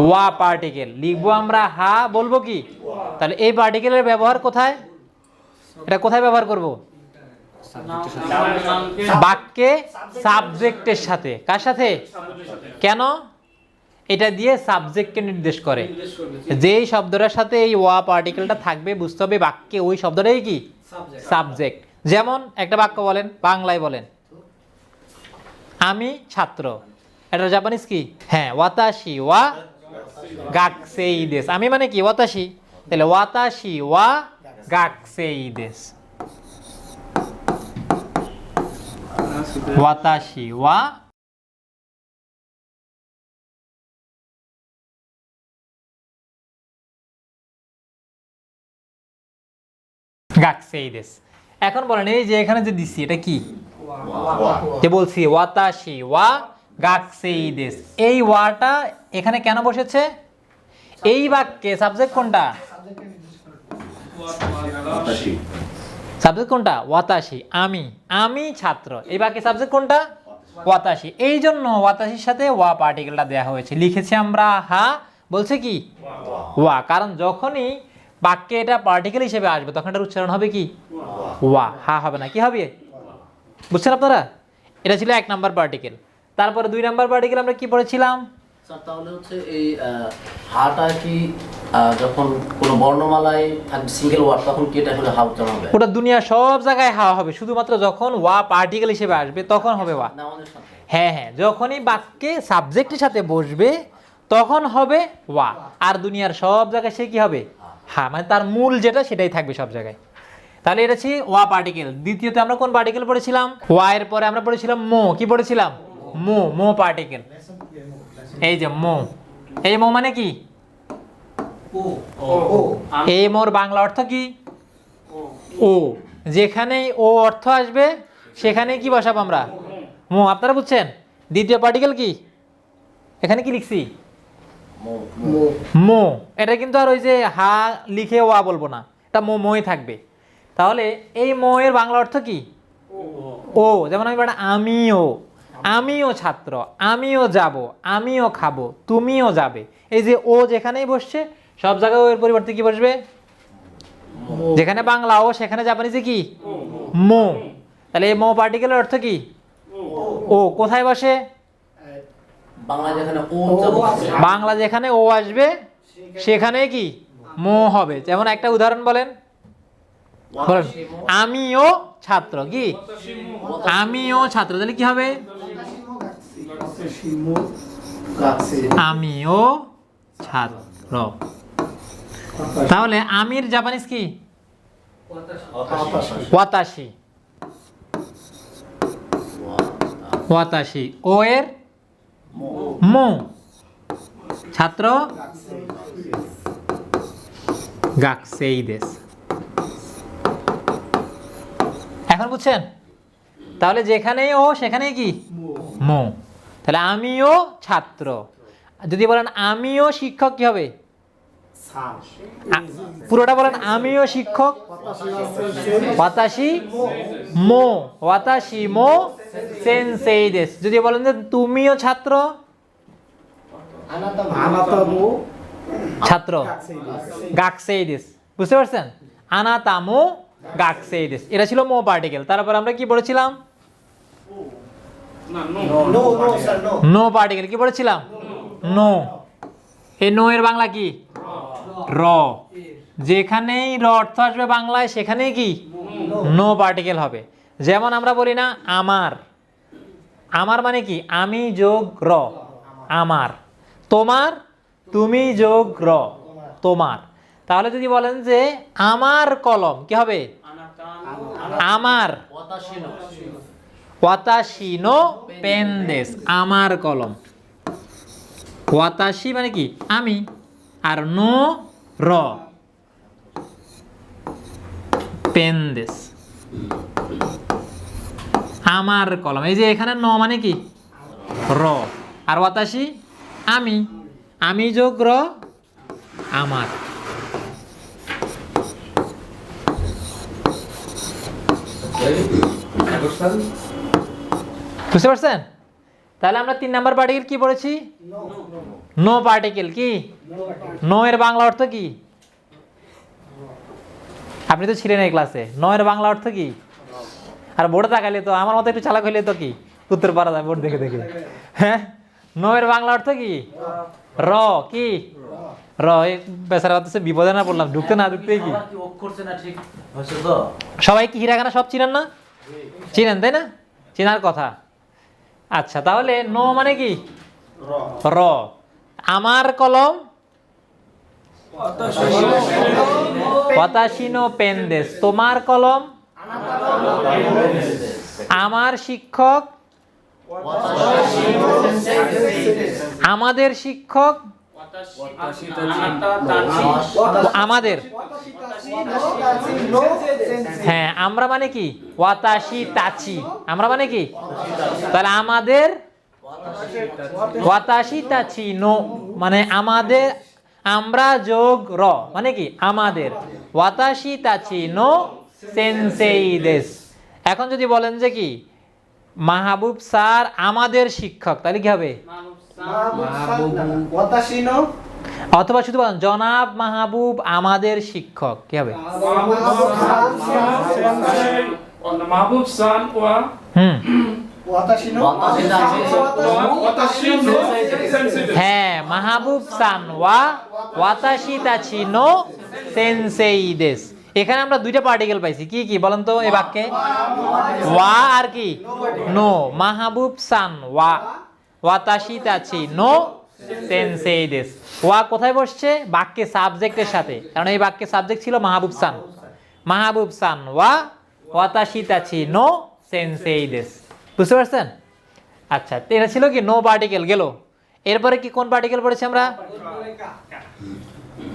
ওয়া পার্টিকেল লিখবো আমরা হা, বলবো কি? তাহলে এই পার্টিকেলের ব্যবহার কোথায়? এটা কোথায় ব্যবহার করব? বাক্যে সাবজেক্টের সাথে। কার সাথে? কেন? এটা দিয়ে সাবজেক্টকে নির্দেশ করে। যেই শব্দটার সাথে এই ওয়া পার্টিকেলটা থাকবে বুঝতে হবে বাক্যে ওই শব্দটাই কি সাবজেক্ট। যেমন একটা বাক্য বলেন, বাংলায় বলেন, আমি ছাত্র। এটা জাপানিজ কি? হ্যাঁ, ওয়াতাশি ওয়া গাকসেইদেস। আমি মানে কি? ওয়াতাশি। তাহলে ওয়াতাশি ওয়া গাকসেইদেস। ওয়াতাশি ওয়া গাকসেইদেস। এখন বলেন এই যে এখানে যে দিছি এটা কি? যে বলছি ওয়াতাশি ওয়া গাকসেইদেস, এই ওয়াটা এখানে কেন বসেছে? এই বাক্যে সাবজেক্ট কোনটা? সাবজেক্ট কোনটা? ওয়াতাশি, আমি। আমি ছাত্র। এই বাক্যে সাবজেক্ট কোনটা? ওয়াতাশি। এই জন্য ওয়াতাশির সাথে ওয়া পার্টিকেলটা দেওয়া হয়েছে। লিখেছি আমরা হা, বলছে কি ওয়া। কারণ যখনই বাক্যে এটা পার্টিকেল হিসেবে আসবে তখন এটার উচ্চারণ হবে কি? ওয়া, হা হবে না। কি হবে? বুঝছেন আপনারা? এটা ছিল 1 নাম্বার পার্টিকেল। তারপরে 2 নাম্বার পার্টিকেল আমরা কি পড়েছিলাম? স্যার তাহলে হচ্ছে এই হাটা কি যখন কোনো বর্ণমালায় থাকবে সিঙ্গেল ওয়ার্ড তখন কি এটা হলে হা উচ্চারণ হবে? ওটা দুনিয়া সব জায়গায় হা হবে, শুধুমাত্র যখন ওয়া পার্টিকেল হিসেবে আসবে তখন হবে ওয়া। না আমাদের সাথে। হ্যাঁ হ্যাঁ, যখনই বাক্যে সাবজেক্টের সাথে বসবে তখন হবে ওয়া। আর দুনিয়ার সব জায়গায় সে কি হবে? হা। মানে তার মূল যেটা সেটাই থাকবে সব জায়গায়। তাহলে এটা ছিল ওয়া পার্টিকেল। দ্বিতীয়তে আমরা কোন পার্টিকেল পড়েছিলাম? ওয়া এর পরে আমরা পড়েছিলাম মো। কি পড়েছিলাম? মো। মো পার্টিকেল। এই যে মো, এই মো মানে কি? এই মোর বাংলা অর্থ কি? ও। যেখানেই ও অর্থ আসবে সেখানেই কি বসাবো আমরা? মো। আপনারা বুঝছেন? দ্বিতীয় পার্টিকেল কি? এখানে কি লিখছি? মো। এটা কিন্তু আর ওই যে হা লিখে ওয়া বলবো না, এটা মো মোই থাকবে। তাহলে এই মো এর বাংলা অর্থ কি? ও। যেমন আমি বলি আমিও, আমিও ছাত্র, আমিও যাব, আমিও খাবো, তুমিও যাবে। এই যে ও যেখানেই বসছে সব জায়গায় ও এর পরিবর্তে কি বসবে? যেখানে বাংলা ও সেখানে জাপানিজে কি? মো। তাহলে এই মো পার্টিকেলের অর্থ কি? ও। কোথায় বসে? বাংলা যেখানে ও আসবে সেখানে কি মো হবে। যেমন একটা উদাহরণ বলেন, বলেন আমিও ছাত্র। কি? আমিও ছাত্র। তাহলে কি হবে? আমিও ছাত্র। তাহলে আমির জাপানিজ কি? ওয়াতাশি। ওয়াতাশি। ও এর মো। ছাত্র গাকসেইদেস। এখন বুঝছেন? তাহলে যেখানেই ও সেখানেই কি মো। তাহলে আমিও ছাত্র। যদি বলেন আমিও শিক্ষক কি হবে? পুরোটা বলেন আমিও শিক্ষক। ওয়াতাশি মো। ওয়াতাশি মো সেনসেইদেস। যদি বলেন যে তুমিও ছাত্র, ছাত্র গাকসেইদেস। বুঝতে পারছেন? আনাতামো গাকসেইদেস। এটা ছিল মো পার্টিকেল। তারপর আমরা কি পড়েছিলাম? No particle. কি পড়েছিলাম? নো। এই নো এর বাংলা কি? র। যেখানেই র অর্থ আসবে বাংলায় সেখানেই কি নো পার্টিকেল হবে। যেমন আমরা বলি না আমার। আমার মানে কি? আমি যোগ র, আমার। তোমার, তুমি যোগ র, তোমার। তাহলে যদি বলেন যে আমার কলম কি হবে? আমার। ওয়াতাশি নো পেনদেস। আমার কলম। ওয়াতাশি মানে কি? আমি। আর নো র, পেনদেস। আমার কলম। এই যে এখানে ন মানে কি? র। আর ওয়াতাশি আমি। আমি যোগ র, আমার। বুঝতে পারছেন? তাহলে আমরা 3 নাম্বার পার্টিকেল কি পড়েছি? No particle. কি নো এর বাংলা অর্থ কি? আপনি তো ছিলেন এই ক্লাসে। নো এর বাংলা অর্থ কি? আর বোর্ডে তাকাইলে তো আমার মতো একটু চালাক হইলে তো কি উত্তর পারা যায় বোর্ড দেখে দেখে। হ্যাঁ, নো এর বাংলা অর্থ কি? র। কি র? এই বেচারা হচ্ছে বিপদে না পড়লাম, ঢুকতে না ঢুকতেই কি সবাই কি হিরাগানা সব চিনেন না? চিনেন তাই না? চেনার কথা। আচ্ছা, তাহলে নো মানে কি? র। আমার কলম ওয়াতাশি নো পেনদেস। তোমার কলম। আমার শিক্ষক। আমাদের শিক্ষক। আমাদের। হ্যাঁ, আমরা মানে কি? ওয়াতাশি তাচি। আমরা মানে কি? তাহলে আমাদের ওয়াতাশি তাচি নো মানে আমাদের, আমরা যোগ র মানে কি? আমাদের। ওয়াতাশি তাচি নো সেনসেই দেস। এখন যদি বলেন যে কি মাহবুব স্যার আমাদের শিক্ষক, তাহলে কি হবে? অথবা শুধু বলেন জনাব মাহবুব আমাদের শিক্ষক, কি হবে? মাহবুব সান ওয়া হ্যাঁ, মাহবুব সান ওয়া ওয়াতাশি তাচি নো সেনসেই দেস। এখানে আমরা দুইটা পার্টিকেল পাইছি। কি কি বলেন তো এই বাক্যে? ওয়া আর কি? নো। মাহবুব সান ওয়া ওয়াতাশি তাচি নো সেনসেই দেস। ওয়া কোথায় বসছে? বাক্যে সাবজেক্টের সাথে, কারণ এই বাক্যে সাবজেক্ট ছিল মাহবুব সান। মাহবুব সান ওয়া ওয়াতাশি তাচি নো সেনসেই দেস। বুঝতে পারছেন? আচ্ছা, এটা ছিল কি নো পার্টিকেল গেল। এরপরে কি কোন পার্টিকেল পড়েছি আমরা?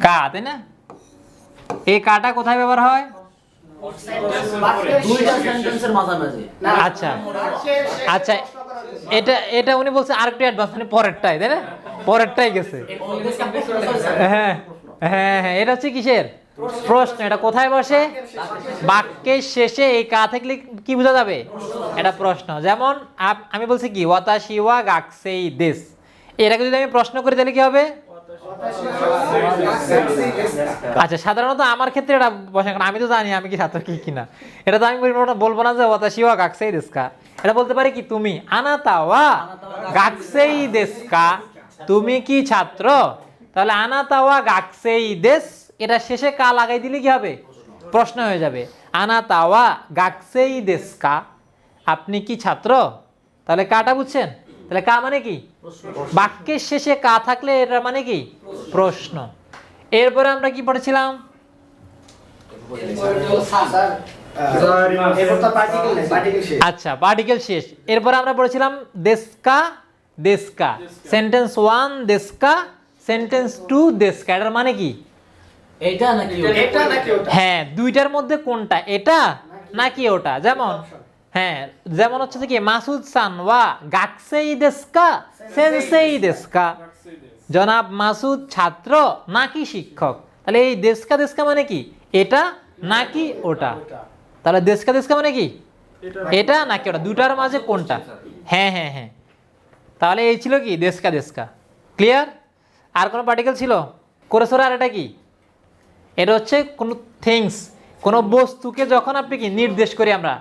কা, তাই না? এই কাটা কোথায় ব্যবহার হয়? আচ্ছা আচ্ছা, এটা উনি বলছে আরেকটু অ্যাডভান্স, মানে পরেরটাই, তাই না? পরেরটাই গেছে। হ্যাঁ হ্যাঁ হ্যাঁ, এটা হচ্ছে কিসের? প্রশ্ন। এটা কোথায় বসে? বাক্যের শেষে। এই কা থাকলে কি বোঝা যাবে? এটা প্রশ্ন। যেমন আমি বলছি কি ওয়াতাশি ওয়া গাকসেই দেস, এটাকে যদি আমি প্রশ্ন করি তাহলে কি হবে? আচ্ছা, সাধারণত আমার ক্ষেত্রে এটা বসে, কারণ আমি তো জানি আমি কি ছাত্র কি কিনা। এটা তো আমি বলবো না যে ওয়াতাশি ওয়া গাকসেই দেসকা। এটা বলতে পারি কি তুমি আনাতা ওয়া গাকসেই দেসকা, তুমি কি ছাত্র? তাহলে আনাতা ওয়া গাকসেই দেস, এটা শেষে কা লাগাই দিলে কি হবে? প্রশ্ন হয়ে যাবে। আনাতা ওয়া গাকসেই দেসকা, আপনি কি ছাত্র? তাহলে কাটা বুঝছেন? তাহলে কা মানে কি? বাক্যের শেষে কা থাকলে এটা মানে কি? প্রশ্ন। এরপরে আমরা কি পড়েছিলাম? আচ্ছা, পার্টিকেল শেষ। এরপরে আমরা পড়েছিলাম দেসকা দেসকা। Sentence 1 দেসকা, sentence 2 দেসকা। এটার মানে কি? এটা নাকি ওটা? হ্যাঁ, দুইটার মধ্যে কোনটা, এটা নাকি ওটা? যেমন হ্যাঁ, যেমন হচ্ছে কি মাসুদ সান ওয়া গাকসেই দেসকা সেনসেই দেসকা। জনাব মাসুদ ছাত্র নাকি শিক্ষক। তাহলে এই দেসকা দেসকা মানে কি? এটা নাকি ওটা। তাহলে দেসকা দেসকা মানে কি? এটা নাকি ওটা, দুটার মাঝে কোনটা? হ্যাঁ হ্যাঁ হ্যাঁ। তাহলে এই ছিল কি দেসকা দেসকা। ক্লিয়ার? আর কোনো পার্টিকেল ছিল? কোরেসোরা। আর এটা কি? এটা হচ্ছে কোনো থিংস, কোনো বস্তুকে যখন আপনি কি নির্দেশ করি আমরা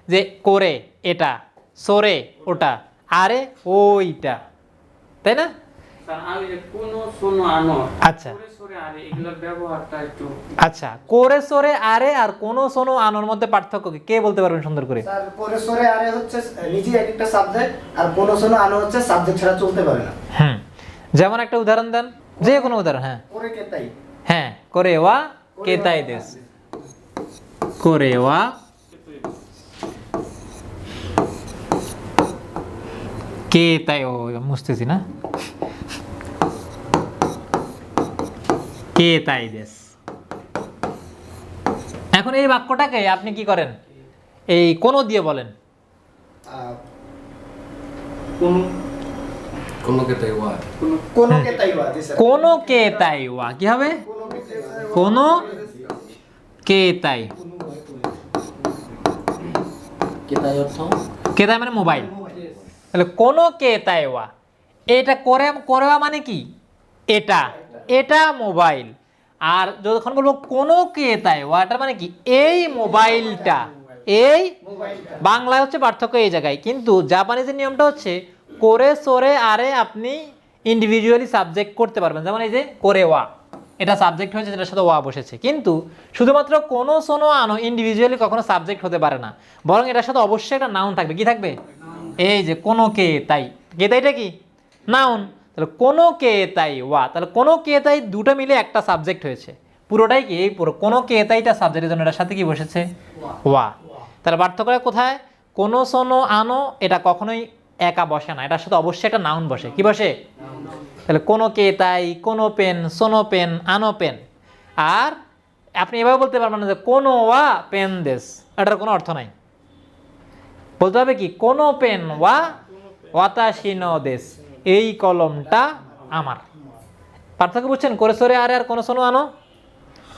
যে করে এটা, সরে ওটা, আরে ওইটা, তাই না? আচ্ছা আচ্ছা, কোরে সরে আরে আর কোন সোনো আনোর মধ্যে পার্থক্য কি কে বলতে পারবেন সুন্দর করে? স্যার, কোরে সরে আরে হচ্ছে নিজে একটা সাবজেক্ট, আর কোন সোনো আনো হচ্ছে সাবজেক্ট ছাড়া চলতে পারে না। যেমন একটা উদাহরণ দেন, যে কোনো উদাহরণ। হ্যাঁ কোরে কেতাই। হ্যাঁ, করে ওয়া কেতাই দেস। করে ওয়া কেতাই, ও মুছতেছি না, কেতাই দেস। এখন এই বাক্যটাকে আপনি কি করেন? এই কোন দিয়ে বলেন। কোন কেতাই ওয়া, স্যার। কোন কেতাই ওয়া কি হবে? কোন কেতাই। কেতাই অর্থ? কেতাই মানে মোবাইল। তাহলে কোনো কে তাই ওয়া, এটা করেওয়া মানে কি, এটা এটা মোবাইল। আর যখন বলবো কোনো কে তাই ওয়া, এটা মানে কি এই মোবাইলটা, এই বাংলায় হচ্ছে পার্থক্য এই জায়গায়, কিন্তু জাপানিজের নিয়মটা হচ্ছে করে সোরে আরে আপনি ইন্ডিভিজুয়ালি সাবজেক্ট করতে পারবেন। যেমন এই যে করে ওয়া, এটা সাবজেক্ট হয়েছে, যেটার সাথে ওয়া বসেছে, কিন্তু শুধুমাত্র কোনো সোনো আনো ইন্ডিভিজুয়ালি কখনো সাবজেক্ট হতে পারে না, বরং এটার সাথে অবশ্যই একটা নাউন থাকবে। কি থাকবে? এই যে কোনো কে তাই, কে তাইটা কি নাউন, তাহলে কোনো কে তাই ওয়া, তাহলে কোনো কে তাই দুটো মিলে একটা সাবজেক্ট হয়েছে, পুরোটাই কি এই পুরো কোনো কে তাইটা সাবজেক্টের জন্য এটার সাথে কি বসেছে ওয়া। তাহলে পার্থক্যটা কোথায়? কোনো সোনো আনো এটা কখনোই একা বসে না, এটার সাথে অবশ্যই একটা নাউন বসে। কি বসে? তাহলে কোনো কে তাই, কোনো পেন, সোনো পেন, আনো পেন। আর আপনি এভাবে বলতে পারবেন না যে কোনো ওয়া পেন দেশ, এটার কোনো অর্থ নাই। বলতে হবে কি কোনো পেন ওয়া ওয়াতাশি নো দেশ, এই কলমটা আমার। পার্থক্য বুঝছেন? করে সরে আরে আর কোনো সোনো আনো,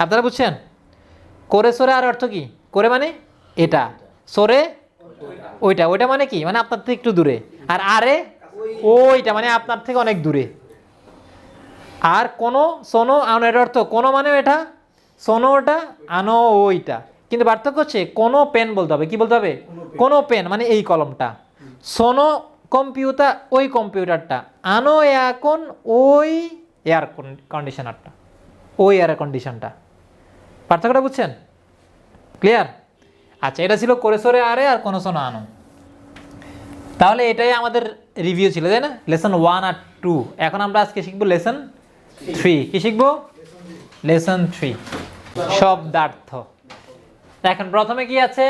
আপনারা বুঝছেন? করে সরে আর অর্থ কি? করে মানে এটা, সরে ওইটা, ওইটা মানে কি মানে আপনার থেকে একটু দূরে, আর আরে ওইটা মানে আপনার থেকে অনেক দূরে। আর কোনো সোনো আনো এর অর্থ কোনো মানে এটা, সোনো ওটা, আনো ওইটা। কিন্তু পার্থক্য হচ্ছে কোনো পেন বলতে হবে। কি বলতে হবে? কোনো পেন মানে এই কলমটা, সোনো কম্পিউটার ওই কম্পিউটারটা, আনো এখন ওই এয়ার কন্ডিশনারটা, ওই এয়ার কন্ডিশনটা। পার্থক্যটা বুঝছেন? ক্লিয়ার? আচ্ছা, এটা ছিল করে সরে আরে আর কোনো সোনো আনো। তাহলে এটাই আমাদের রিভিউ ছিল, তাই না? লেসন 1 আর 2। এখন আমরা আজকে শিখবো লেসন 3। কি শিখবো? লেসন 3 শব্দার্থ। এখন প্রথমে কি আছে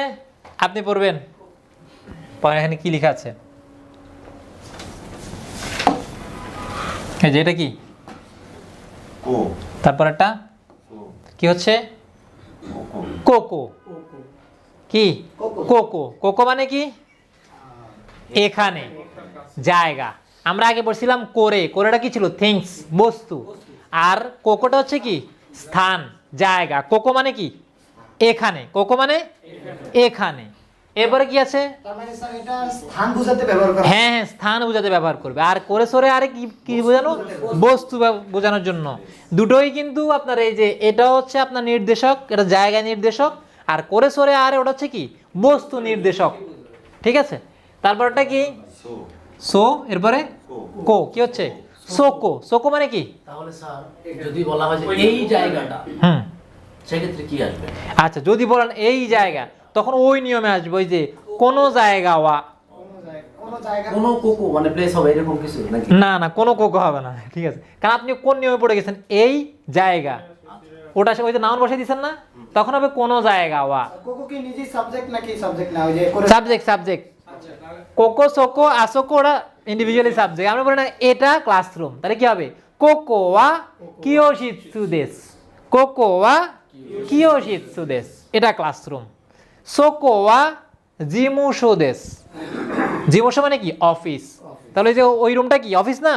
আপনি পড়বেন, এখানে কি লেখা আছে? এই যে এটা কি, তারপর একটা কি হচ্ছে কোকো। কি কোকো? কোকো মানে কি এখানে, জায়গা। আমরা আগে পড়ছিলাম করে, করেটা কি ছিল? থিংস, বস্তু। আর কোকোটা হচ্ছে কি স্থান, জায়গা। কোকো মানে কি এখানে, কোকো মানে এখানে। এরপরে কি আছে? তার মানে স্যার এটা স্থান বোঝাতে ব্যবহার করা হয়। হ্যাঁ হ্যাঁ, স্থান বোঝাতে ব্যবহার করবে। আর করে সরে আরে কি কি বোঝানো? বস্তু বোঝানোর জন্য। দুটোই কিন্তু আপনার এই যে এটা হচ্ছে আপনার নির্দেশক, এটা জায়গা নির্দেশক, আর করে সরে আরে ওটা হচ্ছে কি বস্তু নির্দেশক। ঠিক আছে? তারপরটা কি সো, এরপরে কো। কি হচ্ছে? সোকো। সোকো মানে কি? তাহলে স্যার যদি বলা হয় যে এই জায়গাটা, হুম, সেক্ষেত্রে কি আসবে? আচ্ছা, যদি বলেন এই জায়গা, তখন ওই নিয়মে আসবে, ওই যে কোনো জায়গা ওয়া। কোনো জায়গা কোনো কোকো মানে প্লেস হবে এরকম কিছু নাকি? না না, কোনো কোকো হবে না। ঠিক আছে, কারণ আপনি কোন নিয়মে পড়ে গেছেন? এই জায়গা, ওটা ওই যে নাউন বসে দিচ্ছেন না, তখন হবে কোনো জায়গা ওয়া। কোকো কি নিজেই সাবজেক্ট নাকি সাবজেক্ট না? ওই যে করে সাবজেক্ট, সাবজেক্ট। কোকো সোকো আসোকো ওরা ইন্ডিভিজুয়ালি সাবজেক্ট। আমরা বলি না এটা ক্লাসরুম, তাহলে কি হবে? কোকো ওয়া কিয়োশিৎসু দেস, কোকো ওয়া কিয়োশিৎসু দেস, এটা ক্লাসরুম। সোকো ওয়া জিমুশো দেস, জিমুশো মানে কি অফিস, তাহলে যে ওই রুমটা কি অফিস না?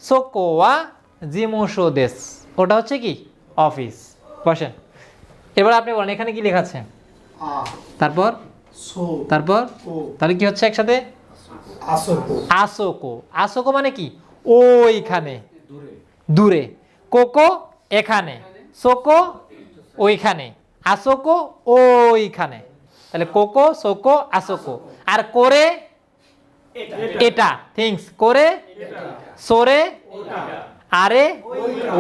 সোকো ওয়া জিমুশো দেস, ওটা হচ্ছে কি অফিস। বসেন, এবার আপনি বলেন এখানে কি লেখা আছে? আ তারপর সো তারপর ও তাহলে কি হচ্ছে একসাথে? আসোকো। আসোকো। আসোকো মানে কি ওইখানে, দূরে। কোকো এখানে, সোকো ওইখানে, আসোকো ওইখানে। তাহলে কোকো সোকো আসোকো। আর করে এটা থিংস, করে সরে আরে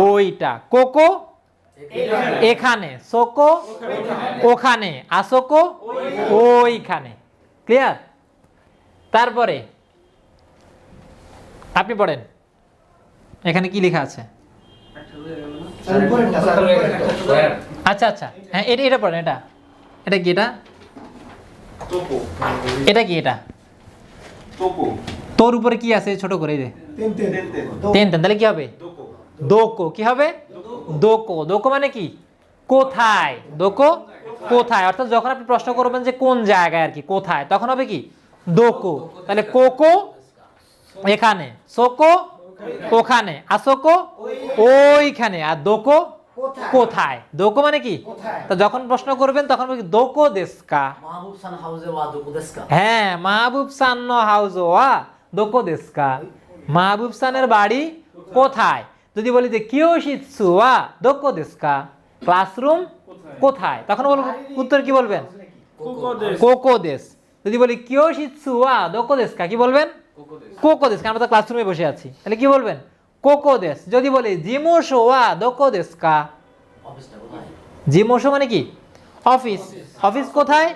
ওইটা। কোকো এখানে, সোকো ওখানে, আসোকো ওইখানে। ক্লিয়ার? তারপরে আপনি পড়েন এখানে কি লেখা আছে? স্যার উপরেরটা, স্যার উপরেরটা। আচ্ছা আচ্ছা, হ্যাঁ এটা এটা পড়েন। এটা এটা কি? এটা এটা কি? এটা তোর উপরে কি আছে ছোট করে? এই যে তিন তিন তেন তেন, তাহলে কি হবে? দোকো। কি হবে? দোকো। দোকো মানে কি কোথায়, দোকো কোথায়। অর্থাৎ যখন আপনি প্রশ্ন করবেন যে কোন জায়গায় আর কি, কোথায়, তখন হবে কি দোকো। তাহলে কোকো এখানে, সোকো ওখানে, আসোকো ওইখানে, আর দোকো কোথায়। দোকো মানে কি? তা যখন প্রশ্ন করবেন তখন হবে কি দোকো দেস্কা। মাহবুব সান হাউজে ওয়া দুকু দেস্কা। হ্যাঁ, মাহবুব সান্ন হাউজ ওয়া দোকো দেশকা, মাহবুব সানের বাড়ি কোথায়। যদি বলি যে কিয়োশিৎসু ওয়া দোকো দেশকা, ক্লাসরুম কোথায়, তখন বলবো উত্তর কি বলবেন? কোকো দেশ। যদি বলি কিয়োশিৎসু ওয়া দোকো দেশকা, কি বলবেন? কোকো দেশ, আমরা তো ক্লাসরুমে বসে আছি, তাহলে কি বলবেন? কোকো দেশ। যদি বলি জিমোশো ওয়া দোকো দেশকা, অফিসটা কোথায়? জিমোশো মানে কি? অফিস। অফিস কোথায়?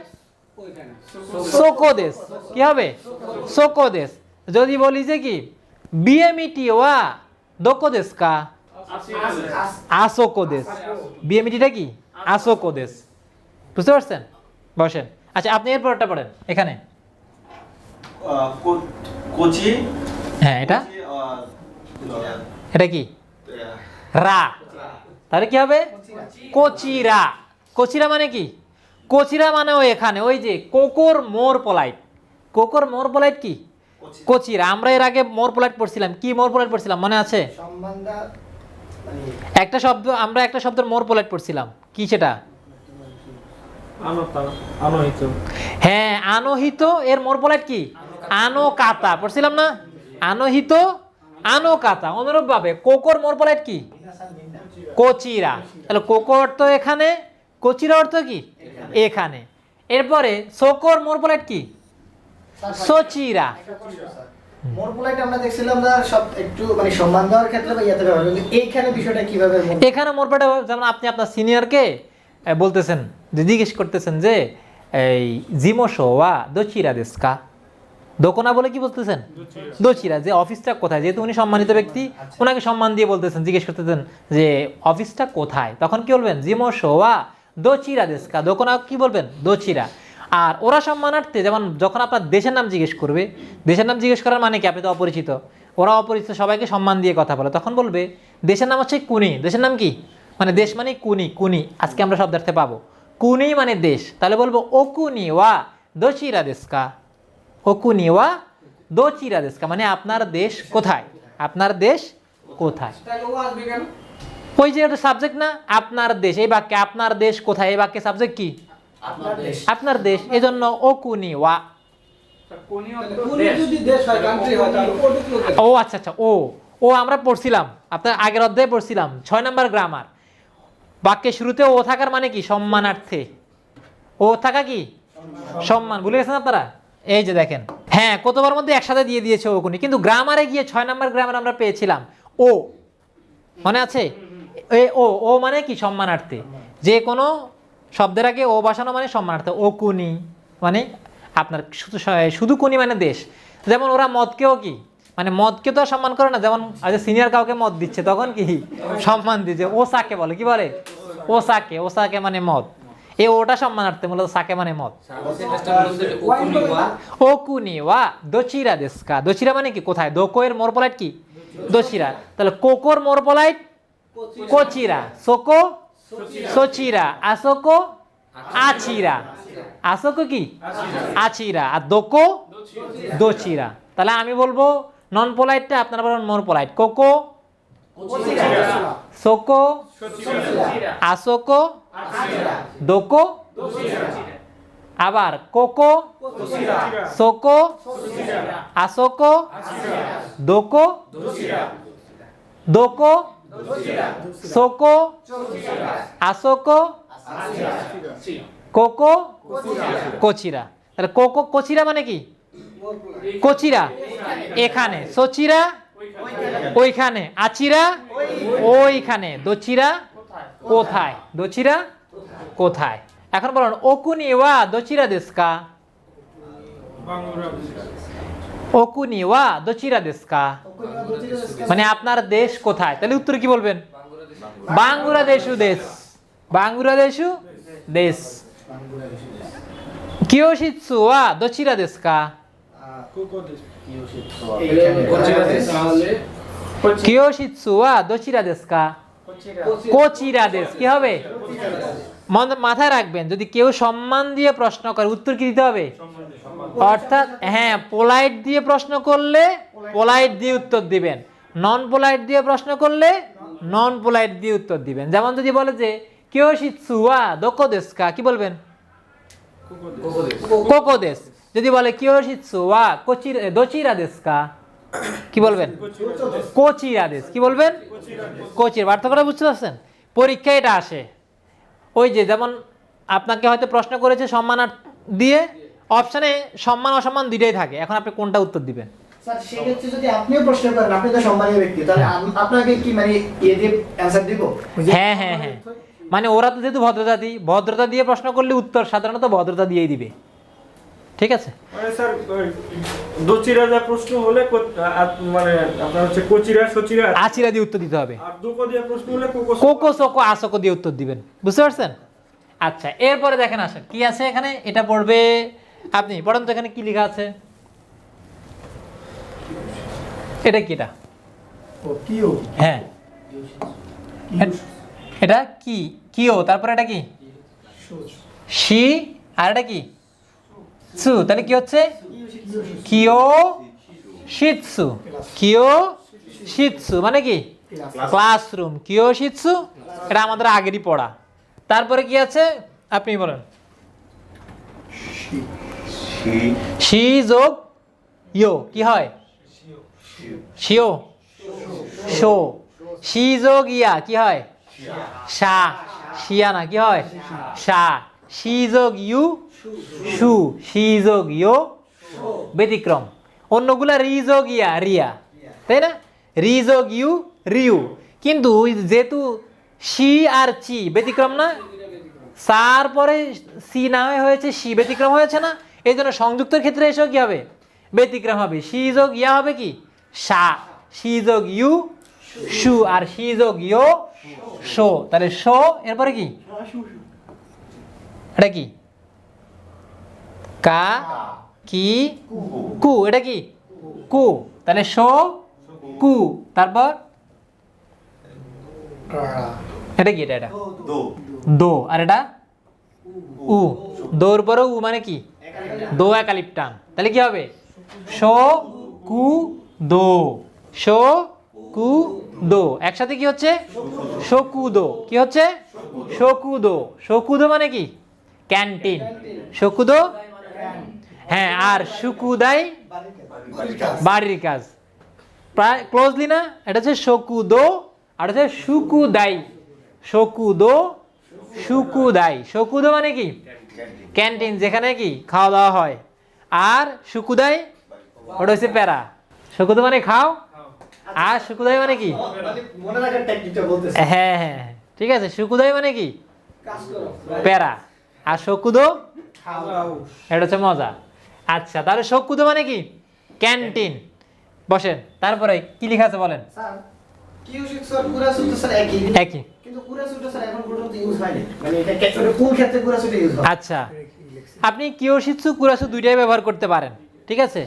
সোকো দেশ। কি হবে? সোকো দেশ। যদি বলি যে কি বিএমইটি ওয়া দোকো দেশকা, আসোকো দেশ। বিএমইটিটা কি? আসোকো দেশ। বুঝতে পারছেন? বসেন। আচ্ছা, আপনি এরপরটা পড়েন এখানে। কোচি, হ্যাঁ, এটা এটা কি? রা। তাহলে কি হবে? কোচিরা। কোচিরা মানে কি? কোচিরা মানে ওই এখানে ওই যে কোকোর মোর পোলাইট। কোকোর মোর পোলাইট কি? কোচিরা। আমরা এর আগে মোর পোলাইট পড়ছিলাম। কি মোর পোলাইট পড়ছিলাম মনে আছে? সম্মানদা মানে একটা শব্দ, আমরা একটা শব্দের মোর পোলাইট পড়ছিলাম। কি সেটা? হ্যাঁ, আনোহিত। এর মোর পোলাইট কি? আনোকাতা। পড়ছিলাম না? আনোহিত, আনোকাতা। অনুরূপ ভাবে কোকোর মোর পোলাইট কি? কোচিরা। তাহলে কোকো অর্থ এখানে, কোচিরা অর্থ কি? এখানে। এরপরে সোকোর মোর পোলাইট কি? সোচিরা। মোর পোলাইট আমরা দেখছিলাম না সব একটু মানে সম্মান দেওয়ার ক্ষেত্রে বা ইয়াতে ব্যবহার কিন্তু এইখানে বিষয়টা কিভাবে এখানে মোর পোলাইট, যেমন আপনি আপনার সিনিয়রকে বলতেছেন, যে জিজ্ঞেস করতেছেন যে এই জিমোশো ওয়া দোচিরা দেশকা, দোকোনা বলে কি বলতেছেন? দোচিরা। যে অফিসটা কোথায়, যেহেতু উনি সম্মানিত ব্যক্তি, ওনাকে সম্মান দিয়ে বলতেছেন, জিজ্ঞেস করতেছেন যে অফিসটা কোথায়, তখন কি বলবেন? জিমোশো ওয়া দোচিরা দেশকা। দোকোনা কি বলবেন? দোচিরা। আর ওরা সম্মানার্থে, যেমন যখন আপনার দেশের নাম জিজ্ঞেস করবে, দেশের নাম জিজ্ঞেস করার মানে কি? আপনি তো অপরিচিত, ওরা অপরিচিত, সবাইকে সম্মান দিয়ে কথা বলে, তখন বলবে দেশের নাম হচ্ছে কুনি। দেশের নাম কি? মানে দেশ মানে কুনি। কুনি আজকে আমরা শব্দার্থে পাবো। কুনি মানে দেশ। তাহলে বলবো ওকুনি ওয়া দোচিরা দেশকা, ওকুনি ওয়া দোচিরা দেশকা, মানে আপনার দেশ কোথায়, আপনার দেশ কোথায়। ওই যে ওটা সাবজেক্ট না, আপনার দেশ। এই বাক্যে আপনার দেশ কোথায়, এই বাক্যে সাবজেক্ট কি? আপনার দেশ। আপনার দেশ। এজন্য ওকুনি ওয়া। যদি দেশ হয় কান্ট্রি হয় তাহলে ও আচ্ছা আচ্ছা, ও ও আমরা পড়ছিলাম, আপনার আগের অধ্যায়ে পড়ছিলাম 6 নম্বর গ্রামার। বাক্যের শুরুতে ও থাকার মানে কি? সম্মানার্থে। ও থাকা কি? সম্মান। ভুলে গেছেন আপনারা? এই যে দেখেন, হ্যাঁ, কতবার মধ্যে একসাথে দিয়ে দিয়েছে ওকুনি, কিন্তু গ্রামারে গিয়ে 6 নম্বর গ্রামার আমরা পেয়েছিলাম ও। মনে আছে? ও ও মানে কি? সম্মানার্থে। যে কোনো শব্দের আগে ও বসানো মানে সম্মানার্থে। ও কুনি মানে আপনার শুধু কুনি মানে দেশ। যেমন ওরা মদকেও কি মানে মদকে তো আর সম্মান করে না, যেমন সিনিয়র কাউকে মদ দিচ্ছে তখন কি সম্মান দিচ্ছে। ও সাকে বলে, কি বলে? ও সাকে। ও সাকে মানে মদ। ওটা সম্মানার্থে, মূলত সাকে মানে মদ। ও কুনি ওয়া দোচিরা দেশকা। দোচিরা মানে কি? কোথায়। দোকো এর মোর পোলাইট কি? দোচিরা। তাহলে কোকোর মোর পোলাইট কোচিরা, সোকো সোচিরা, আসোকো আচিরা। আসোকো কি? আচিরা। আর দোকো দোচিরা। তাহলে আমি বলবো নন পোলাইটটা, আপনারা বলবেন মোর পোলাইট। Cocoa, সোকো, আসোকো, Duco. আবার কোকো, সোকো, আসোকো, দোকো, দোকো, সোকো, আসোকো, কোকো, কোচিরা। তাহলে কোকো কোচিরা মানে কি? কোচিরা এখানে, সোচিরা ওইখানে, আচিরা ওইখানে, দোচিরা কোথায়, দোচিরা কোথায়। এখন বলুন ওকুনি ওয়া দোচিরা দেশকা, ওকুনি ওয়া দোচিরা দেশকা মানে আপনার দেশ কোথায়। তাহলে উত্তর কি বলবেন? বাংলাদেশু দেশ, বাংলাদেশু দেশ। কিয়োশিৎসু ওয়া দোচিরা দেশকা, কিয়োশিৎসু ওয়া দোচিরা দেশকা, কোচিরা দেশ। কি হবে? মাথায় রাখবেন, যদি কেউ সম্মান দিয়ে প্রশ্ন করে উত্তর কি দিতে হবে? অর্থাৎ হ্যাঁ, পোলাইট দিয়ে প্রশ্ন করলে পোলাইট দিয়ে উত্তর দিবেন, নন পোলাইট দিয়ে প্রশ্ন করলে নন পোলাইট দিয়ে উত্তর দিবেন। যেমন যদি বলে যে কিয়োশিৎসু ওয়া দোকো দেশকা, কি বলবেন? কোকো দেশ। যদি বলে কিয়োশিৎসু ওয়া দোচিরা দেশু কা, কি বলবেন? কোচিরা দেশ। কি বলবেন? কোচির। পার্থক্যটা বুঝতে পারছেন? পরীক্ষায় এটা আসে। ওই যে যেমন আপনাকে হয়তো প্রশ্ন করেছে সম্মান আর দিয়ে, অপশানে সম্মান অসম্মান দুইটাই থাকে, এখন আপনি কোনটা উত্তর দিবেন? স্যার সেক্ষেত্রে যদি আপনিও প্রশ্ন করেন, আপনি তো সম্মানীয় ব্যক্তি, তাহলে আপনাকে কি মানে ইয়ে দিয়ে অ্যান্সার দিব? হ্যাঁ হ্যাঁ হ্যাঁ, মানে ওরা তো যেহেতু ভদ্রতা দিয়ে প্রশ্ন করলে উত্তর সাধারণত ভদ্রতা দিয়েই দিবে। ঠিক আছে? মানে স্যার দোচিরা যা প্রশ্ন হলে মানে আপনার হচ্ছে কোচিরা সচিরা আচিরা দিয়ে উত্তর দিতে হবে। আর দুকো দিয়ে প্রশ্ন হলে কোকো সোকো আসোকো দিয়ে উত্তর দিবেন। বুঝতে পারছেন? আচ্ছা, এরপরে দেখেন আসেন কি আছে এখানে, এটা পড়বে আপনি পড়েন তো। এখানে কি লেখা আছে? এটা কি? এটা কিও। হ্যাঁ, এটা কি? কিও, তারপরে এটা কি? শি, আর এটা কি? সু। তাহলে কি হচ্ছে? কিও শিৎসু। কিও শিৎসু মানে কি? ক্লাসরুম। কিও শিৎসু, এটা আমাদের আগেরই পড়া। তারপরে কি আছে আপনি বলেন? শি যোগ ইয়ো কি হয়? শিও। শো। শি যোগ ইয়া কি হয়? শা। শিয়া না, কি হয়? শা। শি যোগ ইউ শু। শি যোগ ইয়ো ব্যতিক্রম। অন্যগুলা রি যোগ ইয়া রিয়া, তাই না? রি যোগ ইউ রিউ। কিন্তু যেহেতু শি আর চি ব্যতিক্রম না, সার পরে সি না হয়েছে সি, ব্যতিক্রম হয়েছে না, এই জন্য সংযুক্তের ক্ষেত্রে এসেও কি হবে? ব্যতিক্রম হবে। শি যোগ ইয়া হবে কি? শা। শি যোগ ইউ শু, আর শি যোগ ইয়ো শো। তাহলে শো, এরপরে কি? এটা কি? কা কি কু, এটা কি? কু। তাহলে শো কু। তারপর এটা কি? এটা দো। আর এটা উ। দোর পরে উ মানে কি? দো একালিপ টান। তাহলে কি হবে? শো কু দো। শো কু দো। একসাথে কি হচ্ছে? শকুদো। কি হচ্ছে? শকুদো। শকুদো মানে কি? ক্যান্টিন। শকুদো, হ্যাঁ। আর শুকুদাই বাড়ির কাজ। প্রায় ক্লোজলি না? এটা হচ্ছে শকুদো, আর হচ্ছে শুকুদাই। শকুদো শুকুদাই। শকুদো মানে কি? ক্যান্টিন, যেখানে কি খাওয়া দাওয়া হয়। আর শুকুদাই ওটা হচ্ছে প্যারা। শকুদো মানে খাও, আর শুকুদাই মানে কি? মনে রাখার টেকনিকটা বলতেছি। হ্যাঁ হ্যাঁ হ্যাঁ, ঠিক আছে। শুকুদাই মানে কি? কাজ করো। প্যারা। আর শকুদো এটা হচ্ছে মজা। আচ্ছা, তাহলে শকুদো মানে কি? ক্যান্টিন। বসেন, তারপরে কি লেখা আছে বলেন? স্যার কিয়োশিৎসু আর কুরাসু তো স্যার একই। একই। কিন্তু কুরাসুটা স্যার এখন পর্যন্ত ইউজ হয়নি। মানে এটা কোন ক্ষেত্রে কুরাসুটা ইউজ হয়? আচ্ছা, আপনি কিয়োশিৎসু কুরাসু দুইটাই ব্যবহার করতে পারেন। ঠিক আছে,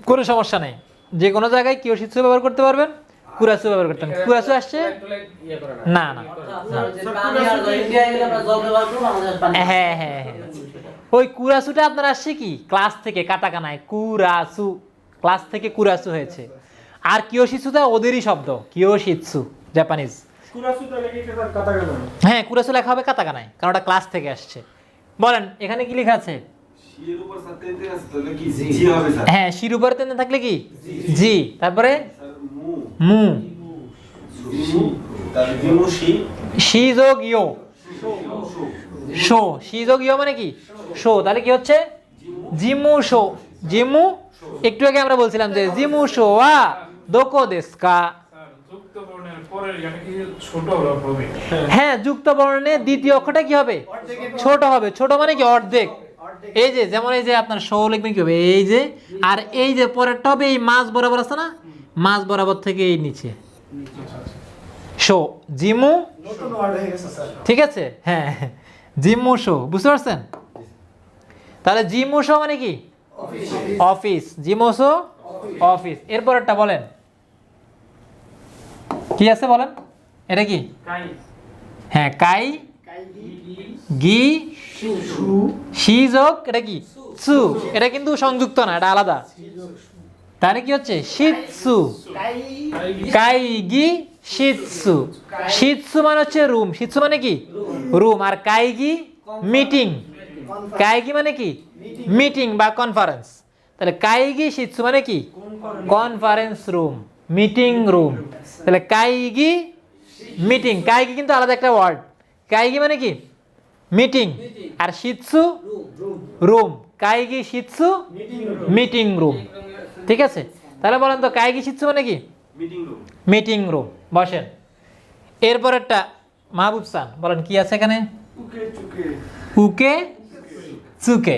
কোনো সমস্যা নেই। যে কোনো জায়গায় কিয়োশিৎসু ব্যবহার করতে পারবেন, কুরাসু ব্যবহার করতে পারেন। কুরাসু আসছে না না, হ্যাঁ হ্যাঁ হ্যাঁ, ওই কুরাসুটা আপনার আসছে কি ক্লাস থেকে, কাটাকানায় কুরাসু, ক্লাস থেকে কুরাসু হয়েছে। আর কিয়োশিৎসুটা ওদেরই শব্দ, কিয়োশিৎসু জাপানিজ। হ্যাঁ, কুরাসু লেখা হবে কাটাকানায়, কারণ ওটা ক্লাস থেকে আসছে। বলেন এখানে কি লেখা আছে? হ্যাঁ, শির উপরে তেনে থাকলে কি? জি। তারপরে মু। শি যোগ ইয়ো শো। শি যোগ ইয়ো মানে কি? শো। তাহলে কি হচ্ছে? জিমু শো। জিমু, একটু আগে আমরা বলছিলাম যে জিমু শো ওয়া দোকো দেসু কা। যুক্ত বর্ণের পরের এটা কি ছোট হবে? হ্যাঁ, যুক্ত বর্ণের দ্বিতীয় অক্ষরটা কি হবে? ছোট হবে। ছোট মানে কি? অর্ধেক। এই যে যেমন এই যে আপনার শো লিখবেন কি হবে? এই যে, আর এই যে পরেরটা হবে এই মাঝ বরাবর আছে না, মাঝ বরাবর থেকে এই নিচে শো। জিমু, নতুন ওয়ার্ড হয়ে গেছে স্যার। ঠিক আছে। হ্যাঁ, জিমু শো, বুঝতে পারছেন? তাহলে জিমু শো মানে কি? অফিস। জিমু শো অফিস। এরপরেরটা বলেন কি আছে বলেন? এটা কি? কাই হ্যাঁ, কাই গি শি যোগ এটা কি? সু। এটা কিন্তু সংযুক্ত না, এটা আলাদা। তাহলে কি হচ্ছে? শিৎসু। কাই গি শিৎসু। শিৎসু মানে হচ্ছে রুম। শিৎসু মানে কি? রুম। আর কাই গি মিটিং। কাইগি মানে কি মিটিং বা কনফারেন্স, তাহলে কাইগি শিৎসু মানে কি কনফারেন্স রুম, মিটিং রুম। তাহলে কাইগি মিটিং, কাইগি কিন্তু আলাদা একটা ওয়ার্ড, কাইগি মানে কি মিটিং, আর Shitsu room, কাইগি Shitsu meeting room. ঠিক আছে, তাহলে বলেন তো কাইগি শিৎসু মানে কি মিটিং রুম। বসেন, এরপরেরটা মাহবুব সান বলেন কি আছে এখানে? উকে চুকে,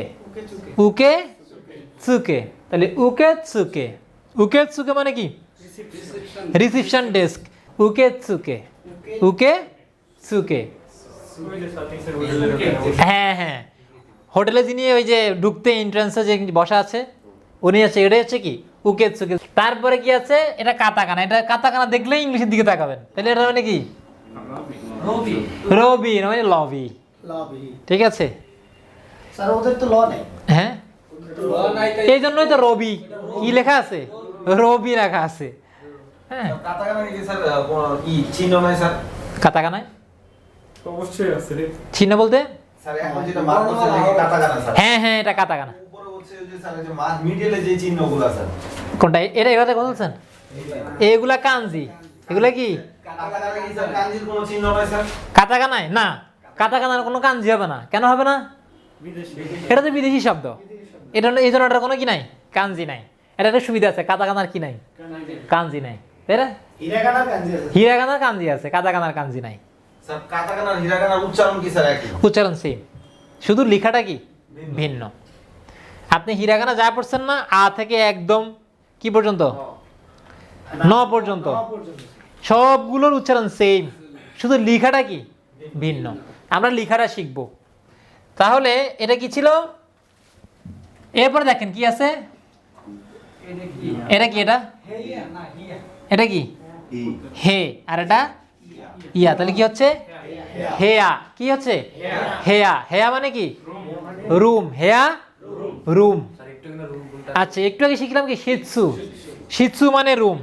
উকে চুকে। তাহলে উকে চুকে, উকে চুকে মানে কি রিসিপশন ডেস্ক, উকে চুকে, উকে চুকে। হ্যাঁ হ্যাঁ, হোটেলে যিনি ওই যে ঢুকতে এন্ট্রান্সে যে বসা আছে উনি আছে, এটাই হচ্ছে কি উকে চুকে। তারপরে কি আছে? এটা কাতাকানা, এটা কাতাকানা দেখলেই ইংলিশের দিকে তাকাবেন, তাহলে এটা মানে কি রবি মানে লবি। লবি। ঠিক আছে, স্যার ওদের তো ল নেই। হ্যাঁ এই জন্যই তো রবি, কি লেখা আছে রবি লেখা আছে। হ্যাঁ কাতাকানায় অবশ্যই আছে রে। চিহ্ন বলতে স্যার এখন যেটা মার্ক করছে নাকি কাটাকানা স্যার? হ্যাঁ হ্যাঁ এটা কাতাকানা। উপরে বলছে যে স্যার যে মার্ক মিডলে যে চিহ্নগুলো স্যার, কোনটা এটা? এগুলা কথা বলছেন, এগুলা কাঞ্জি, এগুলা কি কাটাকানা কি স্যার কাঞ্জির কোনো চিহ্ন নাই স্যার? কাতাকানায় না, কাতাকানার কোনো কাঞ্জি হবে না। কেন হবে না? এটা তো বিদেশি শব্দ, এটা এই জন্য এটার কোনো কি নাই কাঞ্জি নাই। এটা একটা সুবিধা আছে, কাতাকানার কি নাই কাঞ্জি নাই, তাই না? হিরাকানার কাঞ্জি আছে। হিরাকানার কাঞ্জি আছে, কাতাকানার কাঞ্জি নাই। স্যার কাটাকানা আর হিরাকানার উচ্চারণ কি স্যার একই? উচ্চারণ সেম, শুধু লেখাটা কি ভিন্ন। আপনি হিরাকানা যা পড়ছেন না, আ থেকে একদম কি পর্যন্ত ন পর্যন্ত সবগুলোর উচ্চারণ সেম, শুধু লেখাটা কি ভিন্ন। আমরা লেখাটা শিখব। তাহলে এটা কি ছিল? এরপরে দেখেন কি আছে, এটা কি, এটা এটা কি হে, আর এটা ইয়া, তাহলে কি হচ্ছে হেয়া। কি হচ্ছে হেয়া, হেয়া মানে কি রুম, হেয়া রুম। আচ্ছা একটু আগে শিখলাম কি শিৎসু, শিৎসু মানে রুম,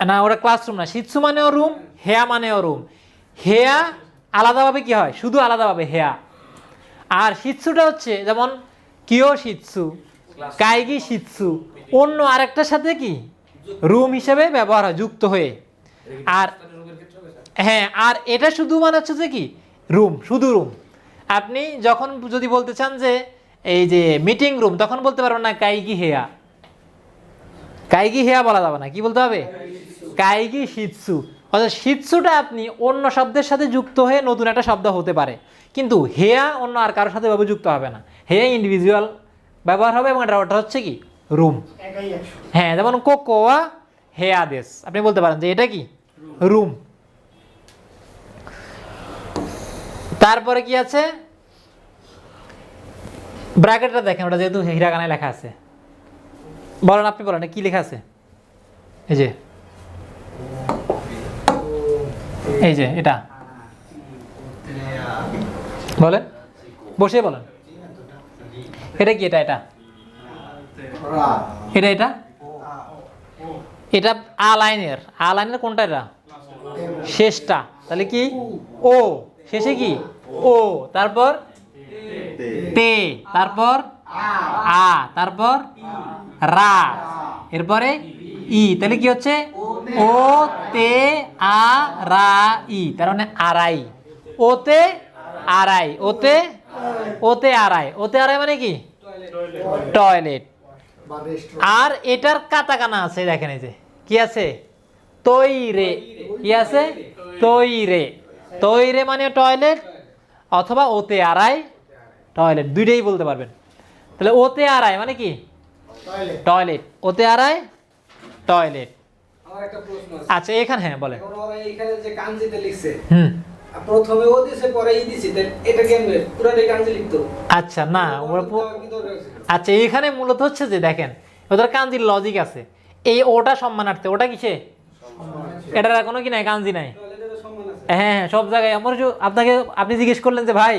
না ওটা ক্লাসরুম না, শিৎসু মানেও রুম, হেয়া মানেও রুম। হেয়া আলাদাভাবে কি হয়, শুধু আলাদাভাবে হেয়া। আর শিৎসুটা হচ্ছে যেমন কিও শিৎসু, কাইগি শিৎসু, অন্য আরেকটার সাথে কি রুম হিসেবে ব্যবহার হয়, যুক্ত হয়ে। আর হ্যাঁ, আর এটা শুধু মানে হচ্ছে যে কি রুম, শুধু রুম। আপনি যখন যদি বলতে চান যে এই যে মিটিং রুম, তখন বলতে পারবেন না কাইগি হেয়া, কাইগি হেয়া বলা যাবে না, কি বলতে হবে কাইগি শিৎসু। অর্থাৎ শিৎসুটা আপনি অন্য শব্দের সাথে যুক্ত হয়ে নতুন একটা শব্দ হতে পারে, কিন্তু হেয়া অন্য আর কারোর সাথে ভাবে যুক্ত হবে না, হেয়া ইন্ডিভিজুয়াল ব্যবহার হবে, এবং এটা হচ্ছে কি রুম। একাই একশো। হ্যাঁ, যেমন কোকোয়া হেয়া দেশ, আপনি বলতে পারেন যে এটা কি রুম। তারপরে কি আছে ব্র্যাকেটটা দেখেন, ওটা যেহেতু হিরাকানায় লেখা আছে, বলেন আপনি বলেন কি লেখা আছে? এই যে এই যে এটা বলেন, বসে বলেন এটা কি? এটা এটা এটা এটা এটা আ লাইনের, আ লাইনের কোনটা? এটা শেষটা, তাহলে কি ও, শেষে কি ও, তারপর তে, তারপর আ, তারপর রা, এরপরে ই, তাহলে কি হচ্ছে ও তে আ রা ই, তার মানে আড়াই, ওতে আড়াই, ওতে ওতে আড়াই, ওতে আড়াই মানে কি টয়লেট। বা রেস্টুরেন্ট। আর এটার কাতাকানা আছে, দেখেন এই যে কি আছে তৈরে, কি আছে তৈরে, তৈরে মানে টয়লেট, অথবা ওতে আড়াই টয়লেট, দুইটাই বলতে পারবেন। তাহলে ওতে আড়াই মানে কি টয়লেট। টয়লেট, ওতে আড়াই টয়লেট। আমার একটা প্রশ্ন আছে। আচ্ছা এখানে হ্যাঁ বলেন। এখন ওরা এইখানে যে কাঞ্জিতে লিখছে, হুম প্রথমে ও দিছে পরে ই দিছে, তাহলে এটা কেমনে পুরাটাই কাঞ্জি লিখতো? আচ্ছা না ওরা কি দরকার ছিল? আচ্ছা এখানে মূলত হচ্ছে যে দেখেন ওদের কাঞ্জির লজিক আছে, এই ওটা সম্মানার্থে, ওটা কিসে এটার আর কোনো কি নাই কাঞ্জি নাই। টয়লেটেরও সম্মান আছে। হ্যাঁ হ্যাঁ সব জায়গায় আমার আপনাকে আপনি জিজ্ঞেস করলেন যে ভাই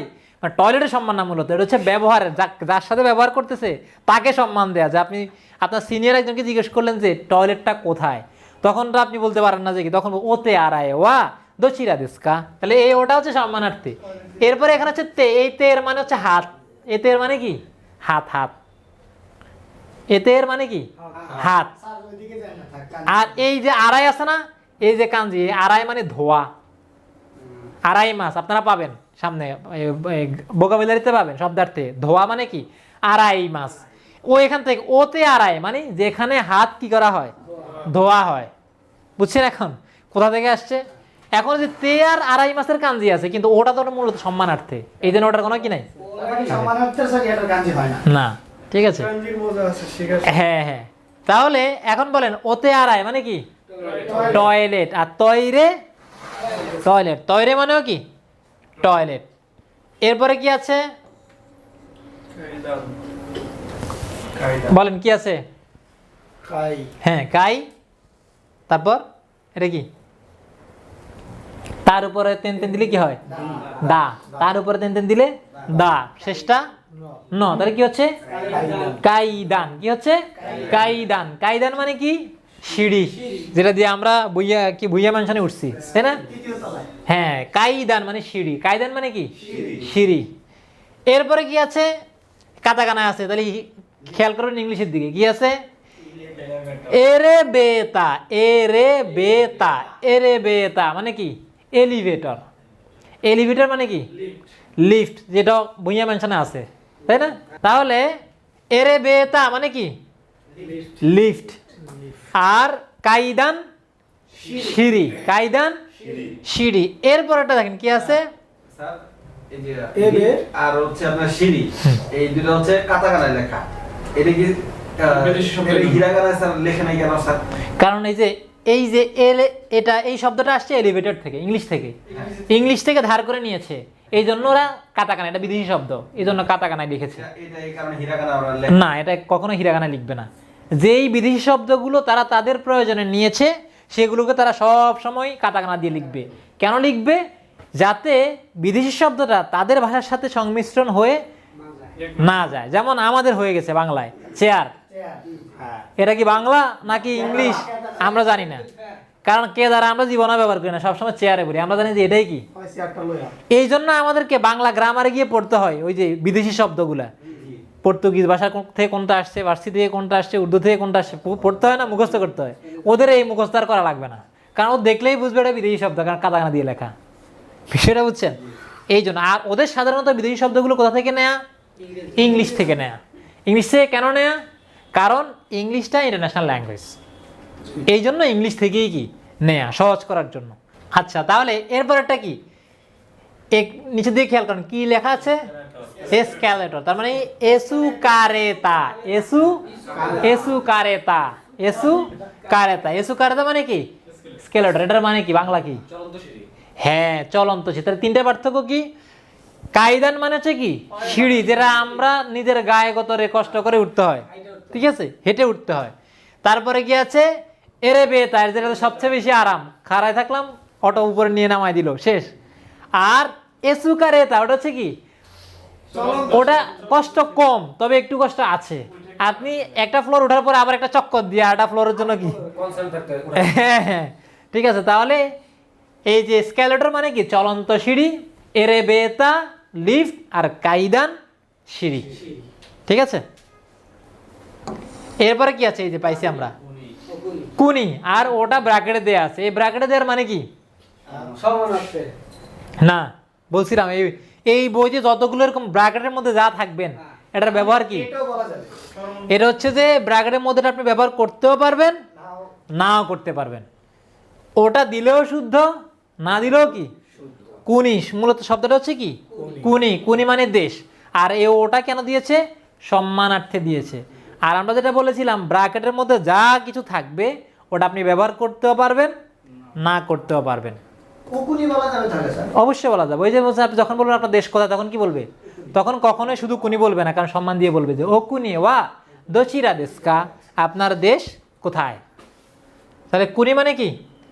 টয়লেটের সম্মান না, মূলত এটা হচ্ছে ব্যবহারের, যার সাথে ব্যবহার করতেছে তাকে সম্মান দেয়া। যে আপনি আপনার সিনিয়র একজনকে জিজ্ঞেস করলেন যে টয়লেটটা কোথায়, তখন তো আপনি বলতে পারেন না যে কি, তখন ওতে আড়ায় ওয়া দোচিরা দেশকা, তাহলে এই ওটা হচ্ছে সম্মানার্থে। এরপরে এখানে হচ্ছে তে, এই তে এর মানে হচ্ছে হাত, এতের মানে কি হাত হাত, এতের মানে কি হাত। স্যার ওইদিকে যায় না, থাক, কান। আর এই যে আড়াই আছে না, এই যে কাঞ্জি, এই আড়াই মানে ধোয়া, আড়াই মাছ আপনারা পাবেন সামনে ভোকাবুলারিতে পাবেন শব্দার্থে। ধোয়া মানে কি আড়াই মাছ। ও এখান থেকে ওতে আড়াই মানে যেখানে হাত কি করা হয়, ধোয়া হয়। বুঝছেন এখন কোথা থেকে আসছে? এখন যে তে আর আড়াই মাসের কাঞ্জি আছে, কিন্তু ওটা তো মূলত সম্মানার্থে, এই জন্য ওটার কোনো কি নাই ওটা কি সমানার্থের সাথে এটার কাঞ্জি হয় না? না। ঠিক আছে, কাঞ্জির মজা আছে, ঠিক আছে। হ্যাঁ হ্যাঁ। তাহলে এখন বলেন ওতে আড়াই মানে কি টয়লেট, আর তৈরে টয়লেট, তৈরে মানেও কি টয়লেট। এরপরে কি আছে বলেন, কি আছে? কাই। হ্যাঁ কাই, তারপর এটা কি, তার উপরে তেন তেন দিলে কি হয় দা, তার উপরে তেন তেন দিলে দা, শেষটা ন, তাহলে কি হচ্ছে কাইদান। কি হচ্ছে কাইদান। কাইদান মানে কি সিঁড়ি, যেটা দিয়ে আমরা ভুইয়া মানসানে উঠছি, তাই না? তৃতীয় তলায়। হ্যাঁ কাইদান মানে সিঁড়ি, কাইদান মানে কি সিঁড়ি। এরপরে কি আছে? কাতাকানা আছে, তাহলে খেয়াল করবেন ইংলিশের দিকে কি আছে? এরে বেতা, এরে বেতা, এরে বেতা মানে কি এলিভেটর। এলিভেটর মানে কি লিফট, যেটা ভুইয়া মেনশনে আছে, তাই না? তাহলে এরে বেতা মানে কি লিফট, আর কাইদান সিঁড়ি, কাইদান সিঁড়ি। এরপরটা দেখেন কি আছে? স্যার এই যে আর হচ্ছে আপনার সিঁড়ি, এই দুটো হচ্ছে কাটাকানায় লেখা। এটা কি বিদেশি শব্দ। হিরাগানায় স্যার লেখে নাই কেন স্যার? কারণ এই যে এটা এই শব্দটা আসছে এলিভেটর থেকে, ইংলিশ থেকে, ইংলিশ থেকে ধার করে নিয়েছে, এই জন্য ওরা কাতাকানা, এটা বিদেশি শব্দ, এই জন্য কাতাকানায় লিখেছে। এটা এই কারণে হিরাগানা ওরা লেখে। না, এটা কখনো হিরাগানা লিখবে না। যেই বিদেশি শব্দগুলো তারা তাদের প্রয়োজনে নিয়েছে সেগুলোকে তারা সব সময় কাতাকানা দিয়ে লিখবে। কেন লিখবে? যাতে বিদেশি শব্দটা তাদের ভাষার সাথে সংমিশ্রণ হয়ে না যায়। যেমন আমাদের হয়ে গেছে বাংলায় চেয়ার, এটা কি বাংলা নাকি ইংলিশ আমরা জানি না, কারণ কে দ্বারা আমরা জীবনে ব্যবহার করি না, সবসময় চেয়ারে বলি, আমরা জানি যে এটাই কি। হয় চেয়ারটা লইয়া। এই জন্য আমাদেরকে বাংলা গ্রামারে গিয়ে পড়তে হয় ওই যে বিদেশি শব্দগুলা, পর্তুগিজ ভাষা থেকে কোনটা আসছে, ফার্সি থেকে কোনটা আসছে, উর্দু থেকে কোনটা আসছে, পড়তে হয় না, মুখস্থ করতে হয়। ওদের এই মুখস্থ আর করা লাগবে না, কারণ ও দেখলেই বুঝবে এটা বিদেশি শব্দ, কারণ কাতাকানা দিয়ে লেখা। বিষয়টা বুঝছেন? এই জন্য। আর ওদের সাধারণত বিদেশি শব্দগুলো কোথা থেকে নেয়া? ইংলিশ থেকে নেয়া। ইংলিশ থেকে কেন নেয়া? কারণ ইংলিশটা ইন্টারন্যাশনাল ল্যাঙ্গুয়েজ, এই জন্য ইংলিশ থেকেই কি নেয়া, সহজ করার জন্য। আচ্ছা, তাহলে এরপরেরটা কি? নিচে দিয়ে খেয়াল করেন কি লেখা আছে? এসক্যালেটর, তার মানে এসু কারেতা, এসু এসু কারেতা, এসু কারেতা, এসু কারেতা মানে কি স্কেলেটর। এটার মানে কি বাংলা কি? হ্যাঁ চলন্ত সিঁড়ি। তাহলে তিনটে পার্থক্য কি? কাইদান মানে হচ্ছে কি সিঁড়ি, যেটা আমরা নিজের গায়ে গতরে কষ্ট করে উঠতে হয়, ঠিক আছে, হেঁটে উঠতে হয়। তারপরে কি আছে? এরে বেতা, যেটা সবচেয়ে বেশি আরাম, খাড়ায় থাকলাম অটো উপরে নিয়ে নামাই দিল, শেষ। আর এসুকারেতা ওটা হচ্ছে কি, ওটা কষ্ট কম, তবে একটু কষ্ট আছে। আপনি একটা ফ্লোর ওঠার পরে আবার একটা চক্কর দিয়ে আরেকটা ফ্লোরের জন্য কি, হ্যাঁ ঠিক আছে। তাহলে এই যে স্ক্যালেটর মানে কি চলন্ত সিঁড়ি, এরে বেতা লিফট, আর কাইদান সিঁড়ি, ঠিক আছে। এরপরে কি আছে? এই যে পাইছি আমরা কুনি, আর ওটা ব্র্যাকেটে দেয়া আছে। এই ব্র্যাকেটে দেওয়ার মানে কি? সমানার্থে। না, বলছিলাম এই বইতে যতগুলো এরকম ব্র্যাকেটের মধ্যে যা থাকবেন এটার ব্যবহার কি? এটাও বলা যাবে। এটা হচ্ছে যে ব্র্যাকেটের মধ্যে আপনি ব্যবহার করতেও পারবেন, নাও করতে পারবেন। ওটা দিলেও শুদ্ধ, না দিলেও কি কুনি। মূলত শব্দটা হচ্ছে কি কুনি, কুনি মানে দেশ। আর ওটা কেন দিয়েছে? সম্মানার্থে দিয়েছে। আর আমরা যেটা বলেছিলাম ব্র্যাকেটের মধ্যে যা কিছু থাকবে ওটা আপনি ব্যবহার করতেও পারবেন, না করতেও পারবেন। কুকুনি বলা যাবে তাহলে স্যার? অবশ্যই বলা যাবে। ওই যে বলছেন আপনি যখন বলবেন আপনার দেশ কোথায়, তখন কি বলবে? তখন কখনোই শুধু কুনি বলবে না, কারণ সম্মান দিয়ে বলবে যে ও কুনি ওয়া দচিরা দেশকা, আপনার দেশ কোথায়। তাহলে কুনি মানে কি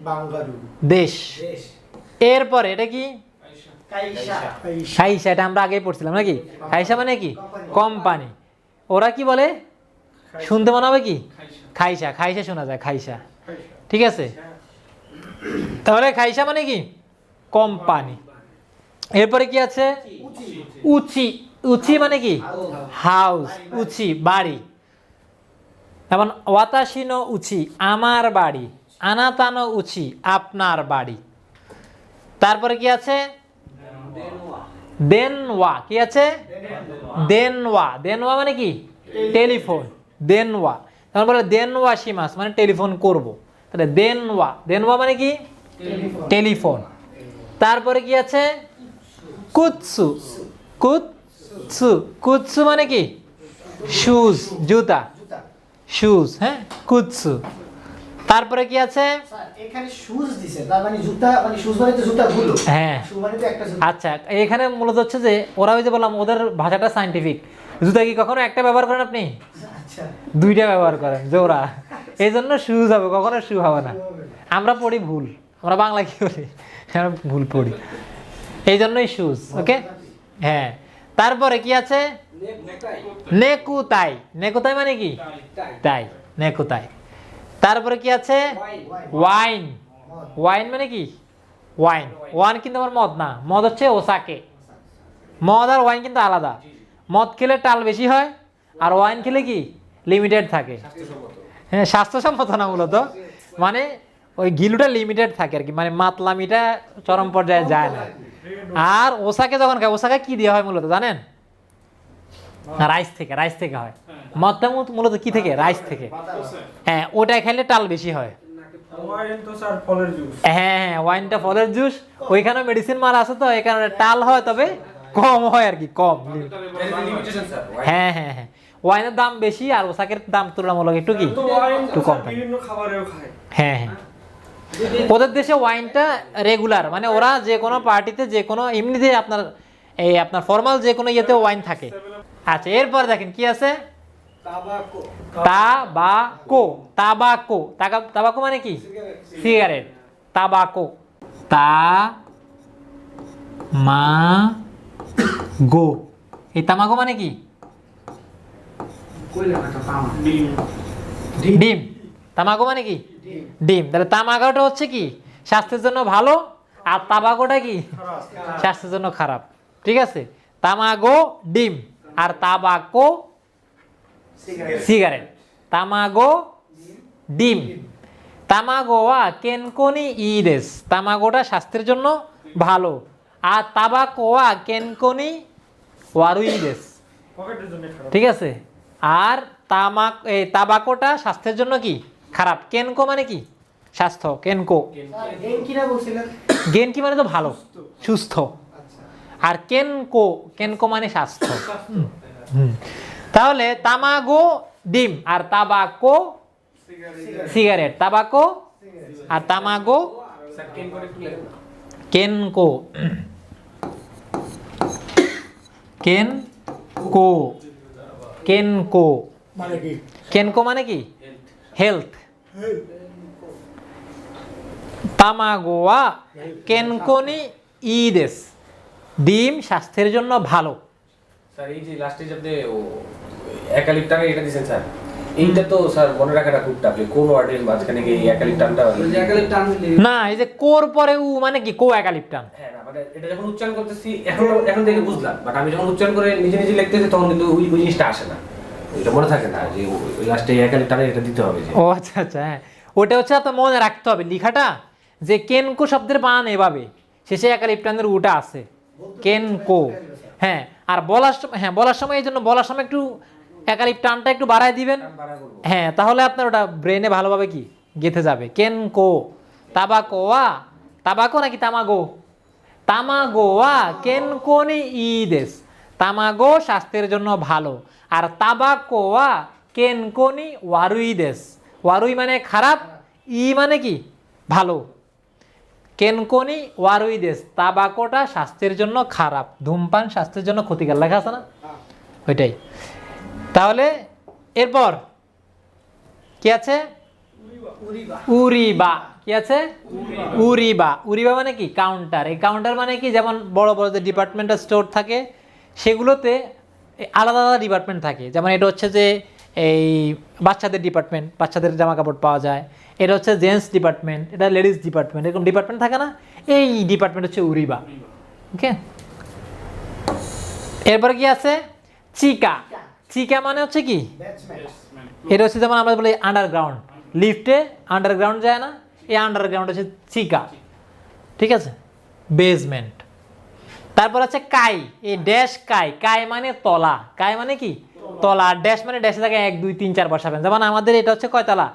বাঙ্গারু দেশ। দেশ। এরপরে এটা কি কাইসা। খাইসা, এটা আমরা আগেই পড়ছিলাম নাকি? খাইসা মানে কি কোম্পানি। ওরা কি বলে? শুনতে মনে হবে কি খাইসা, খাইসা শোনা যায়, খাইসা, ঠিক আছে। তাহলে খাইসা মানে কি কোম্পানি। এরপরে কি আছে? উচি, উচি মানে কি হাউস, উচি বাড়ি। যেমন ওয়াতাশি নো উচি আমার বাড়ি, আনাতা নো উচি আপনার বাড়ি। তারপরে কি আছে দেনওয়া, কি আছে দেনওয়া, দেনওয়া মানে কি টেলিফোন, দেনওয়া। তখন বলে দেনওয়া শিমাস মানে টেলিফোন করব, তাহলে দেনওয়া, দেনওয়া মানে কি টেলিফোন। তারপরে কি আছে কুৎসু, কুৎসু, কুৎসু মানে কি শুজ, জুতা, শুজ, হ্যাঁ কুৎসু। তারপরে কি আছে স্যার এখানে শুজ দিছে, তার মানে জুতা, মানে শুজ মানে তো জুতাগুলো, হ্যাঁ শু মানে তো একটা জুতা। আচ্ছা, এখানে মূলত হচ্ছে যে ওরা ওই যে বললাম ওদের ভাষাটা সায়েন্টিফিক। জুতা কি কখনো একটা ব্যবহার করেন আপনি? আচ্ছা, দুইটা ব্যবহার করেন জোড়া, এই জন্য শুজ হবে, কখনো শু হবে না। আমরা পড়ি ভুল, আমরা বাংলা কি বলি, আমরা ভুল পড়ি, এই জন্যই শুজ। ওকে, হ্যাঁ। তারপরে কি আছে নেকুতাই, নেকুতাই মানে কি তাই, নেকুতাই। তারপরে কি আছে ওয়াইন, ওয়াইন মানে কি ওয়াইন, ওয়াইন কিন্তু আমার মদ না, মদ হচ্ছে ওসাকে। মদ আর ওয়াইন কিন্তু আলাদা। মদ খেলে টাল বেশি হয়, আর ওয়াইন খেলে কি লিমিটেড থাকে। হ্যাঁ, স্বাস্থ্যসম্মত না মূলত, মানে ওই গিলুটা লিমিটেড থাকে আর কি, মানে মাতলামিটা চরম পর্যায়ে যায় না। আর ওসাকে যখন খায়, ওসাকে কি দেওয়া হয় মূলত জানেন? রাইস থেকে, রাইস থেকে হয়। মদটা মূলত কি থেকে? রাইস থেকে। হ্যাঁ, ওটা খেলে টাল বেশি হয়। ওয়াইন তো স্যার ফলের জুস। হ্যাঁ হ্যাঁ, ওয়াইনটা ফলের জুস, ওইখানে মেডিসিন মারা আছে তো এই কারণে টাল হয়, তবে কম হয় আর কি, কম। হ্যাঁ হ্যাঁ হ্যাঁ, ওয়াইনের দাম বেশি আর ওসাকের দাম তুলনামূলক একটু কি তো ওয়াইন একটু তো কম স্যার থাকে। বিভিন্ন খাবারেও খায়। হ্যাঁ হ্যাঁ, ওদের দেশে ওয়াইনটা রেগুলার, মানে ওরা যে কোনো পার্টিতে, যে কোনো এমনিতে আপনার এই আপনার ফর্মাল যে কোনো ইয়েতে ওয়াইন থাকে। আচ্ছা, এরপর দেখেন কি আছে তাবাকো, তাবাকো, তাবাকো, তাবাকো মানে কি সিগারেট, তাবাকো, তা মা গো, এই তামাগো মানে কি ডিম, তামাগো মানে কি ডিম। তাহলে তামাগোটা হচ্ছে কি স্বাস্থ্যের জন্য ভালো, আর তাবাকোটা কি স্বাস্থ্যের জন্য খারাপ। ঠিক আছে, তামাগো ডিম, আর তাবাকো সিগারেট। তামাগো ডিম, তামাগোয়া কেনকোনি ইদেস, তামাগোটা স্বাস্থ্যের জন্য ভালো, আর তাবাকোয়া কেনকোনি ওয়ারুইদেস। পকেটের জন্য খারাপ। ঠিক আছে, আর তাবাকোটা স্বাস্থ্যের জন্য কি খারাপ। কেনকো মানে কি স্বাস্থ্য, কেনকো। স্যার গেম কিনা বলছিলেন? গেন কি মানে তো ভালো, সুস্থ। আর কেনকো, কেনকো মানে স্বাস্থ্য। হুম। তাহলে তামাগো ডিম, আর তাবাকো সিগারেট, তাবাকো আর তামাগো কেনকো, কেনকো, কেনকো মানে কি? কেনকো মানে কি হেলথ। তামাগোয়া কেনকোনি ইদেস, ডিম স্বাস্থ্যের জন্য ভালো। স্যার এই যে লাস্টে যে আপনি একালিপটানে এটা দিয়েছেন স্যার, এইটা তো স্যার মনে রাখাটা খুব টাফ। কোন ওয়ার্ডের মাঝখানে কি একালিপটানটা? ওই যে একালে টান দিলে না, এই যে কোর পরে উ মানে কি কো একালিপটান। হ্যাঁ না, মানে এটা যখন উচ্চারণ করতেছি এখন থেকে বুঝলাম, বাট আমি যখন উচ্চারণ করে নিজে নিজে লিখতেছি তখন কিন্তু ওই জিনিসটা আসে না, এটা মনে থাকে না যে লাস্টে একালিপটানে এটা দিতে হবে যে। ও আচ্ছা আচ্ছা, হ্যাঁ, ওটা হচ্ছে আপনার মনে রাখতে হবে লেখাটা, যে কেনকো শব্দের বানান এভাবে, শেষে একালিপটানের উটা আছে কেনকো। হ্যাঁ, আর বলার সময় এই জন্য বলার সময় একটু একালিপটানটা একটু বাড়ায় দিবেন। হ্যাঁ, তাহলে আপনার ওটা ব্রেনে ভালোভাবে কি গেঁথে যাবে। কেনকো, তাবাকোয়া, তাবাকো নাকি তামাগো? তামাগোয়া কেনকোনি ইদেস, তামাগো স্বাস্থ্যের জন্য ভালো, আর তাবাকোয়া কেনকোনি ওয়ারুইদেস, ওয়ারুই মানে খারাপ, ই মানে কি ভালো। কেনকোনি ওয়ারুইদেস, তাবাকোটা স্বাস্থ্যের জন্য খারাপ, ধূমপান স্বাস্থ্যের জন্য ক্ষতিকর, লেখা আছে না ওইটাই। তাহলে এরপর কি আছে উরিবা, কি আছে উরিবা, উরিবা মানে কি কাউন্টার। এই কাউন্টার মানে কি, যেমন বড় বড় যে ডিপার্টমেন্টাল স্টোর থাকে সেগুলোতে আলাদা আলাদা ডিপার্টমেন্ট থাকে। যেমন এটা হচ্ছে যে এই বাচ্চাদের ডিপার্টমেন্ট, বাচ্চাদের জামা কাপড় পাওয়া যায়। এটা হচ্ছে জেন্টস ডিপার্টমেন্ট, এটা লেডিস ডিপার্টমেন্ট, এরকম ডিপার্টমেন্ট থাকে না, এই ডিপার্টমেন্ট হচ্ছে উরিবা। ওকে, এরপরে কি আছে চিকা। চিকা মানে হচ্ছে কি, এটা হচ্ছে যেমন আমরা বলি আন্ডারগ্রাউন্ড, লিফটে আন্ডারগ্রাউন্ড যায় না, এই আন্ডারগ্রাউন্ড হচ্ছে চিকা, ঠিক আছে, বেসমেন্ট। তারপর আছে কাই, এই ড্যাশ কাই, কাই মানে তলা, কাই মানে কি তলা, ড্যাশ মানে ড্যাশে থাকে 1 2 3 4 বসাবেন, যেমন আমাদের এটা হচ্ছে কয় তলা,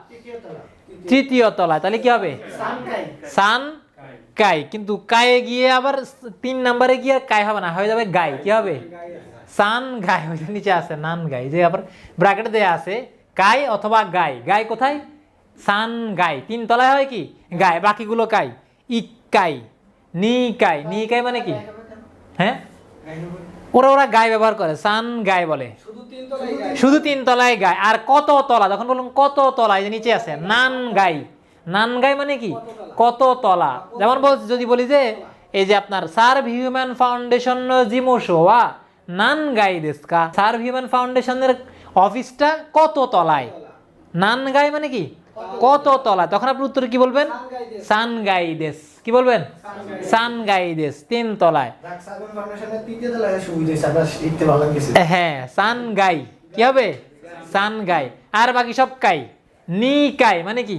তৃতীয় তলা, তাহলে কি হবে সান কাই। কিন্তু কায়ে গিয়ে আবার 3 নম্বরে গিয়ে কাই হবে না, হয়ে যাবে গাই, কি হবে সান গাই, ওইটা নিচে আছে নান গাই, যে আবার ব্র্যাকেটে দেয়া আছে কাই অথবা গাই, গাই কোথায় সান গাই, 3 তলায় হয় কি গাই, বাকিগুলো কাই। ইকাই, নি কাই, নি কাই মানে কি, হ্যাঁ ওরা গাই ব্যবহার করে, সান গাই বলে, শুধু 3 তলায় গায়। আর কত তলা, যখন বলুন কত তলা, এই যে নিচে আছে নান গাই, নান গাই মানে কি কত তলা। যেমন যদি বলি যে এই যে আপনার সার্ভ হিউম্যান ফাউন্ডেশন জিমোশোয়া নান গাই দেশকা, সার্ভ হিউম্যান ফাউন্ডেশনের অফিসটা কত তলায়, নান গাই মানে কি কত তলায়, তখন আপনি উত্তরে কি বলবেন সান গাই দেশ, কি বলবেন সান গাই দেশ, 3 তলায়। হ্যাঁ সান গাই, কি হবে সান গাই। আর বাকি সব কাই। নি কাই মানে কি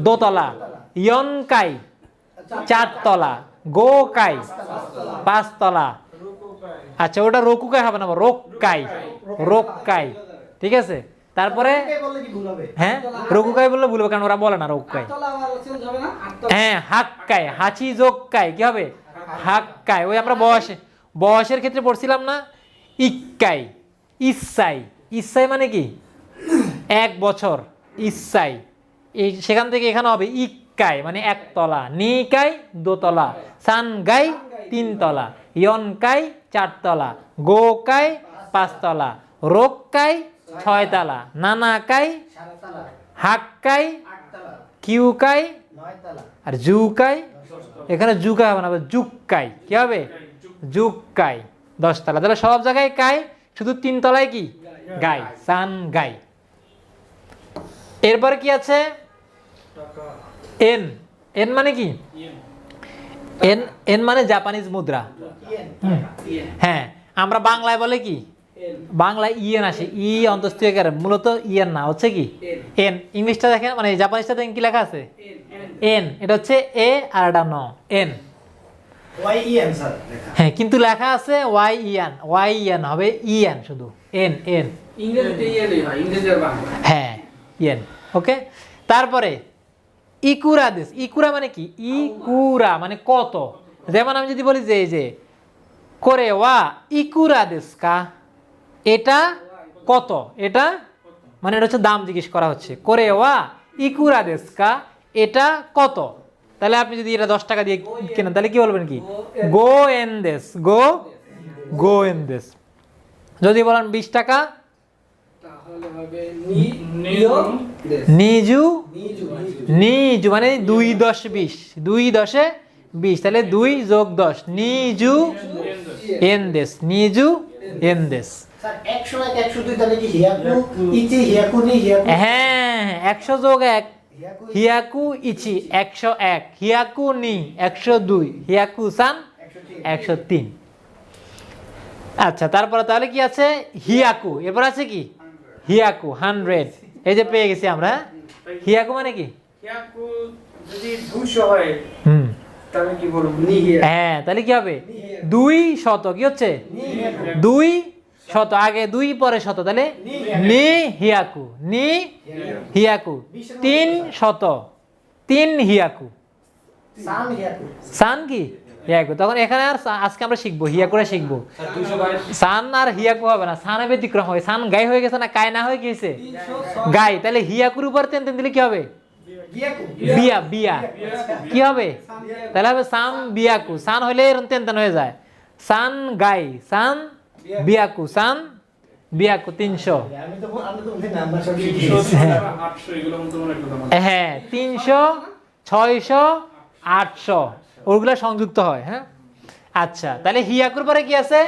দোতলা, ইয়ন কাই 4 তলা, গো কাই 5 তলা। আচ্ছা ওটা রোকু কাই হবে না, রোক কাই, রোক কাই, ঠিক আছে। তারপরে হ্যাঁ রোকু কাই বললে ভুল হবে, কারণ ওরা বলে না রোকু কাই। হ্যাঁ হাক কাই, হাঁচি যোগ কাই, কি হবে হাক কাই। ওই আমরা বয়সের ক্ষেত্রে পড়ছিলাম না, ইক্কাই, ইসাই, ইসাই মানে কি 1 বছর, ইসাই, এই সেখান থেকে এখানে হবে ইক্কাই মানে 1 তলা, নিকাই 2 তলা, সান গাই 3 তলা, ইয়ন কাই 4 তলা, গো কাই 5 তলা, রোক কাই 6 তলা, নানা কাই হাক কাই, কিউ কাই আর জু কাই, এখানে জু কাই হবে না, জুক কাই, কি হবে জুক কাই 10 তলা। তাহলে সব জায়গায় কাই, শুধু 3 তলায় কি গাই, সান গাই। এরপরে কি আছে এন, এন মানে কি এন, এন মানে জাপানিজ মুদ্রা। হ্যাঁ আমরা বাংলায় বলে কি, বাংলায় ইয়েন আসে, ই অন্তস্থীয় কারে, মূলত ইয়েন না, হচ্ছে কি এন। ইংলিশটা দেখেন, মানে জাপানিজটা দেখেন কি লেখা আছে এন, এটা হচ্ছে এ আর এটা ন, এন। হ্যাঁ কিন্তু লেখা আছে ওয়াই ইয়ান, ওয়াই ইয়ান হবে ইয়েন শুধু, এন এন হ্যাঁ ইয়েন, ওকে। তারপরে ইকুরা দেশ, ইকুরা মানে কি ইকুরা মানে কত। যেমন আমি যদি বলি যে এই যে করে ওয়া ইকুরা দেশ কা, এটা কত, এটা মানে এটা হচ্ছে দাম জিজ্ঞেস করা হচ্ছে, করে ওয়া ইকুরা দেশ কা, এটা কত। তাহলে আপনি যদি এটা 10 টাকা দিয়ে কেনেন তাহলে কি বলবেন কি গো এন দেশ, গো গো এন দেশ। যদি বলেন 20 টাকা নিজু, নিজু মানে 2 10 20, 2 10 20, তাহলে 2 যোগ 10 নিজু এন দেশ, নিজু এন দেশ। হ্যাঁ 100 যোগ 1 হিয়াকু ইচি 101, হিয়াকু নি 102, হিয়াকু সান 103। আচ্ছা তারপরে তাহলে কি আছে হিয়াকু, এরপর আছে কি হিয়াকু 100, এই যে পেয়ে গেছি আমরা। হিয়াকু মানে কি হিয়াকু যদি 200 হয় তাহলে কি বলবো হ্যাঁ তাহলে কি হবে 200, কি হচ্ছে 200, আগে 2 পরে 100, তাহলে নি হিয়াকু, নি হিয়াকু 300, 3 হিয়াকু, সান কি হিয়াকু। তখন এখানে আর আজকে আমরা শিখবো হিয়াকুরা শিখবো, সান আর হিয়াকু হবে না, সানে ব্যতিক্রম হবে, সান গাই হয়ে গেছে না, কাই না হয়ে গেছে গাই, তাহলে হিয়াকুর উপর তেন তেন দিলে কি হবে বিয়া, বিয়া কি হবে তাহলে হবে সান বিয়াকু, সান হইলে তেন তেন হয়ে যায়, সান গাই, সান বিয়াকু, সান বিয়াকু 300। হ্যাঁ 300 600 800 ওগুলা সংযুক্ত হয়। হ্যাঁ আচ্ছা তাহলে হিয়াকুর পরে কি আছে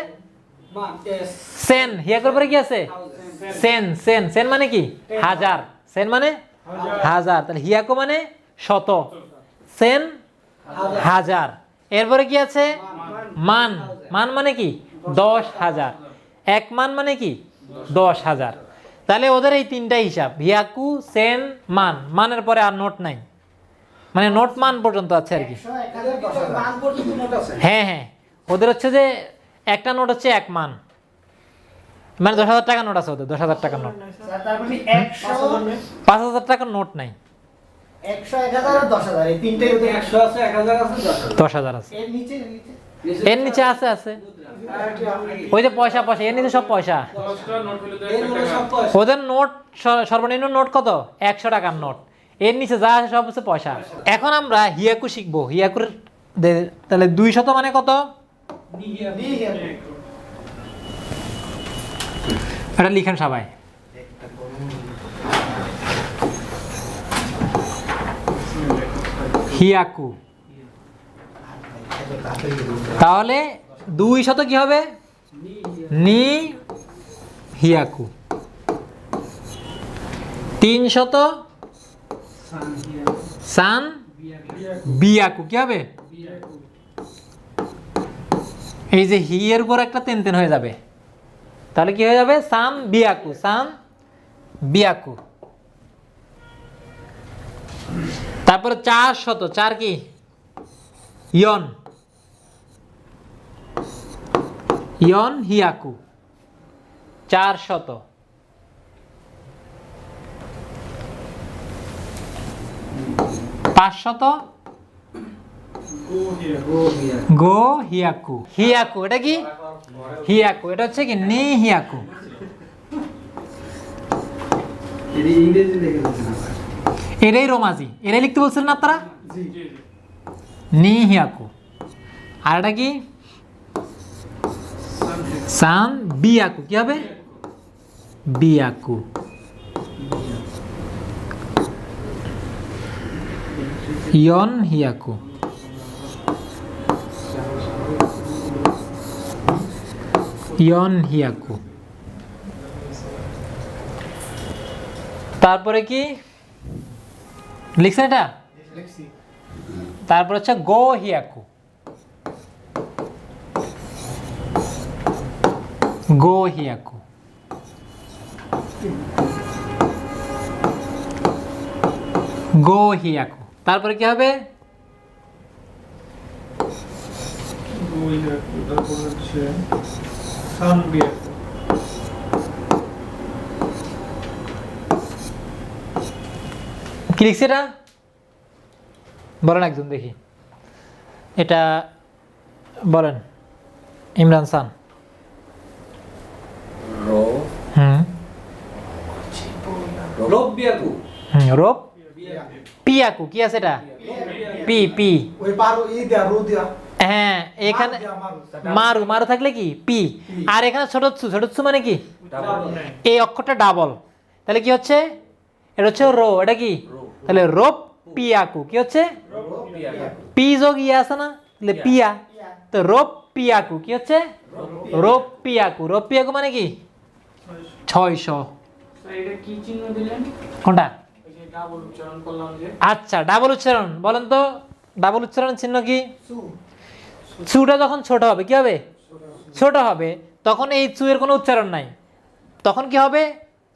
সেন, হিয়াকুর পরে কি আছে সেন, সেন সেন মানে কি 1000, সেন মানে 1000, তাহলে হিয়াকু মানে 100, সেন 1000। এরপরে কি আছে মান, মান মানে কি 10,000, 1 মান মানে কি 10,000। তাহলে ওদের এই তিনটাই হিসাব, হিয়াকু, সেন, মান, মানের পরে আর নোট নাই, মানে নোট মান পর্যন্ত আছে আর কি। 100, 1000, 10,000 মান পর্যন্ত নোট আছে। হ্যাঁ হ্যাঁ, ওদের হচ্ছে যে একটা নোট হচ্ছে 1 মান, মানে 10,000 টাকার নোট আছে ওদের, 10,000 টাকার নোট। স্যার তার মানে 100, 5,000 টাকার নোট নাই, 100, 1000 আর 10,000 এই তিনটাই ওদের 100 আছে, 1000 আছে, 10,000 আছে। এর নিচে এর নিচে আছে ওই যে পয়সা, এর নিচে সব পয়সা। 10 টাকা নোট হলে তো এই 1 নোটে টাকা। সব পয়সা। ওদের নোট সর্বনিম্ন নোট কত? 100 টাকার নোট, এর নিচে যা আছে সব হচ্ছে পয়সা। এখন আমরা হিয়াকু শিখবো। হিয়াকুর তাহলে 200 মানে কত? এটা লিখেন সবাই। হিয়াকু, তাহলে 200 কি হবে? নি হিয়াকু। 300 সান বিয়াকু, কি হবে? এই যে হি এর উপর একটা তেন হয়ে যাবে, তাহলে কি হয়ে যাবে? সান বিয়াকু, সান বিয়াকু। তারপরে 400, 4 কি? ইয়ন, ইয়ন হিয়াকু 400। 500 গো হিয়াকু। হিয়াকু এটা কি? হিয়াকু এটা হচ্ছে কি? নি হিয়াকু। ইংরেজি লিখে দিচ্ছেন এটাই রোমাজি, এটাই লিখতে বলছিলেন না আপনারা? নি হিয়াকু। আর এটা কি? সান বিয়াকু, কি হবে? বিয়াকু। ইয়ন হিয়াকু। ইয়ন হিয়াকু। তারপরে কি লিখছেন এটা? তারপর হচ্ছে গো হিয়াকু। গো হিয়াকু। গো হিয়াকু। তারপরে কি হবে? তারপর হচ্ছে সান বিয়াকু। কি লিখছে এটা? বলেন একজন দেখি, এটা বলেন। ইমরান সান। রোপ পিয়াকু, কি আছে এটা? P P. ওই পারো ই দেয়া রু দেয়া হ্যাঁ, এখানে মারু, মারু থাকলে কি? পি। আর এখানে ছোটচ্ছু মানে কি? এই অক্ষরটা ডাবল, তাহলে কি হচ্ছে? এটা হচ্ছে রো, এটা কি? তাহলে রোপ পিয়াকু, কি হচ্ছে? পি যোগ ইয়া আছে না, তাহলে পিয়া, তো রোপ পিয়াকু কি হচ্ছে? রোপ পিয়াকু। রোপ পিয়াকু মানে কি? 600। এটা কি চিহ্ন দিলেন? কোনটা? এই যে ডাবল উচ্চারণ করলাম যে। আচ্ছা, ডাবল উচ্চারণ বলেন তো, ডাবল উচ্চারণের চিহ্ন কি? চুটা যখন ছোট হবে কি হবে? ছোট হবে, তখন এই চু এর কোনো উচ্চারণ নাই, তখন কি হবে?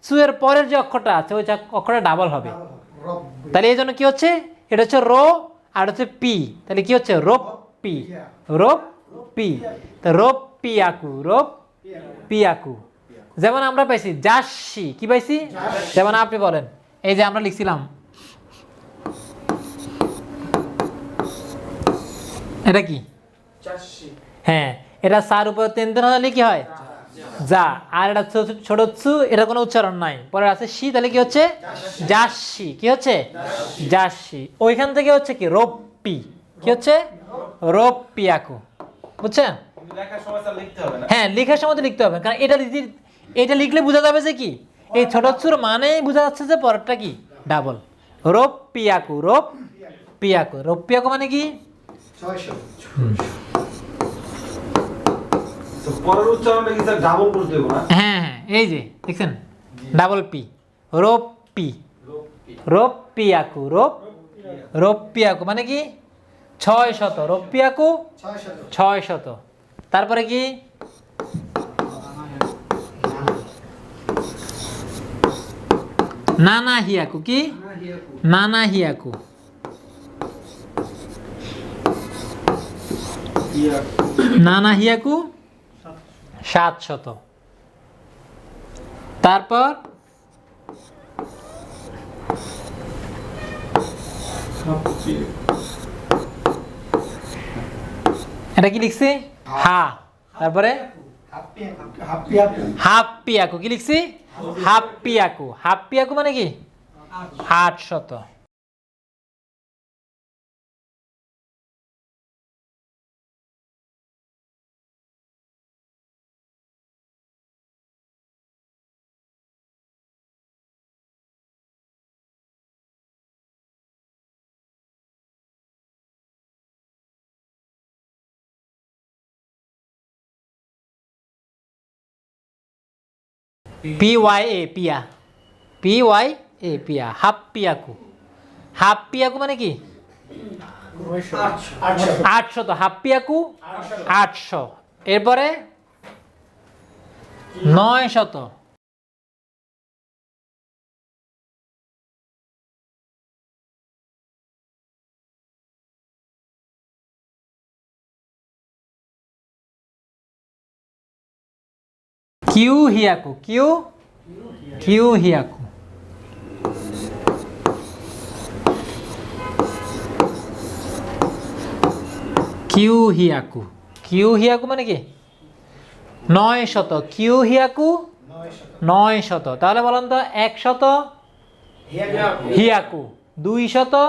চু এর পরের যে অক্ষরটা আছে ওই অক্ষরটা ডাবল হবে। তাহলে এই জন্য কি হচ্ছে? এটা হচ্ছে রো আর হচ্ছে পি, তাহলে কি হচ্ছে? Rope P, rope P. তো রোপ পিয়াকু, রোপ পিয়াকু। যেমন আমরা পাইছি জাসি, কি পাইছি? যেমন আপনি বলেন, এই যে আমরা লিখছিলাম, এটা কি? হ্যাঁ, এটা সার উপর তেন হলে কি হয়? যা। আর এটা ছোট ছু, এটা কোনো উচ্চারণ নাই, পরে আছে শি, তাহলে কি হচ্ছে? জাসি, কি হচ্ছে? জাসি। ওইখান থেকে হচ্ছে কি? রোপি, কি হচ্ছে? রোপিয়াকু। বুঝছেন? লেখার সময় স্যার লিখতে হবে না? হ্যাঁ, লেখার সময় তো লিখতে হবে, কারণ এটা লিখলে বোঝা যাবে যে কি এই ছোট ছুর মানে বোঝা যাচ্ছে যে পরেরটা কি? ডাবল। রোপিয়াকু, রোপিয়াকু। রোপিয়াকু মানে কি? 600। তো পরের উচ্চারণটা কি স্যার ডাবল করতে হবে না? হ্যাঁ হ্যাঁ, এই যে দেখছেন, ডাবল পি, রোপি, রোপিয়াকু, রোপিয়াকু মানে কি? 600। রোপিয়াকু 600। তারপরে কি? নানা হিয়াকু কি নানা হিয়াকু নানা হিয়াকু 700 তারপর এটা কি লিখছি হা তারপরে হাপ্পিয়াকু কি লিখছি হাপ্পিয়াকু হাপ্পিয়াকু মানে কি 800 PYA পিয়া PYA পিয়া হাপ্পিয়াকু হাপ্পিয়াকু মানে কি 800 হাপ্পিয়াকু 800 এরপরে 900 কিউ হিয়াকু কিউ হিয়াকু কিউ হিয়াকু মানে কি 900 কিউ হিয়াকু 900 তাহলে বলেন তো 100 হিয়াকু 200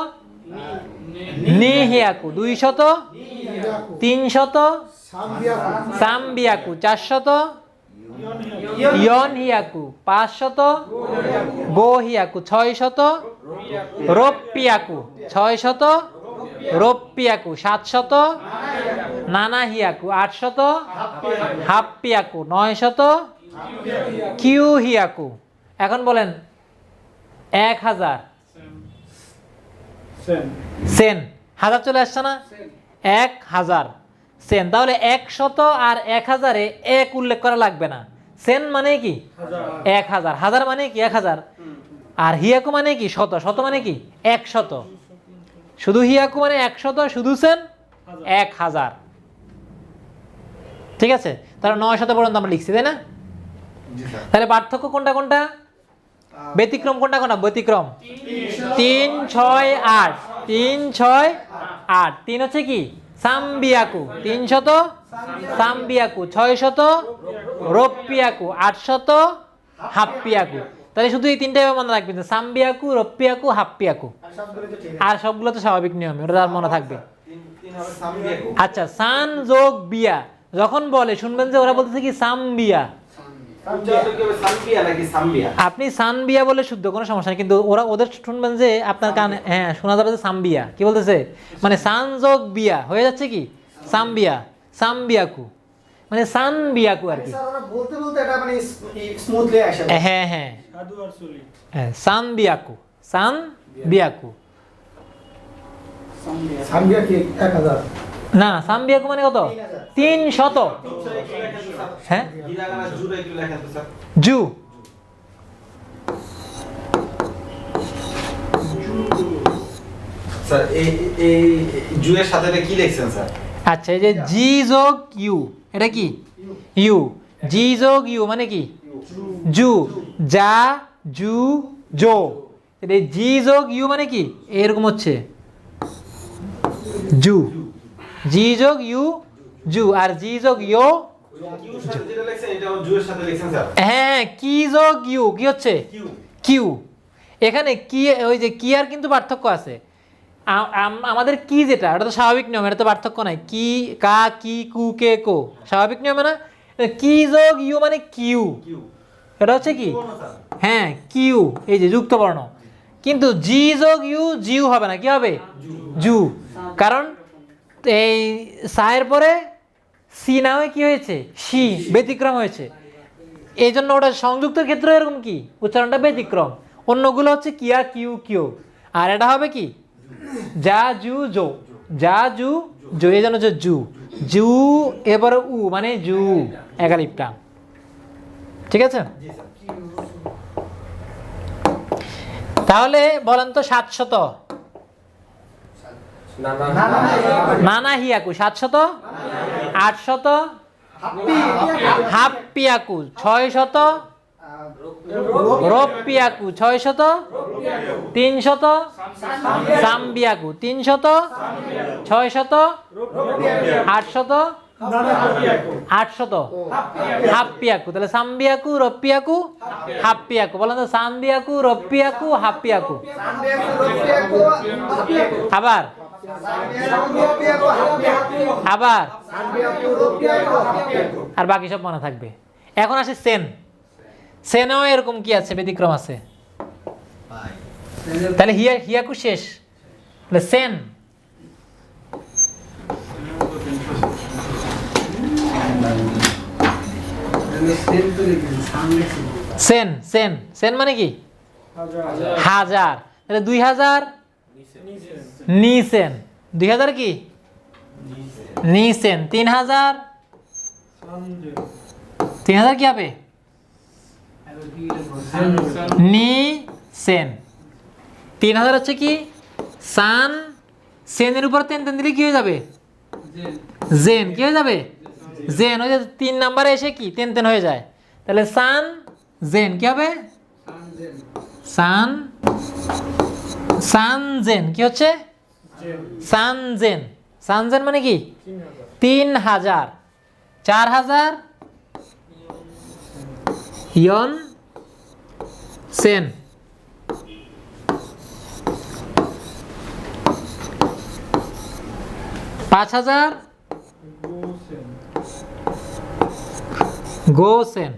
নি হিয়াকু 200 300 সামবিয়াকু 400 ইয়ন হিয়াকু 500 গো হিয়াকু 600 রোপ্পিয়াকু 600 রোপ্পিয়াকু 700 নানা হিয়াকু 800 হাপ্পিয়াকু 900 কিউ হিয়াকু এখন বলেন 1000 সেন হাজার চলে আসছে না 1000 সেন তাহলে 100 আর 1000-এ এক উল্লেখ করা লাগবে না সেন মানে কি 1000 হাজার মানে কি 1000 আর হিয়াকু মানে কি শত শত মানে কি 100 শুধু হিয়াকু মানে 100 শুধু সেন 1000 ঠিক আছে তাহলে 900 পর্যন্ত আমরা লিখছি তাই না তাহলে পার্থক্য কোনটা কোনটা ব্যতিক্রম কোনটা কোনটা ব্যতিক্রম 3 6 8 3 6 8 3 হচ্ছে কি সামবিয়াকু 300 সামবিয়াকু 600 রোপ্পিয়াকু 800 হাপ্পিয়াকু তাহলে শুধু এই তিনটাই মনে রাখবেন সামবিয়াকু রোপ্পিয়াকু হাপ্পিয়াকু আর সবগুলো তো স্বাভাবিক নিয়ম ওটা আর মনে থাকবে আচ্ছা সান যোগ বিয়া যখন বলে শুনবেন যে ওরা বলতেছে কি সামবিয়া আপনি সানবিয়া বলে শুদ্ধ কোনো সমস্যা নেই কিন্তু ওরা ওদের শুনবেন যে আপনার কানে হ্যাঁ শোনা যাবে যে সামবিয়া কি বলতেছে মানে সান যোগ বিয়া হয়ে যাচ্ছে কি সামবিয়া সামবিয়াকু মানে সানবিয়াকু আর কি বলতে বলতে এটা মানে স্মুথলি আসে হ্যাঁ হ্যাঁ সানবিয়াকু সানবিয়াকু সামবিয়া কি 1000 না সামবিয়াকু মানে কত 300 হ্যাঁ জু স্যার এই জুয়ের সাথে এটা কি লিখছেন স্যার আচ্ছা এই যে জি যোগ ইউ এটা কি ইউ জি যোগ ইউ মানে কি জু যা জু জো এই জি যোগ ইউ মানে কি এরকম হচ্ছে জু জি যোগ ইউ জু আর জি যোগ ইউ যেটা লিখছেন এটা জুয়ের সাথে লিখছেন স্যার হ্যাঁ কি যোগ ইউ কি হচ্ছে কিউ এখানে কি ওই যে কি আর কিন্তু পার্থক্য আছে আমাদের কি যেটা এটা তো স্বাভাবিক নিয়ম এটা তো পার্থক্য নাই কি কা কি কু কে কো স্বাভাবিক নিয়মে না কি যোগ ইউ মানে কিউ এটা হচ্ছে কি হ্যাঁ কিউ এই যে যুক্ত বর্ণ কিন্তু জি যোগ ইউ জিউ হবে না কি হবে জু কারণ এই সায়ের পরে সি না হয়ে কি হয়েছে সি ব্যতিক্রম হয়েছে এই জন্য ওটা সংযুক্তের ক্ষেত্রে এরকম কি উচ্চারণটা ব্যতিক্রম অন্যগুলো হচ্ছে কিয়া কিউ কিউ আর এটা হবে কি যা জু জো যা জু জো এই জন্য হচ্ছে জু জু এবারে উ মানে জু একালিপটা ঠিক আছে তাহলে বলেন তো 700 না না না না না না হিয়াকু 700 800 হাপ্পিয়াকু 600 রপ্পিয়াকু 600 300 সাম্বিয়াকু 300 600 800 800 হাপ্পিয়াকু তাহলে সাম্বিয়াকু রপ্পিয়াকু হাপ্পিয়াকু বলেন তো সাম্বিয়াকু রপ্পিয়াকু হাপ্পিয়াকু আবার আবার আর বাকি সব মনে থাকবে। এখন আসে সেন। সেনেও এরকম কি আছে, ব্যতিক্রম আছে। তাহলে হিয়াকু শেষ, তাহলে সেন। সেন সেন সেন মানে কি? হাজার। তাহলে 2000 নিসেন। 2000 কি? নিসেন। 3000 3000 কি হবে? নিসেন। 3000 হচ্ছে কি? সান। সেনের উপর তেন তেন দিলে কি হয়ে যাবে? জেন। কি হয়ে যাবে? জেন। ওই যে 3 নাম্বারে এসে কি তেন তেন হয়ে যায়। তাহলে সান জেন কি হবে? সান সানজেন। কি হচ্ছে? সানজেন। সানজেন মানে কি? 3000। 4000 ইয়ন সেন। পাঁচ 5000 গোসেন।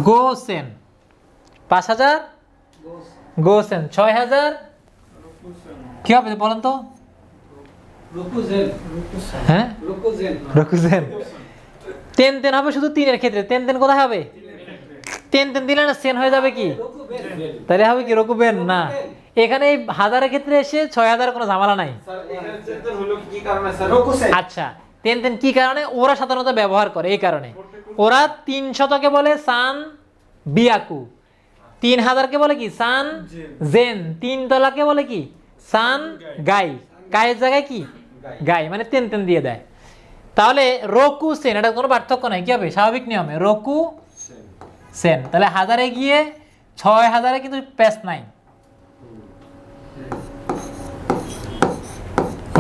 Goshen 5000 Goshen. 6000 কি হবে বলেন তো? হ্যাঁ রকুজেন। তেন তেন হবে শুধু 3-এর ক্ষেত্রে। তেন তেন কোথায় হবে? তেন তেন দিলে না সেন হয়ে যাবে কি? তাহলে হবে কি রকুবেন? না, এখানে এই 1000-এর ক্ষেত্রে এসে 6000 কোনো ঝামেলা নাই। আচ্ছা, তেন তেন কি কারণে? ওরা সাধারণত ব্যবহার করে এই কারণে। ওরা 300-কে বলে সান বিয়াকু, 3000-কে বলে কি? সান জেন। 3 তলাকে বলে কি? সান গাই। গায়ের জায়গায় কি? গাই, মানে তেন তেন দিয়ে দেয়। তাহলে রকু সেন, এটা কোনো পার্থক্য নাই। কি হবে? স্বাভাবিক নিয়মে রকু সেন। তাহলে 1000-এ গিয়ে 6000-এ কিন্তু প্যাচ নাই।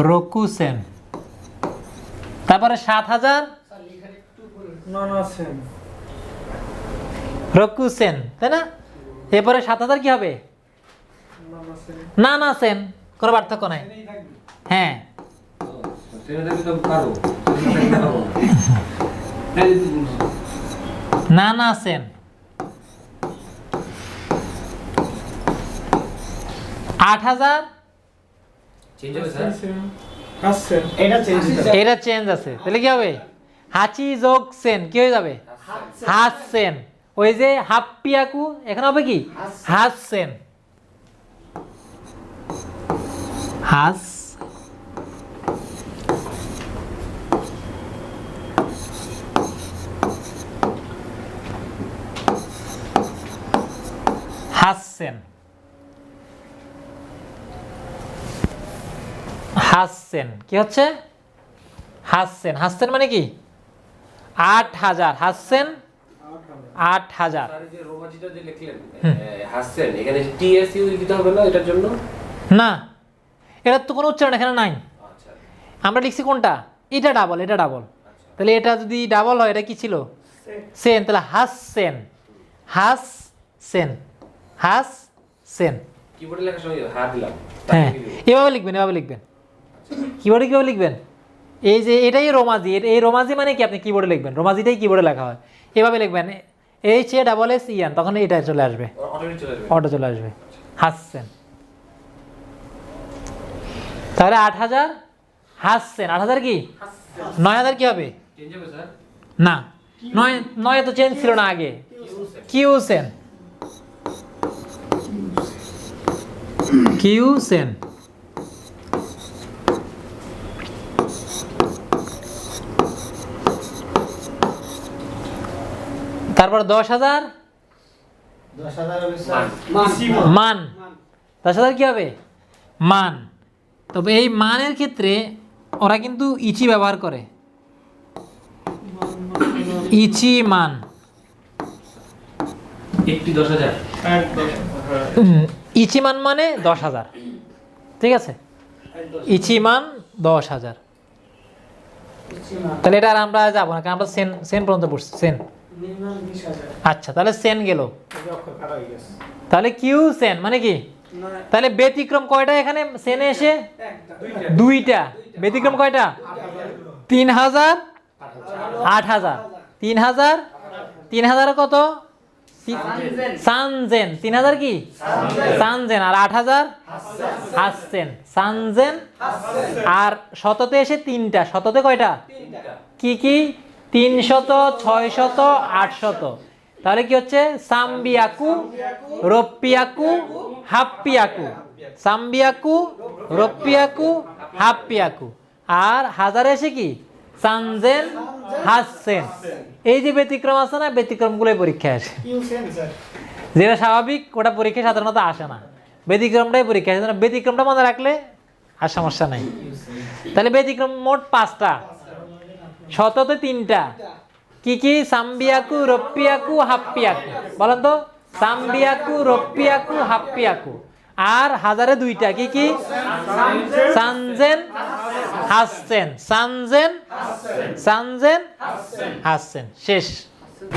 রকু সেন। তারপরে 7000 রকু সেন, তাই না? এরপরে 7000 কি হবে? না না সেন, কোনো পার্থক্য নাই। হ্যাঁ, না না সেন। 8000 এটা চেঞ্জ আছে। তাহলে কি হবে? হাচি যোগ সেন কি হয়ে যাবে? হাস সেন। ওই যে হাপ্পিয়াকু এখানে হবে কি? হাস সেন। হাস হাসছেন। হাসছেন কি হচ্ছে? হাসছেন। হাসছেন মানে কি? 8000। হাসছেন 8000। যে রোমাজিটা যে লিখলেন হাসছেন, এখানে টিএসইউ দিতে হবে না এটার জন্য? না, এটার তো কোনো উচ্চারণ এখানে নাই। আচ্ছা, আমরা লিখছি কোনটা? এটা ডাবল, এটা ডাবল। তাহলে এটা যদি ডাবল হয় এটা কি ছিল? সেন। তাহলে হাসছেন। হাস সেন। হাস সেন। কিবোর্ডে লেখার সময় হাত দিলাম। হ্যাঁ, এভাবে লিখবেন, এভাবে লিখবেন। কিবোর্ডে কিভাবে লিখবেন? এই যে এটাই রোমাজি। এই রোমাজি মানে কি? আপনি কিবোর্ডে লিখবেন, রোমাজিটাই কিবোর্ডে লেখা হয়। এভাবে লিখবেন HASSEN, তখন এটা চলে আসবে, অটোমেটিক চলে আসবে। অটো চলে আসবে। হাসছেন। তাহলে 8000 হাসছেন। 8000 কি? 9000 কি হবে? চেঞ্জ হবে স্যার? না, 9 তো চেঞ্জ ছিল না আগে। কিউসেন। কিউসেন। তারপর 10,000 10,000 হবে মান। 10,000 কি হবে? মান। তবে এই মানের ক্ষেত্রে ওরা কিন্তু ইচি ব্যবহার করে, ইচি মান। একটি 10,000। ইচি মান মানে 10,000, ঠিক আছে? ইচি মান 10,000। তাহলে এটা আর আমরা যাবো না, কারণ আমরা সেন সেন পর্যন্ত পড়ছি, সেন। মিনিমাম 20,000 আচ্ছা, তাহলে সেন গেল। এই অক্ষর কাটা হয়ে গেছে তাহলে কিউ সেন মানে কি? না তাহলে ব্যতিক্রম কয়টা এখানে সেনে এসে? একটা দুইটা। ব্যতিক্রম কয়টা? 3,000 8,000। 3,000 3,000 কত? সানজেন। 3,000 কি? সানজেন। আর 8,000 হাসছেন। সানজেন। আর শততে এসে 3টা। শততে কয়টা? কি কি? 300 600 800। তাহলে কি হচ্ছে? সাম্বিয়াকু রপ্পিয়াকু হাপ্পিয়াকু। সাম্বিয়াকু রপ্পিয়াকু হাপ্পিয়াকু। আর হাজারে এসে কি? সানজেন হাসছেন। এই যে ব্যতিক্রম আছে না, ব্যতিক্রমগুলোই পরীক্ষায় আসে। কিউ সেন্স স্যার। যেটা স্বাভাবিক ওটা পরীক্ষায় সাধারণত আসে না, ব্যতিক্রমটাই পরীক্ষায় আসে। ব্যতিক্রমটা মনে রাখলে আর সমস্যা নেই। তাহলে ব্যতিক্রম মোট 5টা, শততে 3টা। কি কি? সাম্বিয়াকু রপ্পিয়াকু হাপ্পিয়াকু। বলেন তো, সাম্বিয়াকু রপ্পিয়াকু হাপ্পিয়াকু। আর হাজারে 2টা। কি কি? সানজেন হাসছেন। সানজেন সানজেন হাসছেন। শেষ।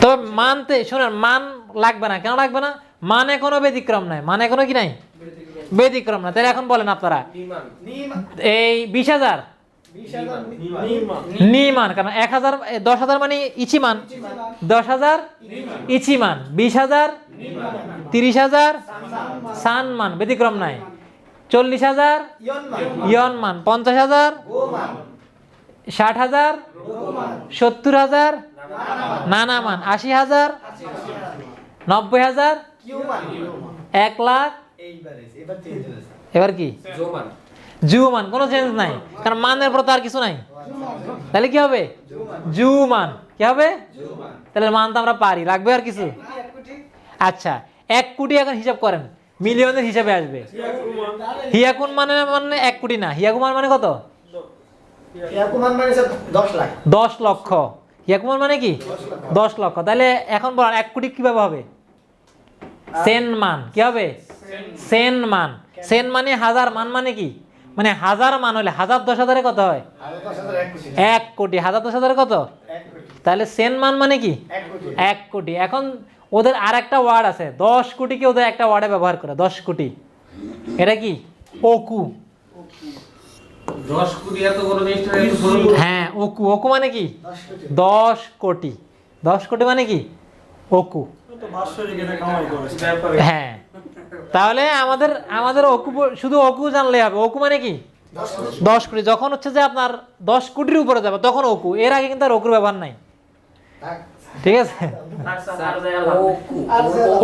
তবে মানতে শোনেন, মান লাগবে না। কেন লাগবে না? মানে কোনো ব্যতিক্রম নাই। মানে কোনো কি নাই? ব্যতিক্রম না। তাহলে এখন বলেন আপনারা, এই 20,000 নিমান, কারণ 1,000 10,000 মানে ইচিমান। 10,000 ইচিমান। 20,000 30,000 সানমান, ব্যতিক্রম নাই। 40,000 ইয়নমান। 50,000 60,000 70,000 নানামান। 80,000 90,000 1 লাখ। এবার কি? জোমান। জুমান। কোনো চেঞ্জ নাই, কারণ মানের পর তো আর কিছু নাই। তাহলে কি হবে? জুমান। কি হবে? তাহলে মান তো আমরা পারি, লাগবে আর কিছু? আচ্ছা, 1 কোটি এখন হিসাব করেন, মিলিয়নের হিসাবে আসবে। হিয়াকুন মানে 1 কোটি না, হিয়াকুমান মানে কত? ইয়াকুমান মানে স্যার 10 লাখ। 10 লক্ষ। হিয়াকুমান মানে কি? 10 লক্ষ। তাহলে এখন বলেন 1 কোটি কিভাবে হবে? সেন মান। কি হবে? সেন মান। সেন মানে হাজার, মান মানে কি? মানে হাজার মান হলে 1000 10,000 কত হয়? 1 কোটি। 1000 10,000 কত? তাহলে সেন মান মানে কি? 1 কোটি। এখন ওদের আর একটা ওয়ার্ড আছে, 10 কোটিকে ওদের একটা ওয়ার্ডে ব্যবহার করে। 10 কোটি এটা কি? ওকু। 10 কোটি এত বড় জিনিসটা এত ছোট। হ্যাঁ, ওকু। ওকু মানে কি? 10 কোটি। 10 কোটি মানে কি? ওকু। তো ভাস্বরিক এটা কামাই করে। হ্যাঁ, তাহলে আমাদের ওকু, শুধু ওকু জানলে হবে। ওকু মানে কি? 10 কোটি। যখন হচ্ছে যে আপনার 10 কোটির উপরে যাবে তখন ওকু। এর আগে কিন্তু আর ওকুর ব্যবহার নাই, ঠিক আছে?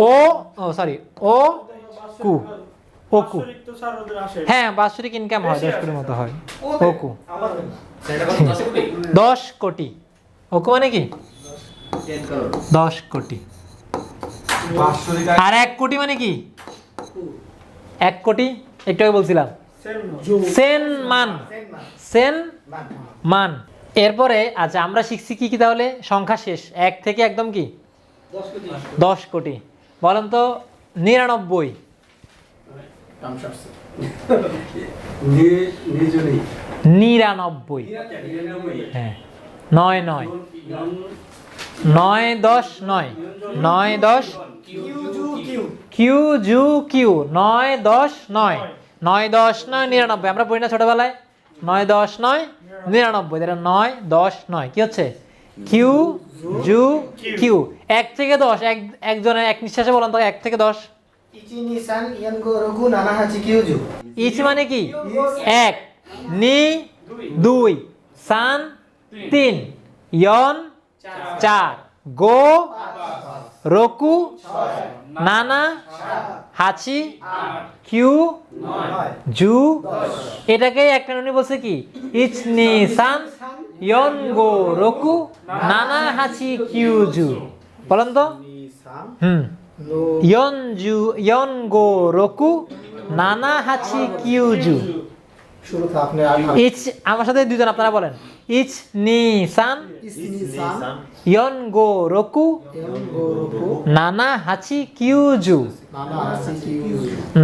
ও সরি, ও কু। ওকু। ভাস্বরিক তো স্যার ওদের আসে। হ্যাঁ, বাৎসরিক ইনকাম হয় 10 কোটির মতো হয়। ওকু সেটা কত? 10 কোটি। 10 কোটি। ওকু মানে কি? 10 কোটি। আর 1 কোটি মানে কি? 1 কোটি একটু আগে বলছিলাম, সেন মান। সেন মান। এরপরে আচ্ছা, আমরা শিখছি কি কি? তাহলে সংখ্যা শেষ, 1 থেকে একদম কি? 10 কোটি 10 কোটি। বলেন তো 99। নিজুনি 99। হ্যাঁ, 9 9 9 10 9 9 10 কিউ জু কিউ 9 10 9 9 10 9 99। আমরা পড়ি না ছোটবেলায়? 9 10 9 99। এটা 9 10 9 কি হচ্ছে? কিউ জু কিউ। 1 থেকে 10, একজনের এক নিঃশ্বাসে বলেন তো 1 থেকে 10। ইচিনি সান ইয়ানগো রগু নানাহাচি কিউজু। ইচ মানে কি? 1, নি 2, সান 3, ইয়ন 4, গো রকু, নানা হাচি, কিউ জু। এটাকে একটা উনি বলছে কি? ইচ নি সান ইয়ন গো রকু নানা হাচি কিউ জু। বলেন তো। ইয়নজু ইয়নগো রকু নানা হাচি কিউজু। শুরুতে আপনি ইচ আমার সাথে দুজন আপনারা বলেন। ইচ নি সান ইয়নগো রকু নানা হাচি কিউজু।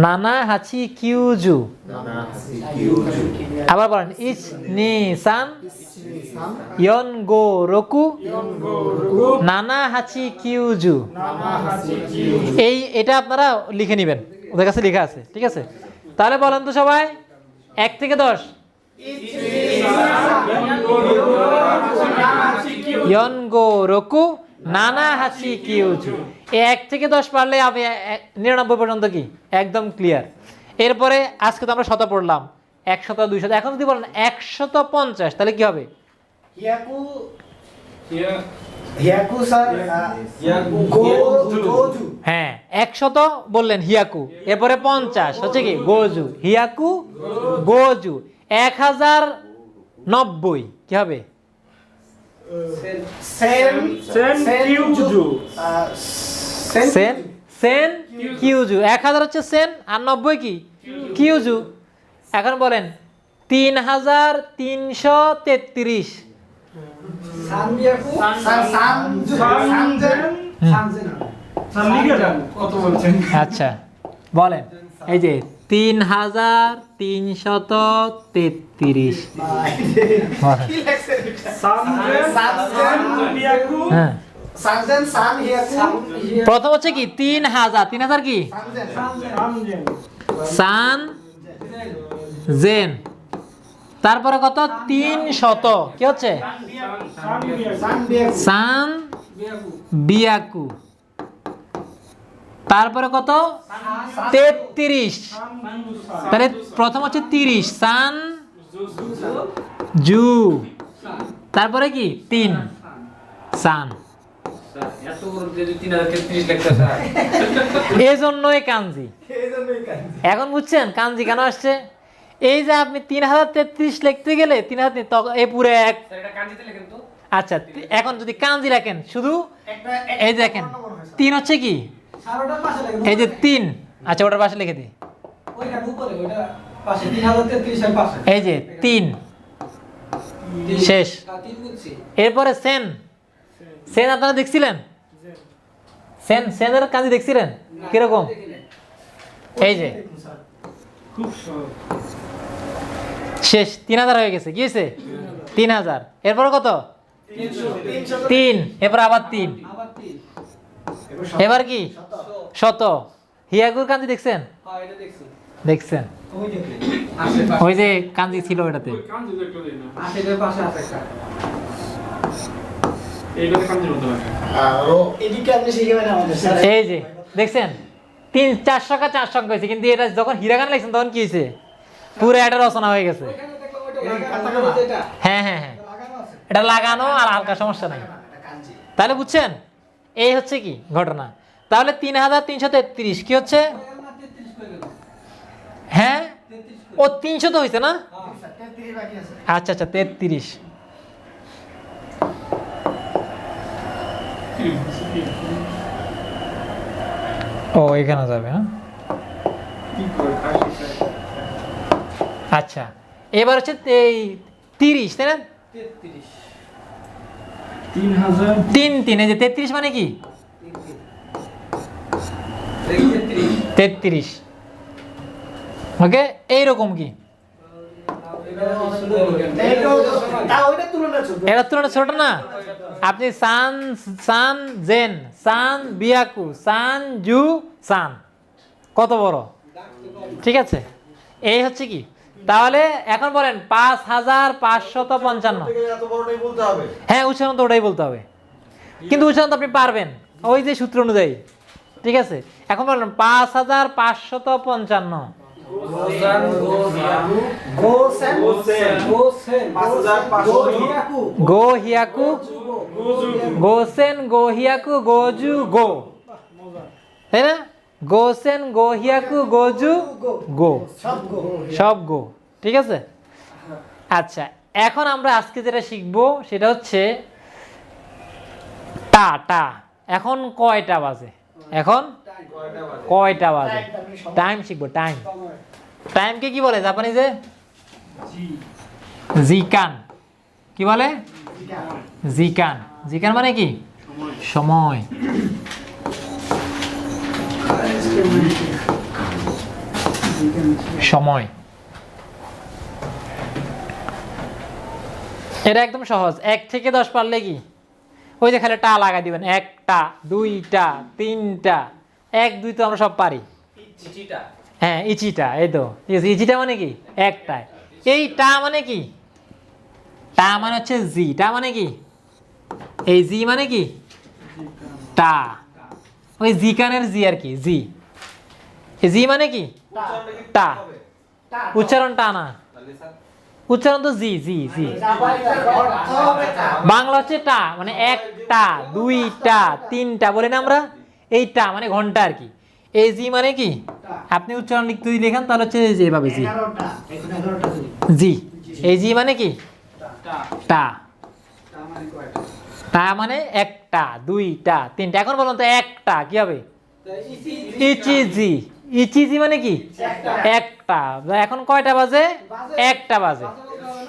নানা হাচি কিউজু। আবার বলেন ইচ নি সান ইয়নগো রকু নানা হাচি কিউজু। এটা আপনারা লিখে নেবেন, ওদের কাছে লেখা আছে, ঠিক আছে? তাহলে বলেন তো সবাই 1 থেকে 10। ইয়নগো রকু নানা হাচি কিউজু। 1 থেকে 10 পারলে আমি 99 পর্যন্ত কি একদম ক্লিয়ার। এরপরে আজকে তো আমরা 100 পড়লাম, 100 200। এখন যদি বলেন 150 তাহলে কি হবে? হিয়াকু হিয়াকু স্যার গোজু। হ্যাঁ 100 বললেন হিয়াকু, এরপরে 50 হচ্ছে কি গোজু। হিয়াকু গোজু। 1090 কি হবে? সেন কিউজু। সেন সেন কিউজু। 1000 হচ্ছে সেন আর 90 কি কিউজু। এখন বলেন 3333। সানবিয়াকু সানজু সানজেন কত বলছেন? আচ্ছা বলেন, এই যে 3333। হ্যাঁ সানজেন সান হিয়াকু প্রথম হচ্ছে কি 3000। 3000 কি সান জেন। তারপরে কত 300 কি হচ্ছে সান বিয়াকু। তারপরে কত 33। তাহলে প্রথম হচ্ছে 30 সান জু। তারপরে কি 3 সান। এত বড় যদি 3033 লেখা স্যার। এই জন্যই কাঞ্জি। এখন বুঝছেন কাঞ্জি কেন আসছে? এই যে আপনি 3033 লিখতে গেলে 3000 এই পুরো এক। স্যার এটা কাঞ্জিতে লেখেন তো। আচ্ছা এখন যদি কাঞ্জি লেখেন শুধু এই দেখেন 3 হচ্ছে কি সারোটার পাশে লাগে এই যে 3। আচ্ছা ওটার পাশে লিখে দিই। ওইটা উপরে ওইটা পাশে 3033 এর পাশে এই যে 3 শেষ। তিন বুঝছি এরপরে সেন। সেন আপনারা দেখছিলেন? সেনের কাঞ্জি দেখছিলেন কিরকম? এই যে খুব সহজ। শেষ 3000 হয়ে গেছে। কি হয়েছে 3000। এরপর কত 3। এরপর আবার 3। আবার তিন এবার কি 100। হিয়াগুর কাঞ্জি দেখছেন? হ্যাঁ এটা দেখছি দেখছেন ওই দেখে আশেপাশে ওই যে কাঞ্জি ছিল ওটাতে। ওই কাঞ্জি দেখতে দেই না। আশেপাশে পাশে আছে একটা এইটাতে কাঞ্জি বলতে পারে। ও এদিকে আপনি শিখাবেন আমাদের স্যার। এই যে দেখছেন 3-4 সংখ্যা 4 সংখ্যা হয়েছে, কিন্তু এটা যখন হিরাগান লাগছেন তখন কি হয়েছে পুরো একটা রচনা হয়ে গেছে। এখানে দেখলাম ওইটা লাগানো আছে এটা হ্যাঁ হ্যাঁ হ্যাঁ লাগানো আছে এটা লাগানো আর হালকা সমস্যা নাই। তাহলে বুঝছেন এই হচ্ছে কি ঘটনা। তাহলে 3333 কি হচ্ছে? না 33 হয়ে গেল হ্যাঁ 33 ও 300 তো হয়েছে না? 33 বাকি আছে। আচ্ছা আচ্ছা 33। ও এখানে যাবে হ্যাঁ। কি করে কাশি চাই। আচ্ছা এবার হচ্ছে এই 30 তাই না? 33 3000 3 এই যে 33 মানে কি 33। ওকে এইরকম কি এইটাও তাও ওইটা তুলনা ছোট। এটার তুলনা ছোট না? আপনি সান সান জেন সান বিয়াকু সান জু সান কত বড়, ঠিক আছে? এই হচ্ছে কি তাহলে এখন বলেন 5555। এত বড়টাই বলতে হবে। হ্যাঁ উচ্চারণ তো ওটাই বলতে হবে, কিন্তু উচ্চারণ তো আপনি পারবেন ওই যে সূত্র অনুযায়ী, ঠিক আছে? এখন বলেন 5555। গোসেন গোসেন গোসেন 5500 গো হিয়াকু গোসেন গো হিয়াকু গোজু গো, তাই না? গোসেন গো হিয়াকু গোজু গো, সব গো, ঠিক আছে? আচ্ছা এখন আমরা আজকে যেটা শিখবো সেটা হচ্ছে টা টা এখন কয়টা বাজে? এখন কয়টা বাজে? টাইম শিখবো, টাইম। টাইমকে কি বলে জাপানিজে? জিকান। কি বলে? জিকান। জিকান মানে কি? সময়। সময়। এটা একদম সহজ। 1 থেকে 10 পারলে কি ওই যে খালি টা লাগাই দিবেন। 1টা 2টা 3টা 1 2 তো আমরা সব পারি। ইচিটা হ্যাঁ ইচিটা, এই তো ঠিক আছে। ইচিটা মানে কি? একটায়। এই টা মানে কি? টা মানে হচ্ছে জি। টা মানে কি? এই জি মানে কি? টা। ওই জি কানের জি আর কি, জি। এই জি মানে কি? টা। উচ্চারণ টা না, উচ্চারণ তো জি জি জি। বাংলা হচ্ছে টা, মানে 1টা 2টা 3টা বলে না আমরা, এই টা মানে ঘন্টা আর কি। এই জি মানে কি? আপনি উচ্চারণ লিখতে যদি লেখেন তাহলে হচ্ছে যেভাবে জি জি। এই জি মানে কি? টা। টা মানে 1টা 2টা 3টা। এখন বলুন তো একটা কি হবে? ইচিজি। ইচিজি মানে কি? একটা। এখন কয়টা বাজে? 1টা বাজে।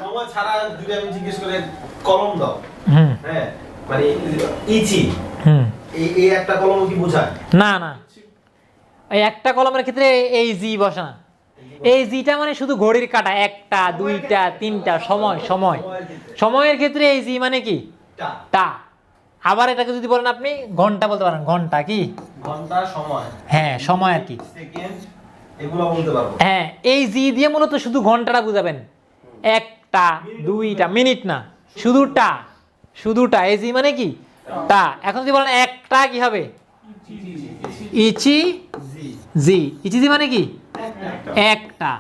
সময় ছাড়া যদি আমি জিজ্ঞেস করে কলম দাও, হুম হ্যাঁ মানে ইচি, হুম। এই একটা কলম কি বোঝায়? না না, এই একটা কলমের ক্ষেত্রে এই জি বসে না। এই জিটা মানে শুধু ঘড়ির কাঁটা, 1টা 2টা 3টা সময়। সময় সময়ের ক্ষেত্রে এই জি মানে কি? টা। টা। আবার এটাকে যদি বলেন আপনি ঘন্টা বলতে পারেন। ঘন্টা কি? ঘন্টা, সময়, হ্যাঁ সময় আর কি। সেকেন্ড, এগুলো বলতে পারবো। হ্যাঁ এই জি দিয়ে মূলত শুধু ঘন্টাটা বুঝাবেন। 1টা 2টা, মিনিট না, শুধু টা। শুধু টা। এই জি মানে কি? টা। এখন যদি বলেন একটা কি হবে? ইচি জি। ইচি জি মানে কি? একটা।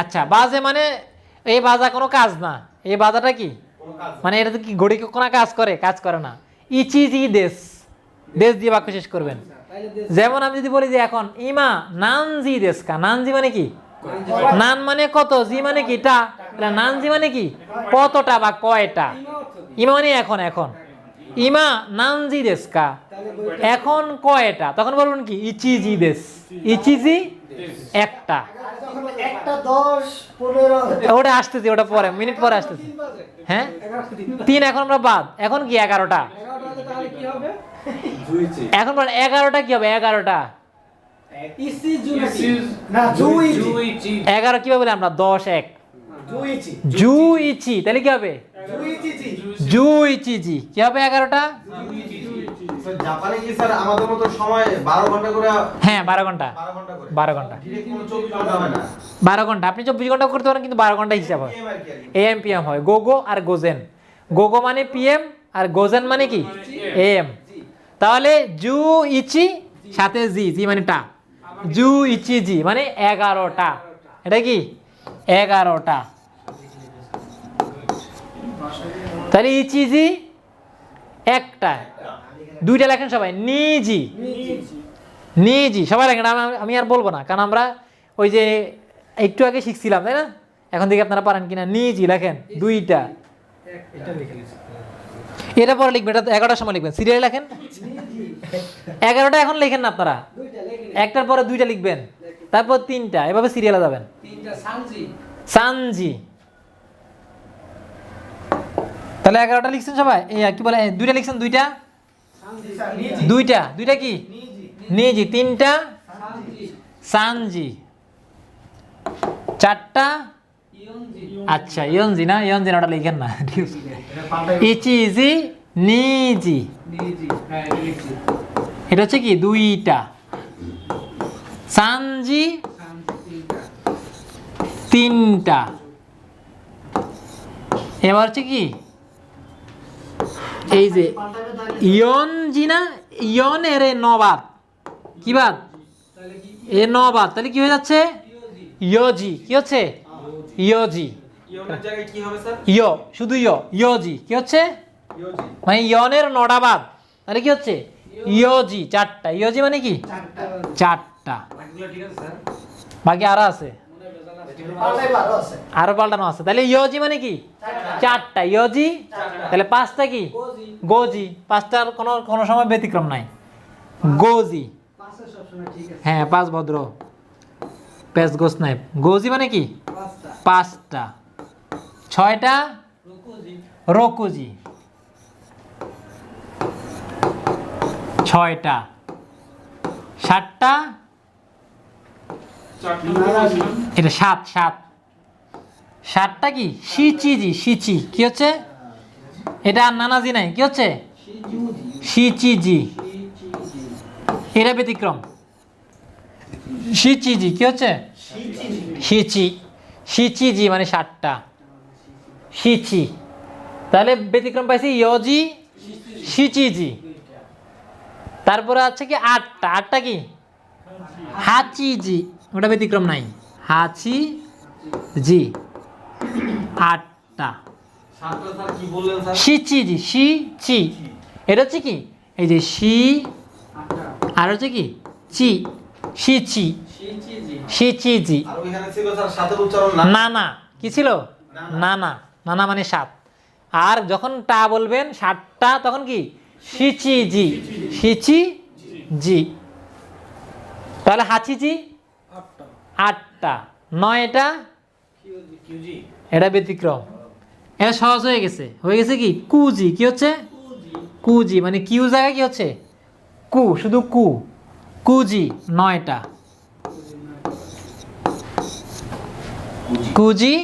আচ্ছা বাজে মানে এই বাজা কোনো কাজ না। এই বাজাটা কি মানে এটা তো কি ঘড়ি কোনো কাজ করে? কাজ করে না। ইচিজি দেশ। দেশ দিয়ে বাক্য শেষ করবেন। যেমন আমি যদি বলি যে এখন ইমা নানজি দেশ কা। নানজি মানে কি? নান মানে কত, জি মানে কি? টা। নানজি মানে কি? কতটা বা কয়টা। ইমা মানে এখন। এখন ইমা নানজি দেশ কা, এখন কয়টা। তখন বলবেন কি? ইচিজি দেশ। ইচিজি একটা। একটা 10 15 ওটা আসতেছি, ওটা পরে, মিনিট পরে আসতেছি। হ্যাঁ 3 এখন আমরা বাদ। এখন কি? 11টা। তাহলে কি হবে? এখন বলেন 11টা কি হবে? 11টা ইসি জুনাটি না জুই 11 কিভাবে বলি আমরা? 10 1 জুইচি জু ইচি, তাহলে কি হবে? জুইচি জু ইচি জি। কি হবে 11টা? স্যার জাপানে কি স্যার আমাদের মতো সময় 12 ঘন্টা করে? হ্যাঁ 12 ঘন্টা। 12 ঘন্টা করে। 12 ঘন্টা। ডিরেক্ট কোনো 24 ঘন্টা হয় না। 12 ঘন্টা। আপনি 24 ঘন্টা করতে পারেন, কিন্তু 12 ঘন্টা হিসাব হয়। PM আর কি আর কি। এএম পিএম হয়। গোগো আর গোজেন। গোগো মানে পিএম আর গোজেন মানে কি? এএম। তাহলে জু ইচি সাথে জি। জি মানে টা। জু ইচি জি মানে 11টা। এটা কি? 11টা। তাহলে ইচি জি একটা। 2টা লেখেন সবাই। নিজি। নিজি সবাই লেখেন। আমি আর বলবো না, কারণ আমরা ওই যে একটু আগে শিখছিলাম, তাই না? এখন থেকে আপনারা পারেন কিনা? নিজি লেখেন 2টা। এটা পরে লিখবেন। এটা 11টার সময় লিখবেন। সিরিয়াল লেখেন 11টা। এখন লেখেন না আপনারা, একটার পরে 2টা লিখবেন, তারপর 3টা, এভাবে সিরিয়ালে যাবেন। তিনটা সানজি সানজি। তাহলে 11টা লিখছেন সবাই? কি বলে 2টা লিখছেন? 2টা সানজি 2টা কি? নিজি। 3টা সানজি। 4টা ইয়নজি আচ্ছা ইয়নজি না, ইয়নজি না, ওটা লিখেন না। ইচিজি নিজি। নিজি হ্যাঁ নিজি এটা হচ্ছে কি? 2টা। সানজি সানজি 3টা। এবার হচ্ছে কি? এই যে ইয়নজি না, ইয়নের নবাদ। কি বাদ? তাহলে কি এ নবাদ। তাহলে কি হয়ে যাচ্ছে? ইয়োজি। কি হচ্ছে? ইয়োজি। ইয়নের জায়গায় কি হবে স্যার? ইয়, শুধু ইয়। ইয়োজি কি হচ্ছে? ইয়োজি। মানে ইয়নের নটা বাদ। তাহলে কি হচ্ছে? ইয়োজি 4টা। ইয়োজি মানে কি? 4টা। বাকিগুলো ঠিক আছে স্যার? বাকি আরো আছে, পাল্টাই ভালো আছে আরো পাল্টানো আছে। তাহলে ইয়োজি মানে কি? 4টা ইয়জি, তাহলে 5টা কি গোজি, 5টার কোনো সময় ব্যতিক্রম নাই, গোজি। পাঁচটা সবসময় ঠিক আছে। হ্যাঁ 5 ভদ্র, পেস গোস নাই, গোজি মানে কি 5টা। 6টা রকুজি, 6টা। 7টা, এটা 7, 7টা কি শিচিজি, শিচি কি হচ্ছে এটা, আর নানাজি নাই, কি হচ্ছে শিচিজি, এটা ব্যতিক্রম। শিচিজি কি হচ্ছে শিচি, শিচিজি মানে 7টা, শিচি। তাহলে ব্যতিক্রম পাইছি ইয়োজি, শিচিজি। তারপরে আছে কি 8টা, 8টা কি হাচিজি, ওটা ব্যতিক্রম নাই, হাচি জি, 8টা। সাতটা স্যার কি বললেন স্যার? শিচিজি, শিচি, এটা হচ্ছে কি এই যে শি, আর হচ্ছে কি চি, শিচি, শিচিজি। আর ওইখানে ছিল স্যার সাতের উচ্চারণ না। না না কি ছিল, না না, না না মানে 7। আর যখন টা বলবেন 7টা তখন কি শিচিজি, শিচিজি। তাহলে হাচিজি 8টা, 9টা এটা ব্যতিক্রম। এটা সহজ হয়ে গেছে, হয়ে গেছে কি কুজি, কি হচ্ছে কুজি মানে কিউ জায়গায় কি হচ্ছে কু, শুধু কু, কুজি 9টা, কুজি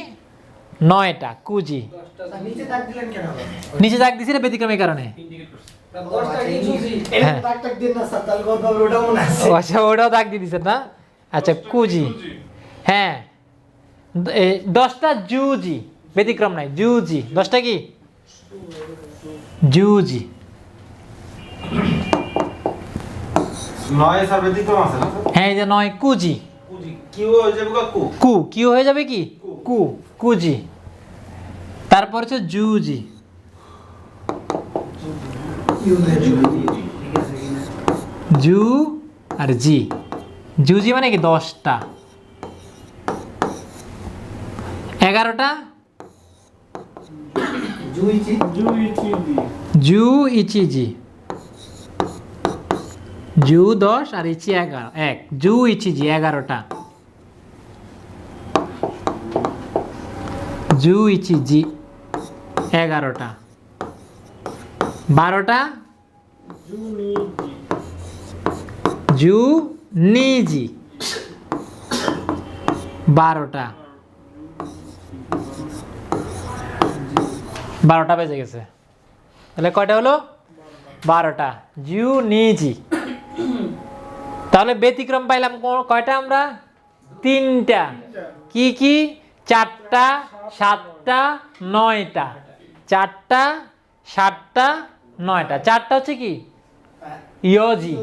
9টা, কুজি। নিচে দাগ দিলেন কেন? নিচে দাগ দিছি না ব্যতিক্রমের কারণে। দশটা কি বুঝি? এরকম দাগ টাগ দিন না স্যার, তাহলে বলবো ওটাও মনে আছে। ও আচ্ছা, ওটাও দাগ দিয়ে দিছেন না। আচ্ছা কুজি, হ্যাঁ 10টা জুজি, ব্যতিক্রম নাই, জুজি 10টা কি জুজি। 9 স্যার ব্যতিক্রম আছে না স্যার? হ্যাঁ এই যে 9 কুজি, কুজি কিউ হয়ে যাবে কু। কু, কিউ হয়ে যাবে কি কু, কুজি। তারপর হচ্ছে জুজি, জু আর জি, জুজি মানে কি 10টা। 11টা জু ইচিজি, জু 10 আর ইচি 11, 1 জু ইচিজি 11টা, জু ইচিজি 11টা। 12টা জু নিজি, 12টা। 12টা বেজে গেছে, তাহলে কয়টা হলো 12টা, জু নিজি। তাহলে ব্যতিক্রম পাইলাম কয়টা আমরা, 3টা। কি কি 4টা, 7টা, 9টা, 4টা, 7টা, 9টা। 4টা হচ্ছে কি ইয়োজি,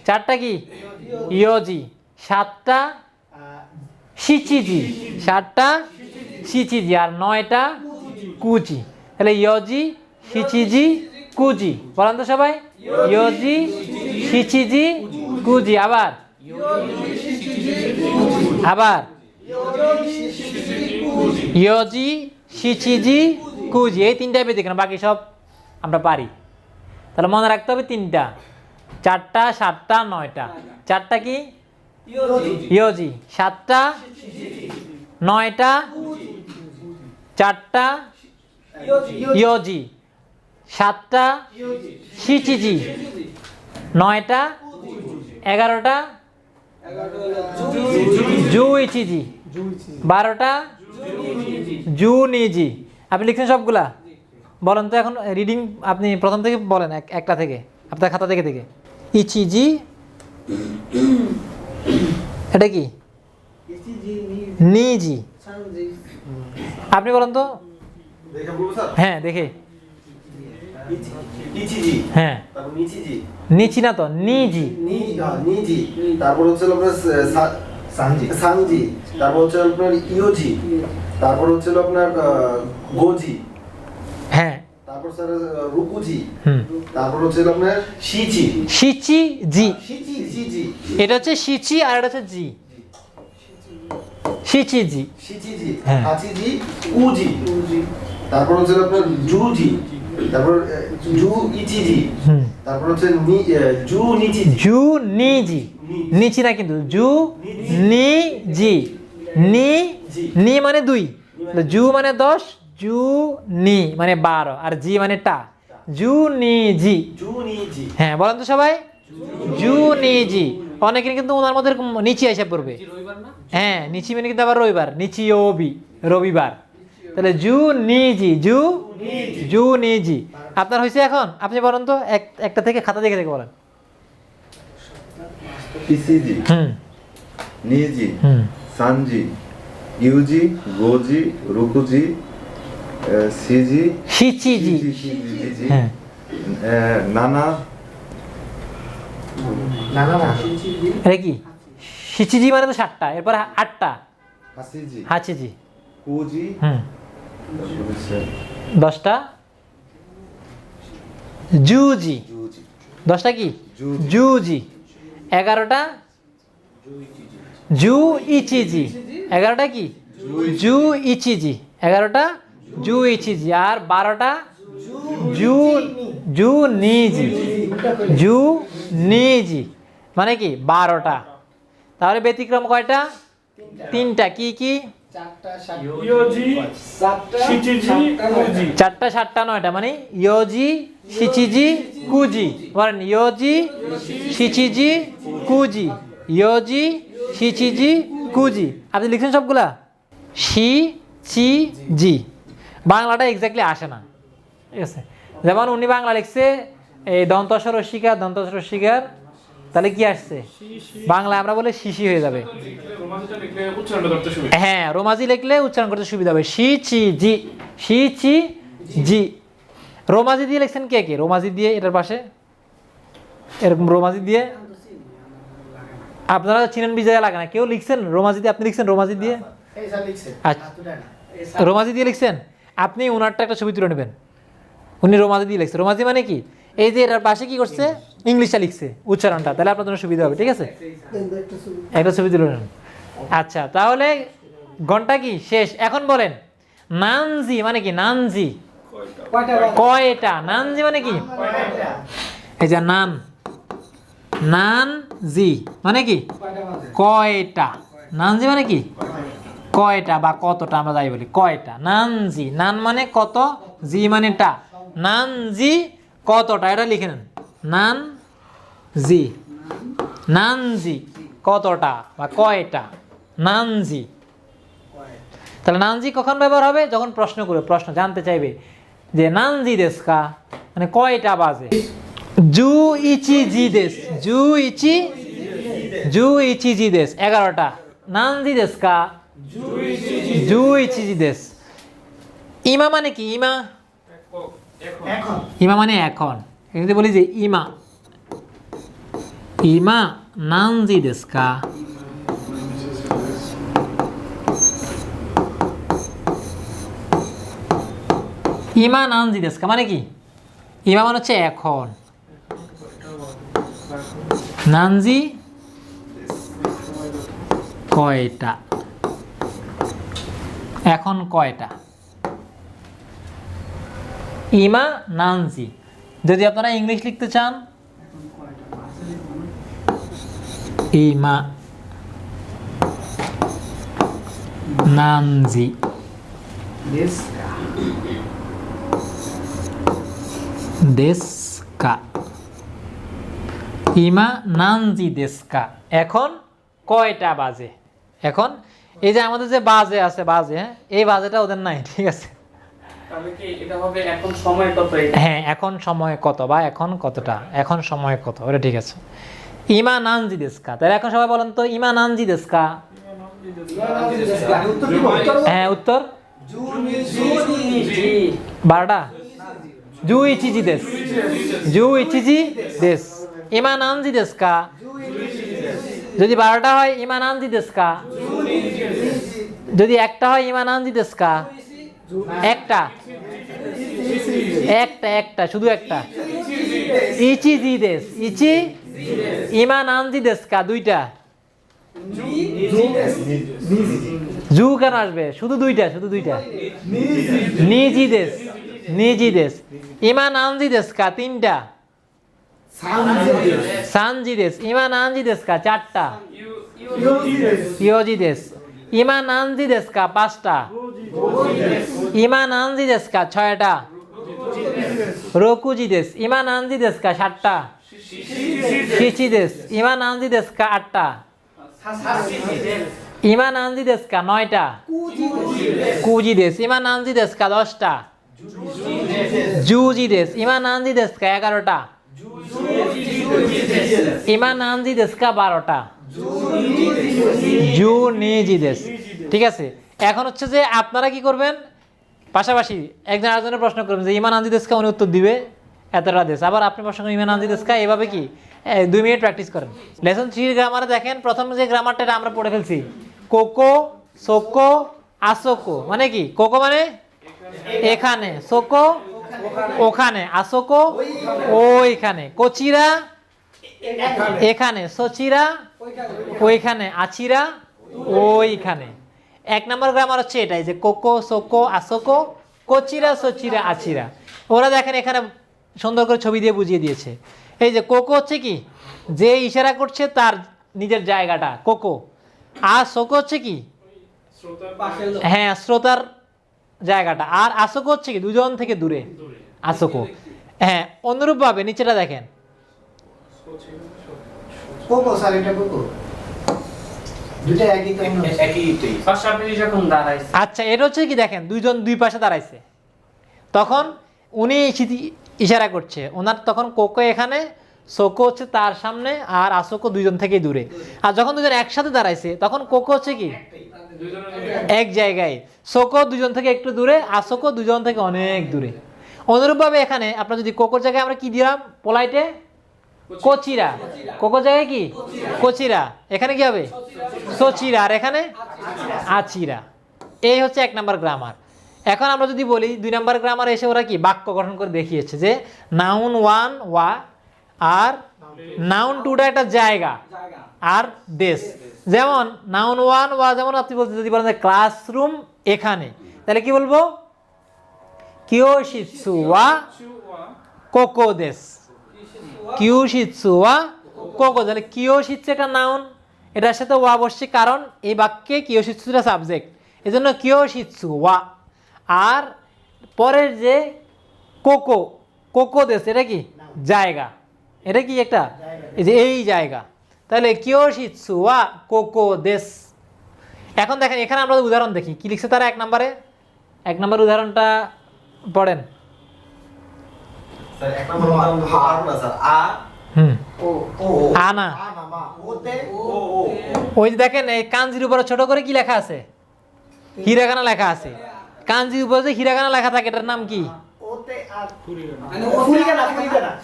4টা কি ইয়োজি, 7টা শিচিজি, 7টা শিচিজি, আর 9টা কুজি। তাহলে ইয়োজি, শিচিজি, কুজি, বলেন তো সবাই, ইয়োজি, শিচিজি, কুজি। আবার আবার ইয়োজি, শিচিজি, কুজি, এই 3টাই ব্যতিক্রম, বাকি সব আমরা পারি। তাহলে মনে রাখতে হবে 3টা, 4টা, 7টা, 9টা। 4টা কি ইয়োজি, 7টা 9টা, 4টা ইয়োজি, 7টা শিচিজি, 9টা, 11টা জু ইচিজি, 12টা জু নিজি। আপনি লিখছেন সবগুলা, বলেন তো এখন রিডিং আপনি প্রথম থেকে বলেন, একটা থেকে আপনার খাতা থেকে থেকে। ইচিজি এটা কি নিজি, আপনি বলেন তো। দেখে বলবো স্যার? হ্যাঁ দেখে, ইচিজি, হ্যাঁ তারপর নিচিজি, নিচি না তো নিজি, নিজি, তারপর হচ্ছে আপনার সানজি, সানজি, তারপর হচ্ছে আপনার ইয়োজি, তারপর হচ্ছে আপনার গোজি, হ্যাঁ তারপর স্যার রুকুজি, হুম, তারপর হচ্ছে আপনার শিচি, শিচি জি, শিচি শিচি, এটা হচ্ছে শিচি আর এটা হচ্ছে জি, শিচি জি, শিচিজি, হ্যাঁ। হাচিজি, কুজি, তারপর হচ্ছে আপনার জুজি, তারপর জু ইচিজি, তারপর হচ্ছে জু নিচিজি, জু নিজি, নিচি না কিন্তু, জু নি জি, নি নি মানে 2, জু মানে 10, জু নি মানে 12, আর জি মানে টা, জু নি জি। জু নিজি। হ্যাঁ বলেন তো সবাই, জু নি জি। অনেকের কিন্তু ওনার মধ্যে এরকম নিচি হিসাব করবে। রবিবার না? হ্যাঁ নিচি মানে কিন্তু আবার রবিবার, নিচি ওবি রবিবার। তাহলে জু নিজি, জু নিজি। আপনার হয়েছে এখন? আপনি বলেন তো একটা থেকে খাতা দেখে দেখে বলেন। ECG, নিজি, সানজি, Yuji, গোজি, রুকুজি, CG, শিচিজি। শিজি, হ্যাঁ নানা, এটা কি? শিচিজি মানে তো 7টা, এরপর 8টা হাসিজি, হাচিজি, কুজি, 10টা জুজি, জুজি, 10টা কি জুজি। জুজি, 11টা জু ইচিজি, 11টা কি জু ইচিজি, 11টা জু ইচিজি, আর 12টা জু জু নিজি, জু নিজি মানে কি 12টা। তাহলে ব্যতিক্রম কয়টা? 3টা। কি কি? 4টা 7টা ইয়োজি, শিচিজি, কুজি। 4টা 7টা 9টা মানে ইয়োজি শিচিজি কুজি। বলেন ইয়োজি শিচিজি কুজি, ইয়োজি শিচিজি কুজি। আপনি লিখছেন সবগুলা? শি চি জি। বাংলাটা এক্স্যাক্টলি আসে না, ঠিক আছে? যেমন উনি বাংলা লিখছে এই দন্তস রস্বীকার, দন্তস রস্বীকার, তাহলে কি আসছে বাংলা? আমরা বলে শিশি হয়ে যাবে। রোমাঞ্চটা লিখলে উচ্চারণটা ধরতে সুবিধা। হ্যাঁ রোমাজি লিখলে উচ্চারণ করতে সুবিধা হবে। শি চি জি, শি চি জি। রোমাজি দিয়ে লিখছেন কে কে? রোমাজি দিয়ে এটার পাশে এরকম রোমাজি দিয়ে, আপনারা চিনেন বিজয় লাগে না, কেউ লিখছেন রোমাজি দিয়ে? আপনি লিখছেন রোমাজি দিয়ে? এই স্যার লিখছে আচ্ছা। হাতুটা না রোমাজি দিয়ে লিখছেন? আপনি ওনারটা একটা ছবি তুলে নেবেন। উনি রোমাজি দিয়ে লিখছে। রোমাজি মানে কি? এই যে এটার পাশে কি করছে, ইংলিশটা লিখছে উচ্চারণটা, তাহলে আপনার জন্য সুবিধা হবে, ঠিক আছে? একটা ছবি তুলে নেন। আচ্ছা তাহলে ঘন্টা কি শেষ। এখন বলেন নানজি মানে কি? নানজি কয়টা কয়টা? নানজি মানে কি? এই যে নান, নানজি মানে কি কয়টা? নানজি মানে কি কয়টা বা কতটা, আমরা যাই বলি কয়টা। নানজি, নান মানে কত, জি মানে টা, নানজি কতটা, এটা লিখে নেন। নান জি, নানজি কতটা বা কয়টা, নানজি। তাহলে নানজি কখন ব্যবহার হবে? যখন প্রশ্ন করবে, প্রশ্ন জানতে চাইবে যে নানজি দেশকা মানে কয়টা বাজে। জু ইচি জি দেশ, জু ইচি, জু ইচি জি দেশ 11টা। নানজি দেশকা, জু ইচি জি দেশ। ইমা মানে কি? ইমা, এখন ইমা মানে এখন। যদি বলি যে ইমা, ইমা নানজি দেশকা, ইমা নানজি দেশকা মানে কি? ইমা মানে হচ্ছে এখন, নানজি কয়টা, এখন কয়টা। ইমা নানজি। যদি আপনারা ইংলিশ লিখতে চান, ইমা নানজি দেশকা, ইমা নানজি দেশকা এখন কয়টা বাজে। এখন এই যে আমাদের যে বাজে আছে, বাজে, হ্যাঁ এই বাজেটা ওদের নাই, ঠিক আছে? তাহলে কি এটা হবে এখন সময় কত? হ্যাঁ এখন সময় কত বা এখন কতটা, এখন সময় কত, ওটা ঠিক আছে। ইমা নানজি দেশকা, তাহলে এখন সবাই বলেন তো ইমা নানজি দেশকা। হ্যাঁ উত্তর 12টা। জু ইচিজি দেশ, জু ইচিজি দেশ। ইমা নানজি দেশকা যদি 12টা হয়, ইমা নানজি দেশকা। যদি একটা হয়, ইমা নানজি দেশকা। একটা একটা একটা শুধু একটা। ইচি জি দেশ, ইচি ইমা নানজি দেশকা 2টা। জু কেন আসবে? শুধু দুইটা নিজিদেস নিজিদেস। ইমান আনজি দেশকা তিনটা, সানজিদেস। ইমান আনজি দেশকা চারটা, ইয়োজিদেস। ইমান আনজি দেশকা পাঁচটা, ইমান আনজি দেশকা ছয়টা, রকুজিদেস। ইমান আনজি দেশকা সাতটা, শিচিদেস। ইমান আনজি দেশকা আটটা, ইমান আনজি দেশকা নয়টা, কুজিদেস। ইমান আনজি দেশকা দশটা, জুজিদেস। ইমান আনজি দেশকা 11টা, ইমান আনজি দেশকা 12টা, জু নিজিদেস। ঠিক আছে, এখন হচ্ছে যে আপনারা কি করবেন, পাশাপাশি একজন আরেকজনের প্রশ্ন করবেন যে ইমান আনজি দেশকা, উনি উত্তর দিবে এতটা দেশ। আবার আপনি প্রশ্ন করেন ইমান আনজি দেশকা, এভাবে কি 2 মিনিট প্র্যাকটিস করেন। লেসন 3 গ্রামারে দেখেন, প্রথম যে গ্রামারটা আমরা পড়ে ফেলছি, কোকো, সোকো, আসোকো। মানে কি? কোকো মানে এখানে, সোকো ওখানে, আসোকো ওইখানে, কোচিরা এখানে, সোচিরা ওইখানে, আচিরা ওইখানে। 1 নম্বর গ্রামার হচ্ছে এটাই, যে কোকো, সোকো, আসোকো, কোচিরা, সোচিরা, আচিরা। ওরা দেখেন এখানে সুন্দর করে ছবি দিয়ে বুঝিয়ে দিয়েছে। এই যে কোকো হচ্ছে কি, যে ইশারা করছে তার নিজের জায়গাটা কোকো। আর সোকো হচ্ছে কি, হ্যাঁ শ্রোতার জায়গাটা। আর আসোকো হচ্ছে কি, দুজন থেকে দূরে আসোকো। হ্যাঁ, অনুরূপভাবে নিচেটা দেখেন, কোকো স্যার, এটা কোকো দুটো একই তো মনে হচ্ছে। একইটাই। পাশাপাশি যখন দাঁড়াইছে, আচ্ছা এটা হচ্ছে কি, দেখেন দুইজন দুই পাশে দাঁড়াইছে, তখন উনি ইশারা করছে, ওনার তখন কোকো এখানে, সোকো হচ্ছে তার সামনে, আর আসোকো দুইজন থেকে দূরে। আর যখন দুজন একসাথে দাঁড়াইছে তখন কোকো হচ্ছে কি এক জায়গায়, সোকো দুজন থেকে একটু দূরে, আসোকো দুজন থেকে অনেক দূরে। অনুরূপভাবে এখানে আপনার যদি কোকোর জায়গায় আমরা কি দিলাম পোলাইটে, কোচিরা। কোকোর জায়গায় কি, কোচিরা। এখানে কি হবে, সোচিরা। আর এখানে আচিরা। এই হচ্ছে 1 নম্বর গ্রামার। এখন আমরা যদি বলি 2 নম্বর গ্রামার এসে ওরা কি বাক্য গঠন করে দেখিয়েছে, যে নাউন 1 ওয়া, আর নাউন 2টা একটা জায়গা আর দেশ। যেমন নাউন 1 ওয়া, যেমন আপনি বলতে যদি বলেন ক্লাসরুম এখানে, তাহলে কি বলবো, কিয়োশিৎসু ওয়া কোকো দেশ, কিয়োশিৎসু ওয়া কোকো। তাহলে কিয়োশিৎসু একটা নাউন, এটার সাথে ওয়া বসছে, কারণ এই বাক্যে কিয়োশিৎসুটা সাবজেক্ট, এই জন্য কিয়োশিৎসু ওয়া। আর পরের যে কোকো, কোকো দেশ, এটা কি জায়গা, এটা কি একটা, এই যে এই জায়গা। তাহলে কিয়োশিৎসু ওয়া কোকো দেশ। এখন দেখেন এখানে আমরা উদাহরণ দেখি কি লিখছে তারা 1 নম্বরে। 1 নম্বর উদাহরণটা পড়েন। স্যার 1 নম্বর আর না স্যার, আনা। আনা মা ওতে ওই যে দেখেন এই কাঞ্জির উপরে ছোট করে কি লেখা আছে, হিরাগানা লেখা আছে। কাঞ্জির উপরে যে হিরাগানা লেখা থাকে এটার নাম কি, ওতে আর মানে ফুরিগানা।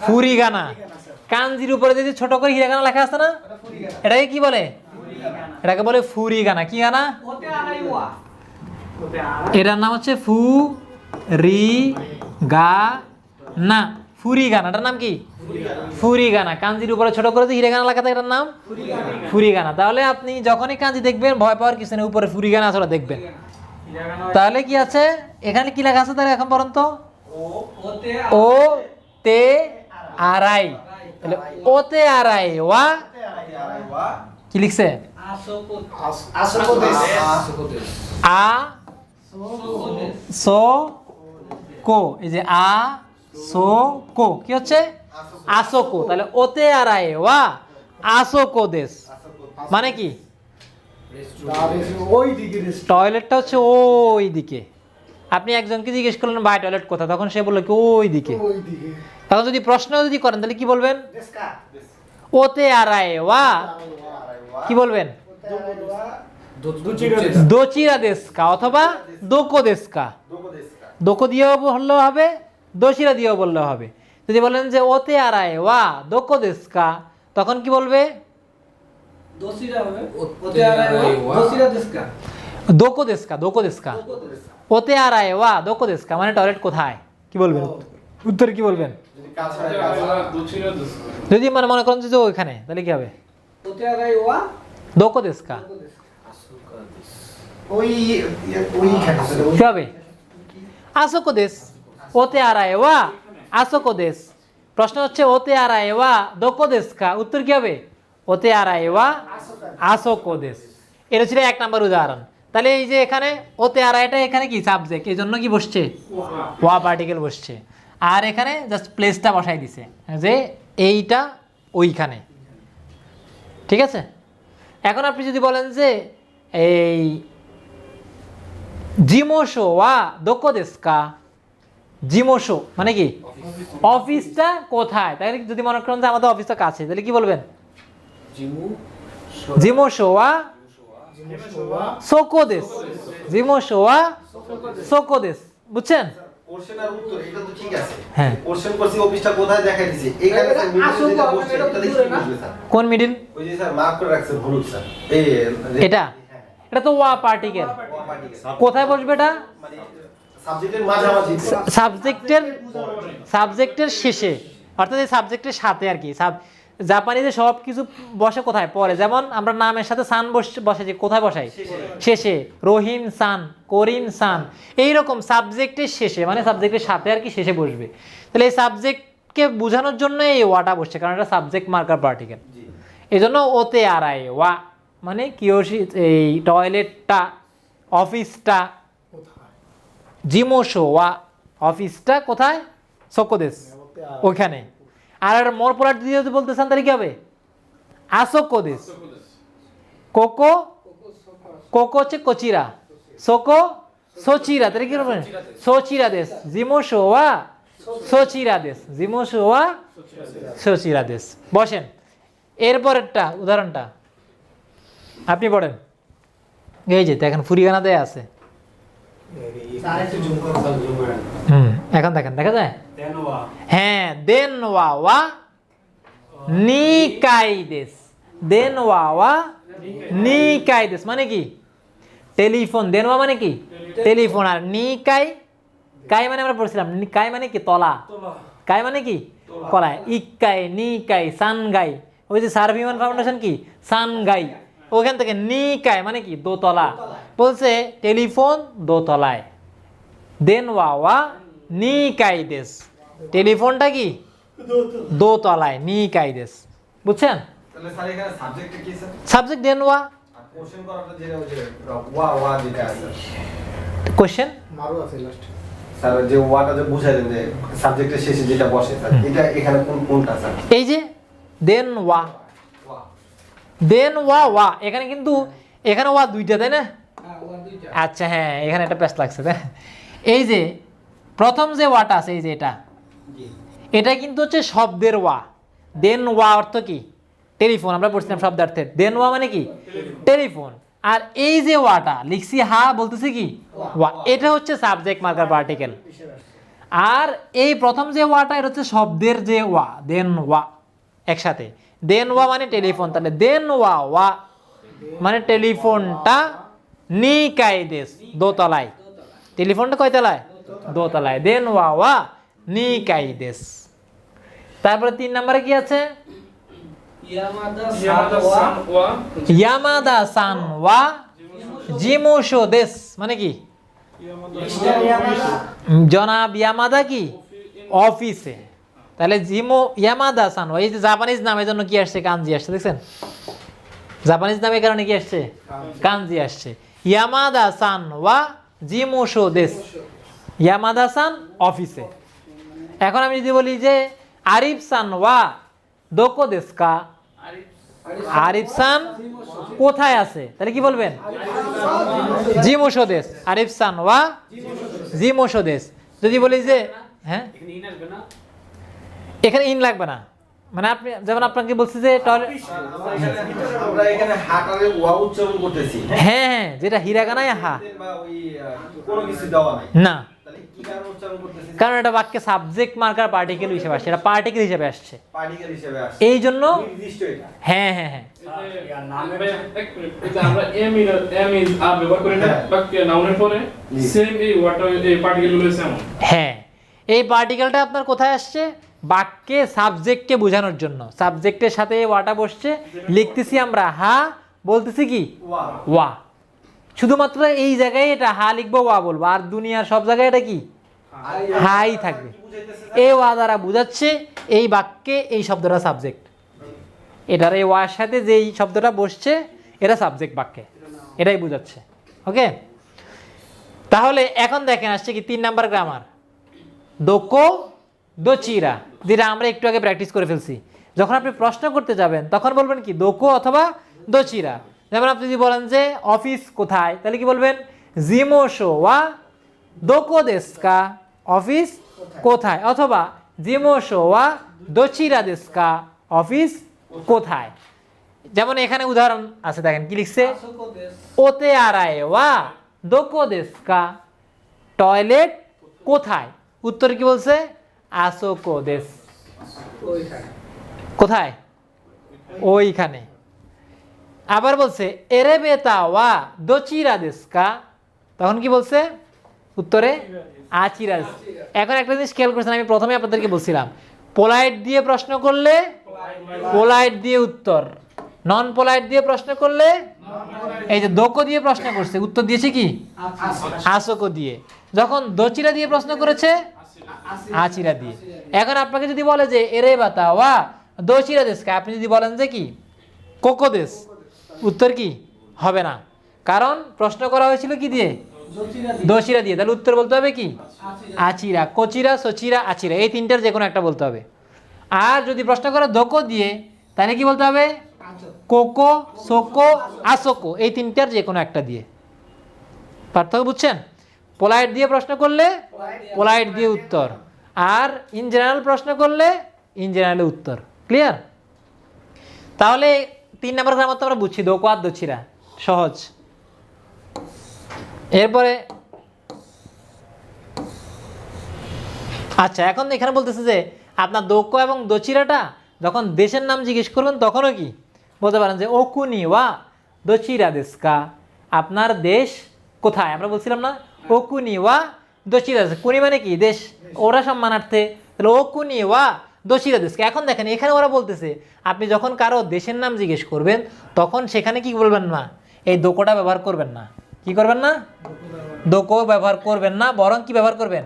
ফুরিগানা। কাঞ্জির উপরে যে ছোট করে হিরাগানা লেখা আছে না, এটাকে কি বলে, এটাকে বলে ফুরিগানা। কি গানা, ওতে আড়াই ওয়া এটার নাম হচ্ছে ফু রি গা না, ফুরিগানা। এটার নাম কি, ফুরিগানা। কাঞ্জির উপরে ছোট করে যে হিরাগানা লেখা থাকে এটার নাম ফুরিগানা। তাহলে আপনি যখনই কাঞ্জি দেখবেন ভয় পাওয়ার কিছু নেই, উপরে ফুরিগানা আছে ওটা দেখবেন। তাহলে কি আছে এখানে, কি লেখা আছে তাহলে এখন পর্যন্ত, ওতে ও তে আড়াই। তাহলে ওতে আড়াই ওয়া কি লিখছে, আসোকো আসোকো দেশ আ সো কো। এই যে আ সো কো কি হচ্ছে, আসোকো। তাহলে ওতে আড়াই ওয়া আসোকো দেশ মানে কি, ওই দিকে দেশ টয়লেটটা হচ্ছে ওই দিকে। আপনি একজনকে জিজ্ঞেস করলেন ভাই টয়লেট কোথায়, তখন সে বললো কি ওই দিকে। ওই দিকে তখন যদি প্রশ্ন যদি করেন তাহলে কি বলবেন, দেশকা ওতে আড়াই ওয়া কি বলবেন, দোচিরা দেশকা অথবা দোকো দেশকা। দোকো দিয়েও বললেও হবে, দোচিরা দিয়েও বললেও হবে। যদি বলেন যে ওতে আড়াই ওয়া দোকো দেশকা, তখন কি বলবে, দোসিরা হবে ওতে আড়াই ওয়া দোসিরা দেশকা দোকো দেশকা, দোকো দেশকা। ওতে আড়াই ওয়া দোকো দেশকা মানে টয়লেট কোথায়, কি বলবেন, উত্তরে কি বলবেন। যদি মানে মনে করেন যে ওইখানে, তাহলে কি হবে, ওতে আড়াই ওয়া দোকো দেশকা ওইখানে কি হবে আসোকো দেশ ওতে আরায় ওয়া আসোকো দেশ প্রশ্ন হচ্ছে ওতে আরায় ওয়া দোকো দেশকা উত্তর কি হবে ওতে আরায় ওয়া আসোকো দেশ এটা ছিল 1 নম্বর উদাহরণ তাহলে এই যে এখানে ওতে আরায়টা এখানে কি সাবজেক্ট এই জন্য কি বসছে ওয়া পার্টিকেল বসছে আর এখানে জাস্ট প্লেসটা বসাই দিছে যে এইটা ওইখানে ঠিক আছে এখন আপনি যদি বলেন যে এই জিমোশো ওয়া দোকো দেশকা জিমোশো মানে কি অফিসটা কোথায় তাহলে যদি মনে করেন যে আমাদের অফিসটা কাছে তাহলে কি বলবেন জিমোশো ওয়া সোকো দেশ জিমোশো ওয়া সোকো দেশ বুঝছেন কোশ্চেন আর উত্তর এটা তো ঠিক আছে হ্যাঁ কোশ্চেন করছি অফিসটা কোথায় দেখাই দিছে এখানে স্যার মিডিল যেটা বসছে এটা দেখি কি বুঝবে স্যার কোন মিডিল ওই যে স্যার মার্ক করে রাখছে ভুল স্যার এই এটা এটা তো ওয়া পার্টিকেল কোথায় বসবে এটা মানে সাবজেক্টের মাঝামাঝি সাবজেক্টের শেষে অর্থাৎ এই সাবজেক্টের সাথে আর কি জাপানিতে সব কিছু বসে কোথায় পরে যেমন আমরা নামের সাথে সান বসে যে কোথায় বসাই শেষে রহিম সান করিম সান এইরকম সাবজেক্টের শেষে মানে সাবজেক্টের সাথে আর কি শেষে বসবে তাহলে এই সাবজেক্টকে বোঝানোর জন্য এই ওয়াটা বসছে কারণ এটা সাবজেক্ট মার্কার পার্টিকেল এই জন্য ওতে আড়াই ওয়া মানে কিয়োশি এই টয়লেটটা অফিসটা জিমোশো ওয়া অফিসটা কোথায় সোকোদেশ ওইখানে আর মোর পোলার দিয়ে যদি বলতে চান তাহলে কি হবে আসোকো দেশ কোকো কোকো হচ্ছে কোচিরা সোকো সোচিরা তাহলে কি বলবেন সোচিরা দেশ জিমোশো ওয়া সোচিরা দেশ জিমোশো ওয়া সোচিরা দেশ বসেন এরপরেরটা উদাহরণটা আপনি পড়েন এই যে দেখেন ফুরিগানা দেয়া আছে এখন দেখেন দেখা যায় হ্যাঁ দেন ওয়া ওয়া নিকাই দেশ দেন ওয়া ওয়া নিকাই দেশ মানে কি টেলিফোন দেন ওয়া মানে কি টেলিফোন আর নিকাই কাই মানে আমরা পড়ছিলাম কাই মানে কি তলা কাই মানে কি কলায় ইকাই নিকাই সানগাই ওই যে সার্ভিমান ফাউন্ডেশন কি সানগাই ওখান থেকে নিকাই মানে কি দোতলা বলছে টেলিফোন দোতলায় দেন ওয়া ওয়া নিকাই দেশ টেলিফোনটা কি দোতলায় নিকাই দেশ বুঝছেন তাহলে স্যার এখানে সাবজেক্টটা কি স্যার সাবজেক্ট দেন ওয়া আর কোশ্চেন করাটা যেটা ওই যে ওয়া ওয়া যেটা আছে কোশ্চেন মারু আছে লাস্ট স্যার যে ওয়াটা যে বুঝাইলেন যে সাবজেক্টের শেষে যেটা বসে স্যার এটা এখানে কোনটা স্যার এই যে দেন ওয়া ওয়া দেন ওয়া ওয়া এখানে কিন্তু এখানে ওয়া দুইটা তাই না হ্যাঁ ওয়া দুইটা আচ্ছা হ্যাঁ এখানে একটা প্যাচ লাগছে তাই এই যে প্রথম যে ওয়াটা আছে এই যে এটা কিন্তু হচ্ছে শব্দের ওয়া দেন ওয়া অর্থ কি টেলিফোন আমরা পড়ছিলাম শব্দার্থে দেন ওয়া মানে কি টেলিফোন আর এই যে ওয়াটা লিখছি হা বলতেছি কি ওয়া এটা হচ্ছে সাবজেক্ট মার্কার পার্টিকেল আর এই প্রথম যে ওয়াটা এটা হচ্ছে শব্দের যে ওয়া দেন ওয়া একসাথে দেন ওয়া মানে টেলিফোন তাহলে দেন ওয়া ওয়া মানে টেলিফোনটা নিকাই দেশ দোতলায় টেলিফোনটা কয়তলায় দোতলায় দেন ওয়া ওয়া নিকাই দেশ তারপরে 3 নম্বরে কি আছে ইয়ামাদা সান ওয়া জিমোশো দেশ মানে কি জনাব ইয়ামাদা কি অফিসে তাহলে ইয়ামাদা সান এই যে জাপানিজ নামের জন্য কি আসছে কানজি আসছে দেখছেন জাপানিজ নামের কারণে কি আসছে কানজি আসছে ইয়ামাদা সান ওয়া জিমোশো দেশ ইয়ামাদা সান অফিসে এখন আমি যদি বলি যে আরিফ সান ওয়া দোকো দেশকা আরিফ সান কোথায় আছে তাহলে কি বলবেন জিমোশো দেশ আরিফ সান ওয়া জিমোশো দেশ যদি বলি যে হ্যাঁ এখানে ইন লাগবে না মানে আপনি যেমন আপনাকে বলছি যে আমরা এখানে হাটারে ওয়া উচ্চারণ করতেছি হ্যাঁ হ্যাঁ যেটা হিরাগানায় হা বা ওই কোনো কিছু দেওয়া নাই না তাহলে কি কারণে উচ্চারণ করতেছি কারণ এটা বাক্যে সাবজেক্ট মার্কার পার্টিকেল হিসেবে আসছে এটা পার্টিকেল হিসেবে আসছে পার্টিকেল হিসেবে আসে এই জন্য নির্দিষ্ট এটা হ্যাঁ হ্যাঁ হ্যাঁ আমরা এম ইজ আর ব্যবহার করি না বাক্য নাউনের পরে সেম এই ওয়ার্ডটা এই পার্টিকেলগুলো সেম হ্যাঁ এই পার্টিকেলটা আপনার কোথায় আসছে বাক্যে সাবজেক্টকে বোঝানোর জন্য সাবজেক্টের সাথে ওয়াটা বসছে লিখতেছি আমরা হা বলতেছি কি ওয়া, শুধুমাত্র এই জায়গায় এটা হা লিখবো ওয়া বলবো, আর দুনিয়ার সব জায়গায় এটা কি হাই থাকবে। এই ওয়া দ্বারা বুঝাচ্ছে এই বাক্যে এই শব্দটা সাবজেক্ট, এটার এই ওয়ার সাথে যেই শব্দটা বসছে এটা সাবজেক্ট বাক্যে, এটাই বুঝাচ্ছে। ওকে, তাহলে এখন দেখেন আসছে কি 3 নাম্বার গ্রামার, দোকো দোচিরা, যেটা আমরা একটু আগে প্র্যাকটিস করে ফেলছি। যখন আপনি প্রশ্ন করতে যাবেন তখন বলবেন কি দোকো অথবা দোচিরা। যেমন আপনি যদি বলেন যে অফিস কোথায়, তাহলে কি বলবেন জিমোশো ওয়া দোকো দেস্কা, অফিস কোথায়, অথবা জিমোশো ওয়া দোচিরা দেস্কা, অফিস কোথায়। যেমন এখানে উদাহরণ আছে, দেখেন কি লিখছে, ওতে আরায় ওয়া দোকো দেস্কা, টয়লেট কোথায়, উত্তর কি বলছে আসোকো দেশ, কোথায় ওইখানে। আবার বলছে এরেবেতা ওয়া দোচিরা দেস্কা, তখন কি বলছে উত্তরে আচিরা। এখন একটা জিনিস খেয়াল করছেন, আমি প্রথমে আপনাদেরকে বলছিলাম পোলাইট দিয়ে প্রশ্ন করলে পোলাইট দিয়ে উত্তর, নন পোলাইট দিয়ে প্রশ্ন করলে, এই যে দোকো দিয়ে প্রশ্ন করছে উত্তর দিয়েছে কি আসোকো দিয়ে, যখন দোচিরা দিয়ে প্রশ্ন করেছে আচিরা দিয়ে। এখন আপনাকে যদি বলে যে এরে বাতা ওয়া দোচিরা দেশকে, আপনি যদি বলেন যে কি কোকো দেশ, উত্তর কি হবে না, কারণ প্রশ্ন করা হয়েছিল কি দিয়ে দোচিরা দিয়ে, তাহলে উত্তর বলতে হবে কি আচিরা, কোচিরা সোচিরা আচিরা, এই তিনটার যে কোনো একটা বলতে হবে। আর যদি প্রশ্ন করা দোকো দিয়ে, তাহলে কি বলতে হবে কোকো সোকো আসোকো, এই তিনটার যে কোনো একটা দিয়ে। পার্থক্য বুঝছেন? পোলাইট দিয়ে প্রশ্ন করলে পোলাইট দিয়ে উত্তর, আর ইন জেনারেল প্রশ্ন করলে ইন জেনারেলে উত্তর। ক্লিয়ার? তাহলে 3 নাম্বার গ্রামার তো আমরা বুঝছি, দোকো আর দোচিরা, সহজ। এরপরে আচ্ছা, এখন এখানে বলতেছে যে আপনার দোকো এবং দোচিরাটা যখন দেশের নাম জিজ্ঞেস করবেন তখনও কি বলতে পারেন যে ওকুনি ওয়া দোচিরা দেশকা, আপনার দেশ কোথায়। আমরা বলছিলাম না ওকুনি ওয়া দোচিরা দেশ, কুনি মানে কি দেশ, ওরা সম্মানার্থে, তাহলে ওকুনি ওয়া দোচিরা দেশকা। এখন দেখেন এখানে ওরা বলতেছে আপনি যখন কারো দেশের নাম জিজ্ঞেস করবেন তখন সেখানে কি বলবেন না, এই দোকোটা ব্যবহার করবেন না। কি করবেন না? দোকো ব্যবহার করবেন না, বরং কি ব্যবহার করবেন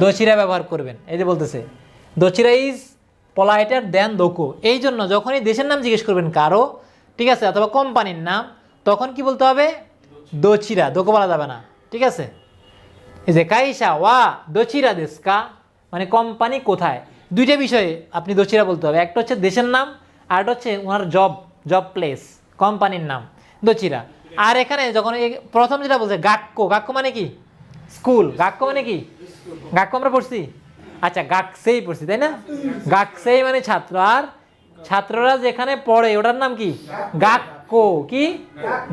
দোচিরা ব্যবহার করবেন। এই যে বলতেছে দোচিরা ইজ পোলাইটার দেন দোকো, এই জন্য যখনই দেশের নাম জিজ্ঞেস করবেন কারো, ঠিক আছে, অথবা কোম্পানির নাম, তখন কি বলতে হবে দোচিরা, দোকো বলা যাবে না। ঠিক আছে, এই যে কাইসা ওয়া দোচিরা দেশকা, মানে কোম্পানি কোথায়। দুইটা বিষয়ে আপনি দোচিরা বলতে হবে, একটা হচ্ছে দেশের নাম, আর একটা হচ্ছে ওনার জব প্লেস, কোম্পানির নাম দোচিরা। আর এখানে যখন প্রথম যেটা বলছে গাক্কো, গাক্কো মানে কি স্কুল, গাক্কো মানে কি, গাক্কো আমরা পড়ছি, আচ্ছা গাকসেই পড়ছি তাই না, গাকসেই মানে ছাত্র, আর ছাত্ররা যেখানে পড়ে ওটার নাম কি গাক্কো, কি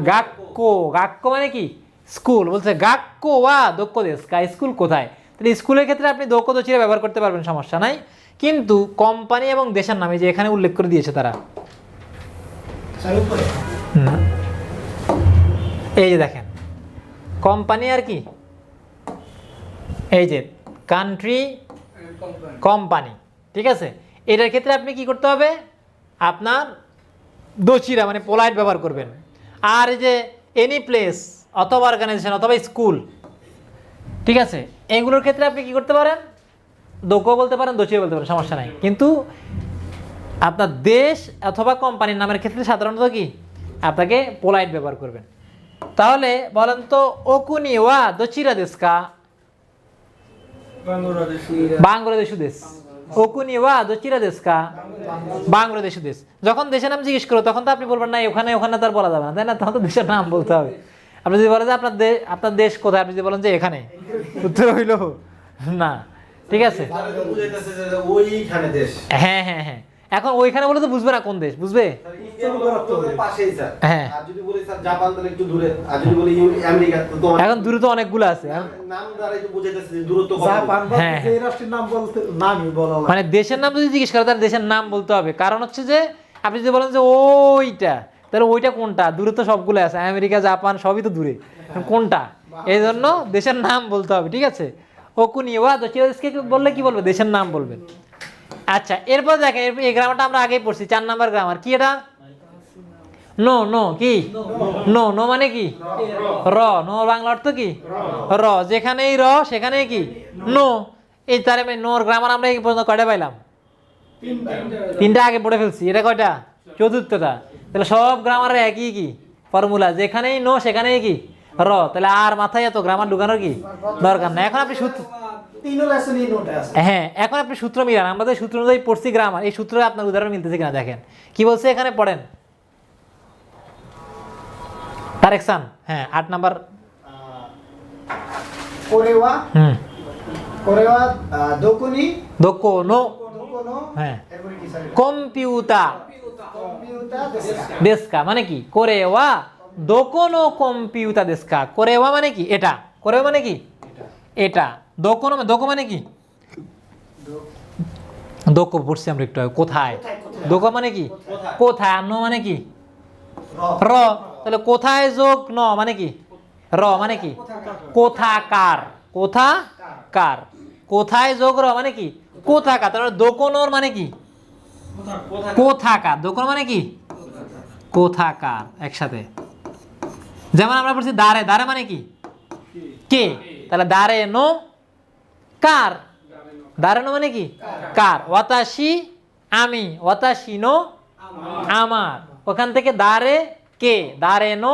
গাক্কো, গাক্কো মানে কি স্কুল। বলছে গাক্কো ওয়া দোক্কো দেশকা, স্কুল কোথায়। তাহলে স্কুলের ক্ষেত্রে আপনি দোক্কো দোচিরা ব্যবহার করতে পারবেন, সমস্যা নাই, কিন্তু কোম্পানি এবং দেশের নামে যে এখানে উল্লেখ করে দিয়েছে তারা, এই যে দেখেন কোম্পানি আর কি, এই যে কান্ট্রি কোম্পানি, ঠিক আছে, এটার ক্ষেত্রে আপনি কি করতে হবে, আপনার দোচিরা মানে পোলাইট ব্যবহার করবেন। আর এই যে এনি প্লেস অথবা অর্গানাইজেশন অথবা স্কুল, ঠিক আছে, এগুলোর ক্ষেত্রে আপনি কি করতে পারেন, দোকো বলতে পারেন, দোচিরা বলতে পারেন, সমস্যা নাই। কিন্তু আপনার দেশ অথবা কোম্পানির নামের ক্ষেত্রে সাধারণত কি আপনাকে পোলাইট ব্যবহার করবেন। তাহলে বলেন তো ওকুনি ওয়া দোচিরা দেশকা, বাংলাদেশ দেশ, ওকুনি ওয়া দোচিরা দেশকা, বাংলাদেশ দেশ। যখন দেশের নাম জিজ্ঞেস করো তখন তো আপনি বলবেন না ওখানে, ওখানে তার বলা যাবে না, তাই না, তখন তো দেশের নাম বলতে হবে। আপনি যদি বলেন যে আপনার দেশ কোথায়, আপনি যদি বলেন যে এখানে, উত্তর হইল না। ঠিক আছে, ওইখানে দেশ, হ্যাঁ হ্যাঁ হ্যাঁ, এখন ওইখানে বলে তো বুঝবে না কোন দেশ, বুঝবে পাশেই স্যার। হ্যাঁ, আর যদি বলি স্যার জাপান তাহলে একটু দূরে, আর যদি বলি আমেরিকা তো এখন দূরে তো অনেকগুলো আছে। নাম দ্বারাই তো বুঝাইতেছে যে দূরত্ব কত। জাপান বা হ্যাঁ। এই রাষ্ট্রের নাম বলতে নামই বলা লাগে। মানে দেশের নাম যদি জিজ্ঞেস করে তাহলে দেশের নাম বলতে হবে, কারণ হচ্ছে যে আপনি যদি বলেন যে ওইটা, তাহলে ওইটা কোনটা, দূরে তো সবগুলো আছে, আমেরিকা জাপান সবই তো দূরে, কোনটা, এই জন্য দেশের নাম বলতে হবে। ঠিক আছে, ওকুনি ওয়া দোচিরা দেশকে বললে কি বলবে, দেশের নাম বলবেন। আচ্ছা, এরপর দেখেন এই গ্রামারটা আমরা আগেই পড়ছি, 4 নাম্বার গ্রামার কি, এটা নো নো কি নো নো মানে কি র, নো বাংলা অর্থ কি র, যেখানেই র সেখানেই কি নো। এই তার নোর গ্রামার আমরা এই পর্যন্ত কয়টা পাইলাম? তিনটা আগে পড়ে ফেলছি, এটা কয়টা? চতুর্থটা। তাহলে সব গ্রামারের একই কি ফর্মুলা, যেখানেই নো সেখানেই কি র। তাহলে আর মাথায় এত গ্রামার ঢুকানোর কি দরকার না। এখন আপনি সূত্র, তিনও লেসনই নোটে আছে। হ্যাঁ এখন আপনি সূত্র মিলান, আমাদের সূত্র অনুযায়ী পড়ছি গ্রামার, এই সূত্রে আপনার উদাহরণ মিলতেছে কিনা দেখেন। কি বলছে এখানে পড়েন, কারেকশন। হ্যাঁ 8 নাম্বার। কোরেওয়া কোরেওয়া দোকুনি দোকোনো, দোকোনো হ্যাঁ এরপরে কি স্যার? কম্পিউটা কম্পিউটার দেশকা। দেশকা মানে কি কোরেওয়া দোকোনো কম্পিউটা দেশকা। কোরেওয়া মানে কি এটা, কোরেওয়া মানে কি এটা, দোকোনো দোকো মানে কি দোকো পড়ছি আমরা একটু আগে, কোথায়। দোকো মানে কি কোথায়, আর ন মানে কি র। তাহলে কোথায় যোগ ন মানে কি র মানে কি কোথাকার, কোথাকার। কোথায় যোগ র মানে কি কোথাকার। তাহলে দোকোনোর মানে কি কোথাকার, দোকোনো মানে কি কোথাকার একসাথে। যেমন আমরা বলছি দাঁড়ে, দাঁড়ে মানে কি কে, তাহলে দাঁড়ে নো কার, দাঁড়ে নো মানে কি কার। ওয়াতাশি আমি, ওয়াতাশি নো আমার, ওখান থেকে দাঁড়ে কে, দাঁড়ে নো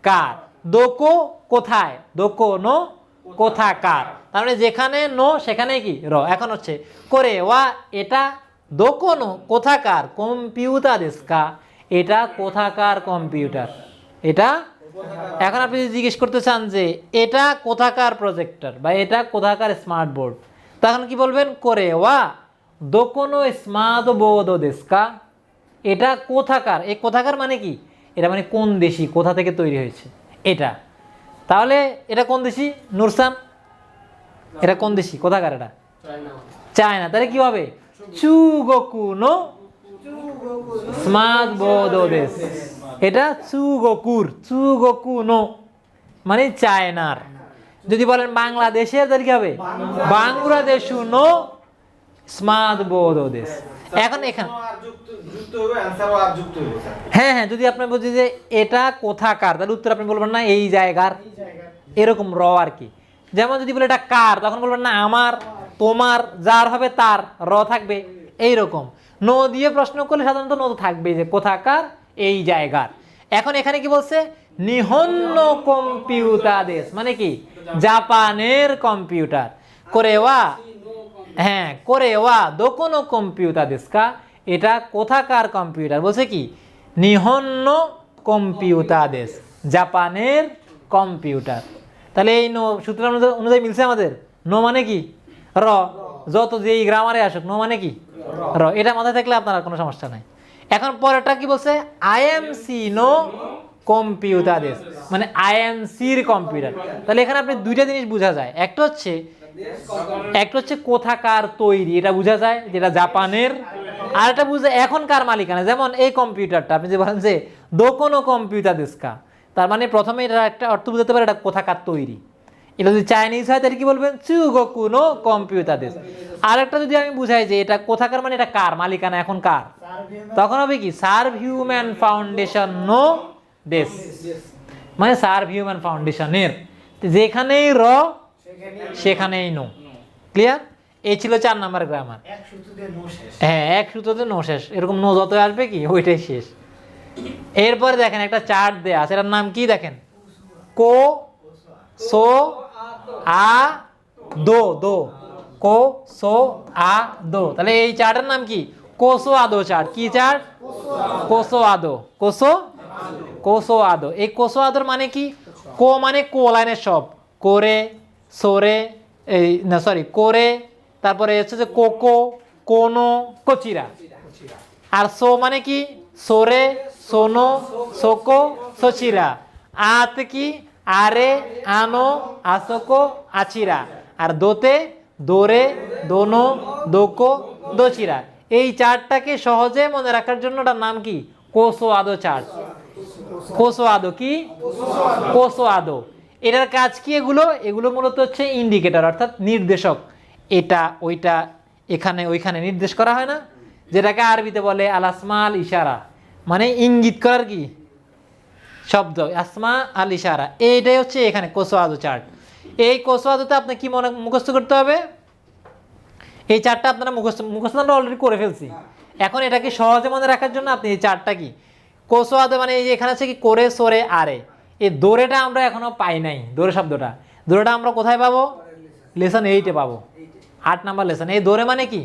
কার। দোকো কোথায়, দোকো নো কোথাকার। তার মানে যেখানে নো সেখানে কি র। এখন হচ্ছে করে ওয়া এটা দোকোনো কোথাকার কম্পিউটার দেশকা, এটা কোথাকার কম্পিউটার, এটা। এখন আপনি যদি জিজ্ঞেস করতে চান যে এটা কোথাকার প্রজেক্টর বা এটা কোথাকার স্মার্ট বোর্ড, তখন কি বলবেন করে ওয়া দোকোনো স্মার্ট বোর্ড দেশকা, এটা কোথাকার। এই কোথাকার মানে কি, এটা মানে কোন দেশি, কোথা থেকে তৈরি হয়েছে এটা। তাহলে এটা কোন দেশি নুরসান, এটা কোন দেশি কোথাকার, এটা চায়না। তাহলে কি হবে চুগোকুনো স্মার্ট বোর্ড দেশ, এটা চুগোকুর, চুগোকুনো মানে চায়নার। যদি বলেন বাংলাদেশের তাহলে কি হবে বাংলাদেশ নো স্মার্ট বোর্ড দেশ। এখন এখানে হ্যাঁ হ্যাঁ যদি আপনি বলছেন যে এটা কোথাকার, তাহলে উত্তর আপনি বলবেন না এই জায়গার, এরকম র আর কি। যেমন যদি বলে এটা কার, তখন বলবেন না আমার, তোমার, যার হবে তার, র থাকবে এইরকম। নো দিয়ে প্রশ্ন করলে সাধারণত নো থাকবে, যে কোথাকার এই জায়গার। এখন এখানে কি বলছে নিহন্ন কম্পিউটার দেশ মানে কি জাপানের কম্পিউটার। কোরেওয়া হ্যাঁ কোরেওয়া দোকোনো কম্পিউটার দেশকা, এটা কোথাকার কম্পিউটার। বলছে কি নিহন্ন কম্পিউটার দেশ, জাপানের কম্পিউটার। তাহলে এই নো সূত্র অনুযায়ী মিলছে আমাদের। নো মানে কি র, যত যেই গ্রামারে আসুক নো মানে কি র, এটা মাথায় থাকলে আপনার আর কোনো সমস্যা নাই। এখন পরেরটা কি বলছে আইএমসি নো কম্পিউটার দেশ মানে আইএমসির কম্পিউটার। তাহলে এখানে আপনি দুইটা জিনিস বোঝা যায়, একটা হচ্ছে কোথাকার তৈরি, এটা বোঝা যায় যেটা জাপানের, আর এটা বুঝে এখনকার মালিকানা। যেমন এই কম্পিউটারটা আপনি যে বলেন যে দোকোনো কম্পিউটার দেশকা, তার মানে প্রথমে এটা একটা অর্থ বুঝাতে পারে এটা কোথাকার তৈরি। এটা যদি চাইনিজ হয় তাহলে কি বলবেন চুগোকুনো কম্পিউটার দেশ। আর একটা যদি আমি বুঝাই যে এটা কোথাকার মানে এটা কার মালিকানা, এখন কার, তখন হবে কি সার্ভ হিউম্যান ফাউন্ডেশন নো দেশ মানে সার্ভ হিউম্যান ফাউন্ডেশনের, যেখানেই র সেখানেই নো। ক্লিয়ার? এই ছিল 4 নাম্বার গ্রামার। হ্যাঁ এক সূত্রতে নো শেষ, এরকম নো যত আসবে কি ওইটাই শেষ। এরপরে দেখেন একটা চার্ট দেয়া আছে, এটার নাম কি দেখেন কো সো আ দো, দো কো সো আ দো। তাহলে এই চার্টের নাম কি কোসো আদো চার্ট। কি চার্ট কোসো আদো, কোসো আদো। এই কোসো আদোর মানে কি কো মানে কো লাইনের সব, করে সোরে এই না সরি করে, তারপরে হচ্ছে যে কোকো কোনো কোচিরা। আর সো মানে কি সোরে সোনো সোকো সোচিরা। আত কি আরে আনো আসোকো আচিরা। আর দোতে দোরে দোনো দোকো দোচিরা। এই চার্টটাকে সহজে মনে রাখার জন্য ওটার নাম কি কোসো আদো চার্ট। কোসো আদো কি কোসো আদো। এটার কাজ কি এগুলো মূলত হচ্ছে ইন্ডিকেটর অর্থাৎ নির্দেশক। এটা ওইটা এখানে ওইখানে নির্দেশ করা হয় না, যেটাকে আরবিতে বলে আলাসমাল ইশারা, মানে ইঙ্গিত করার কি শব্দ আসমা আল ইশারা, এইটাই হচ্ছে এখানে কোসোয়াদু চার্ট। এই কোসোয়াদুতে আপনি কি মুখস্থ করতে হবে? এই চার্টটা আপনারা মুখস্থ আমরা অলরেডি করে ফেলছি। এখন এটাকে সহজে মনে রাখার জন্য আপনি এই চার্টটা কি কোসোয়াদু মানে এই যে এখানে আছে কি করে সরে আরে, এই দোরেটা আমরা এখনো পাই নাই। দোরে শব্দটা, দোরেটা আমরা কোথায় পাবো? লেসন 8-এ পাবো, 8 নাম্বার লেসন। এই দোরে মানে কি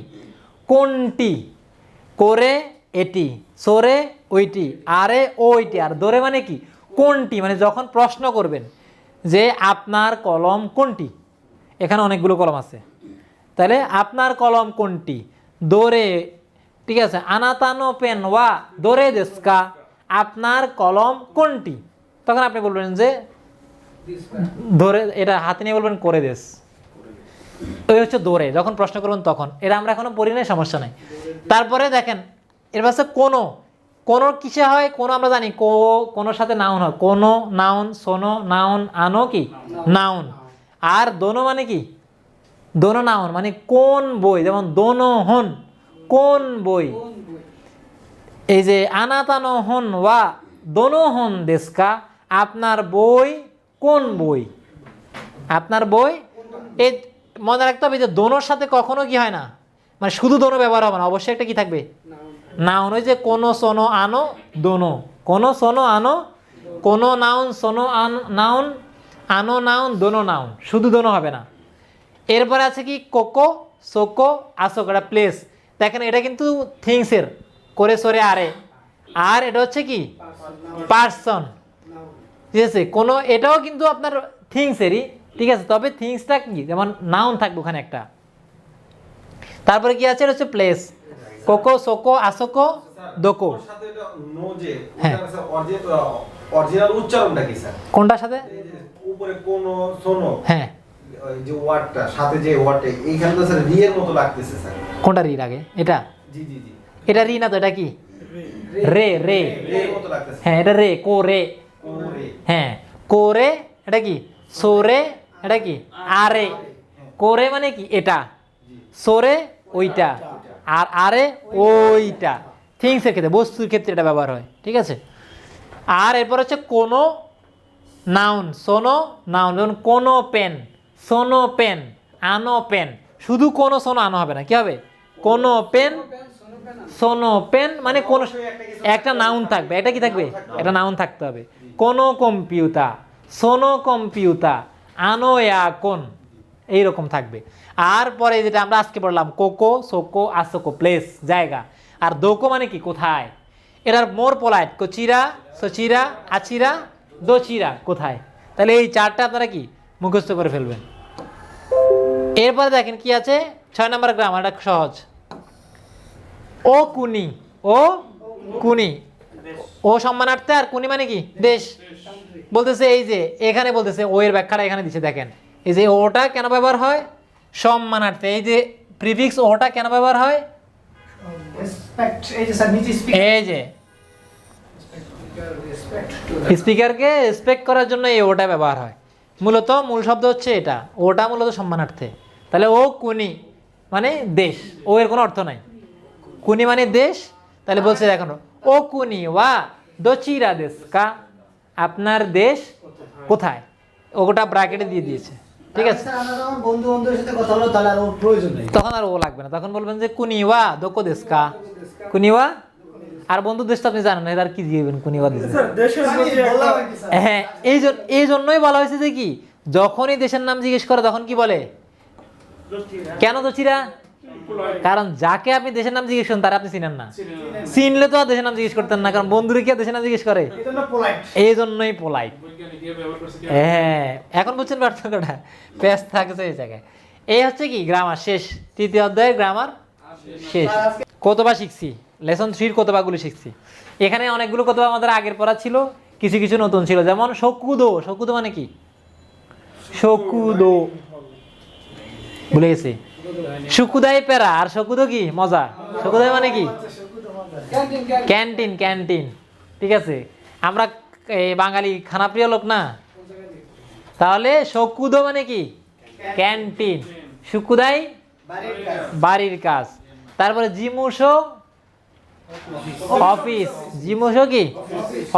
কোনটি, করে এটি, সরে ওইটি, আরে ওইটি। আর দোরে মানে কি কোনটি, মানে যখন প্রশ্ন করবেন যে আপনার কলম কোনটি, এখানে অনেকগুলো কলম আছে, তাহলে আপনার কলম কোনটি, দোরে, ঠিক আছে। আনাতানো পেন ওয়া দোরে দেশকা, আপনার কলম কোনটি, তখন আপনি বলবেন যে ধরে, এটা হাতে নিয়ে বলবেন করে দেশ। ওই হচ্ছে দৌড়ে, যখন প্রশ্ন করবেন তখন। এটা আমরা এখনো পড়ি নাই, সমস্যা নাই। তারপরে দেখেন এর পাশে কোনো, কোনো কিসে হয়? কোনো আমরা জানি কোনোর সাথে নাউন হয়, কোনো নাউন, সোনো নাউন, আনো কি নাউন। আর দোনো মানে কি দোনো নাউন, মানে কোন বই, যেমন দোনো হন কোন বই। এই যে আনাতানো হন ওয়া দোনো হন দেশকা, আপনার বই কোন বই, আপনার বই। এই মনে রাখতে হবে যে দোনোর সাথে কখনো কি হয় না, মানে শুধু দোনো ব্যবহার হবে না, অবশ্যই একটা কি থাকবে নাউন। ওই যে কোনো সোনো আনো দোনো, কোনো সোনো আনো, কোনো নাউন সোনো নাউন, আনো নাউন, দোনো নাউন, শুধু দোনো হবে না। এরপরে আছে কি কোকো সোকো আসোক, এটা প্লেস। দেখেন এটা কিন্তু থিংসের করে সরে আরে, আর এটা হচ্ছে কি পার্সন, ঠিক আছে। কোনো এটাও কিন্তু আপনার থিংসেরই, ঠিক আছে, তবে থিংসটা কি যেমন নাউন থাকবে ওখানে একটা। তারপরে কি আছে, এটা হচ্ছে প্লেস, কোকো সোকো আসোকো দোকো। হ্যাঁ, অরিজিনাল উচ্চারণটা কি স্যার? কোনটার সাথে? উপরে কোনো সোনো, হ্যাঁ, ওই যে ওয়ার্ডটা সাথে যে ওয়ার্ডটা, এইখানে তো স্যার রি এর মতো লাগতেছে স্যার। কোনটা রি লাগে? এটা জি জি জি, এটা রি না তো, এটা কি রে, রে, রে এর মতো লাগতেছে। হ্যাঁ এটা রে, কো রে, কোরে, হ্যাঁ কোরে, এটা কি সোরে, এটা কি আরে। কোরে মানে কি এটা, সোরে ওইটা, আর আরে ওইটা। থিংসের ক্ষেত্রে, বস্তুর ক্ষেত্রে এটা ব্যবহার হয়, ঠিক আছে। আর এরপর হচ্ছে কোনো নাউন, সোনো নাউন, যেমন কোনো পেন, সোনো পেন, আনো পেন। শুধু কোনো সোনো আনো হবে না, কি হবে কোনো পেন সোনো পেন, মানে কোনো একটা নাউন থাকবে, এটা কি থাকবে একটা নাউন থাকতে হবে। কোনো কম্পিউটার, সোনো কম্পিউটার, আনো কোন, এইরকম থাকবে। আর পরে যেটা আমরা আজকে পড়লাম কোকো সোকো আসোকো, প্লেস জায়গা। আর দোকো মানে কি কোথায়, এটার মোর পোলাইট কোচিরা সচিরা আচিরা দোচিরা, কোথায়। তাহলে এই চারটা আপনারা কি মুখস্থ করে ফেলবেন। এরপরে দেখেন কি আছে 6 নম্বর গ্রামার, এটা সহজ। ও কুনি, ও কুনি, ও সম্মানার্থে, আর কুনি মানে কি দেশ। বলতেছে এই যে এখানে বলতেছে ও এর ব্যাখ্যাটা এখানে দিচ্ছে, দেখেন এই যে ওটা কেন ব্যবহার হয় সম্মানার্থে, এই যে প্রিফিক্স ওটা কেন ব্যবহার হয়, রেসপেক্ট, এই যে স্যার নিচে এই যে স্পিকারকে রেসপেক্ট করার জন্য এই ওটা ব্যবহার হয়। মূলত মূল শব্দ হচ্ছে এটা, ওটা মূলত সম্মানার্থে। তাহলে ও কুনি মানে দেশ, ও এর কোনো অর্থ নাই, কুনি মানে দেশ। তাহলে বলছে দেখুন ও কুনি ওয়া দোচিরা দেশ কা, আপনার দেশ কোথায়, ওটা ব্র্যাকেটে দিয়ে দিয়েছে, ঠিক আছে। স্যার আমরা যখন বন্ধু বান্ধবের সাথে কথা বলবো তাহলে আর ওর প্রয়োজন নেই, তখন আর ও লাগবে না, তখন বলবেন যে কুনিওয়া দোকো দেশ কা, কুনিওয়া। আর বন্ধু দেশ তো আপনি জানেন না, আর কি দিবেন কুনিওয়া দেশ। স্যার দেশের প্রতি বললাম একটা আর কি স্যার। হ্যাঁ, এই জন্যই বলা হয়েছে যে কি যখনই দেশের নাম জিজ্ঞেস করে তখন কি বলে, কেন দোচিরা? কারণ যাকে আপনি দেশের নাম জিজ্ঞেস করেন তারা আপনি চিনেন না, চিনলে তো আর দেশের নাম জিজ্ঞেস করতেন না, কারণ বন্ধুরে কি আর দেশের নাম জিজ্ঞেস করে, এটা না পোলাইট। এই জন্যই পোলাইট। বৈজ্ঞানিক এর ব্যবহার করছে কি? হ্যাঁ, এখন বুঝছেন পার্থক্যটা, পেস থাকছে এই জায়গায়। এই হচ্ছে কি গ্রামার শেষ, 3য় অধ্যায়ের গ্রামার শেষ। কতবা শিখছি, লেসন 3 কতবাগুলো শিখছি। এখানে অনেকগুলো কতবা আমাদের আগের পড়া ছিল, কিছু কিছু নতুন ছিল, যেমন শকুদো। শকুদো মানে কি, শকুদো ভুলে গেছি। শুকুদাই পেরা, আর শকুদো কি মজা। শকুদাই মানে কি ক্যান্টিন, ক্যান্টিন, ঠিক আছে। আমরা এই বাঙালি খানাপ্রিয় লোক না, তাহলে শকুদো মানে কি ক্যান্টিন, শুকুদাই বাড়ির কাজ। তারপরে জিমুশো অফিস, জিমুশো কি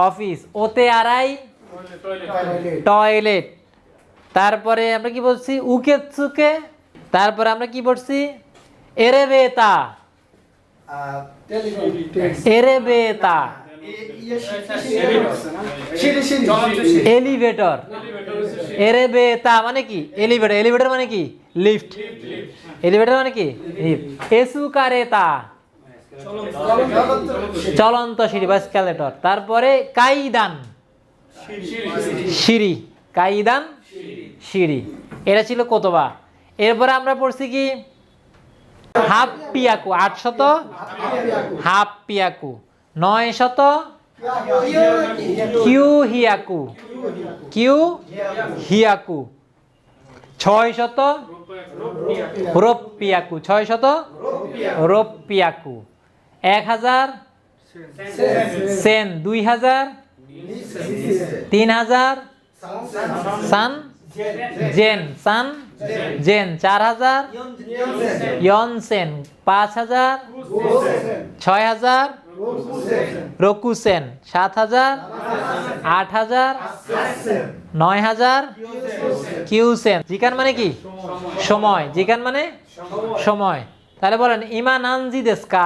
অফিস, ওতে আড়াই টয়লেট। তারপরে আমরা কি বলছি উকেতসুকে, তারপরে আমরা কি বলছি এরেবেতা, এরেবেতা, এলিভেটর, এরেবেতা মানে কি এলিভেটর, এলিভেটর মানে কি লিফট, এলিভেটর মানে কি লিফট। এসুকারেতা চলন্ত সিঁড়ি বা স্কেলেটর। তারপরে কাইদান সিঁড়ি, কাইদান সিঁড়ি। এটা ছিল কোতবা। এরপরে আমরা পড়ছি কি হাফ পিয়াকু, 800 হাফ পিয়াকু, 900 কিউ হিয়াকু, কিউ হিয়াকু, 600 রোপিয়াকু, 600 রোপিয়াকু, 1000 সেন, 2000 3000 সান জেন, সান জেন, 4000 ইয়নসেন, 5000 6000 রকুসেন, 7000 8000 9000 কিউসেন। জিকান মানে কি সময়, জিকান মানে সময়। তাহলে বলেন ইমানানজি দেস্কা।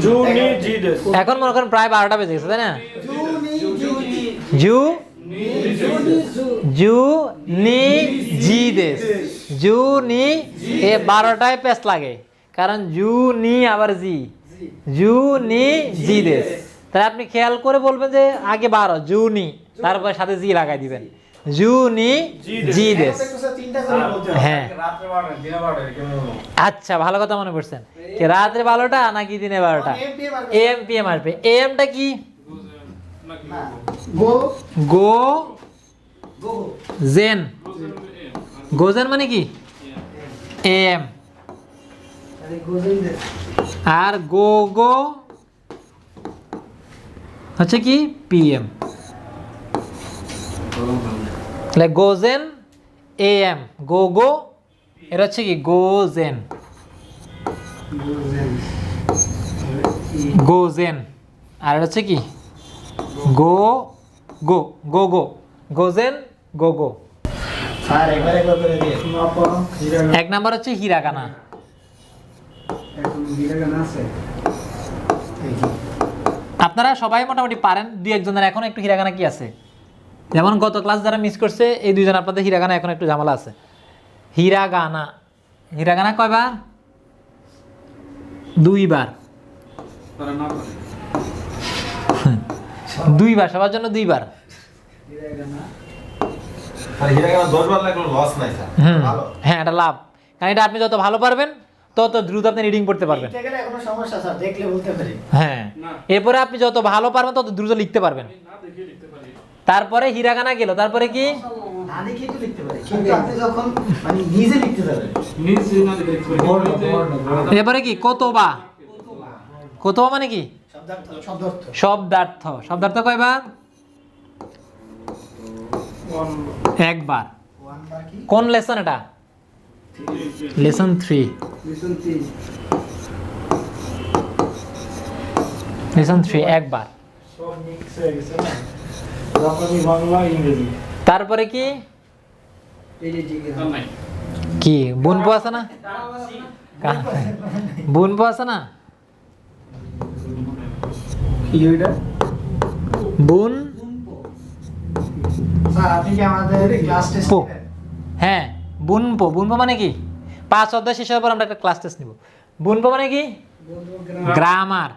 জুনি জি দেশ। এখন মনে করেন প্রায় 12টা বেজে গেছে, তাই না? জু জু নি জি দেশ, জু নি, এ 12টায় পেস লাগে, কারণ জু নি আবার জি, জু নি জি দেশ। তাহলে আপনি খেয়াল করে বলবেন যে আগে 12 জুনি, তারপর সাথে জি লাগাই দিবেন, জুনি জি দেশ। হ্যাঁ আচ্ছা, ভালো কথা মনে করছেন। কি রাত্রে 12টা নাকি দিনে 12টা? এম পি এম আসবে। এমটা কি গো জেন, গোজেন মানে কি এম, আর গো গো হচ্ছে কি পিএম। তাহলে গোজেন এএম, গো গো, এটা হচ্ছে কি গোজেন, গোজেন। আর এটা হচ্ছে কি গো গো, গো গো, গোজেন গো গো। এক নাম্বার হচ্ছে হিরাগানা। আপনারা সবাই মোটামুটি পারেন, দুই একজনের এখন একটু হিরাগানা কি আছে, যেমন গত ক্লাস যারা মিস করছে এই দুইজন, আপনাদের হিরাগানা এখন একটু ঝামেলা আছে। হিরাগানা, হিরাগানা কয়বার? 2 বার। 2 বার, সবার জন্য 2 বার। হ্যাঁ, এটা লাভ, কারণ এটা আপনি যত ভালো পারবেন তত দ্রুত আপনি রিডিং পড়তে পারবেন। হ্যাঁ, এরপরে আপনি যত ভালো পারবেন তত দ্রুত লিখতে পারবেন। তারপরে হিরাগানা গেল, তারপরে কি এরপরে কি কোতবা। কোতবা মানে কি শব্দার্থ। শব্দার্থ কয়বার? 1 বার। কোন লেসন এটা? লেসন 3। লেসন 3 1 বার। তারপরে কি কি বুনপো আছে না? বুনপো আছে না? বুন হ্যাঁ, বুনপো। বুনপো মানে কি 5 অধ্যায় শেষ হওয়ার পর আমরা একটা ক্লাস টেস্ট নিব। বুনপো মানে কি গ্রামার।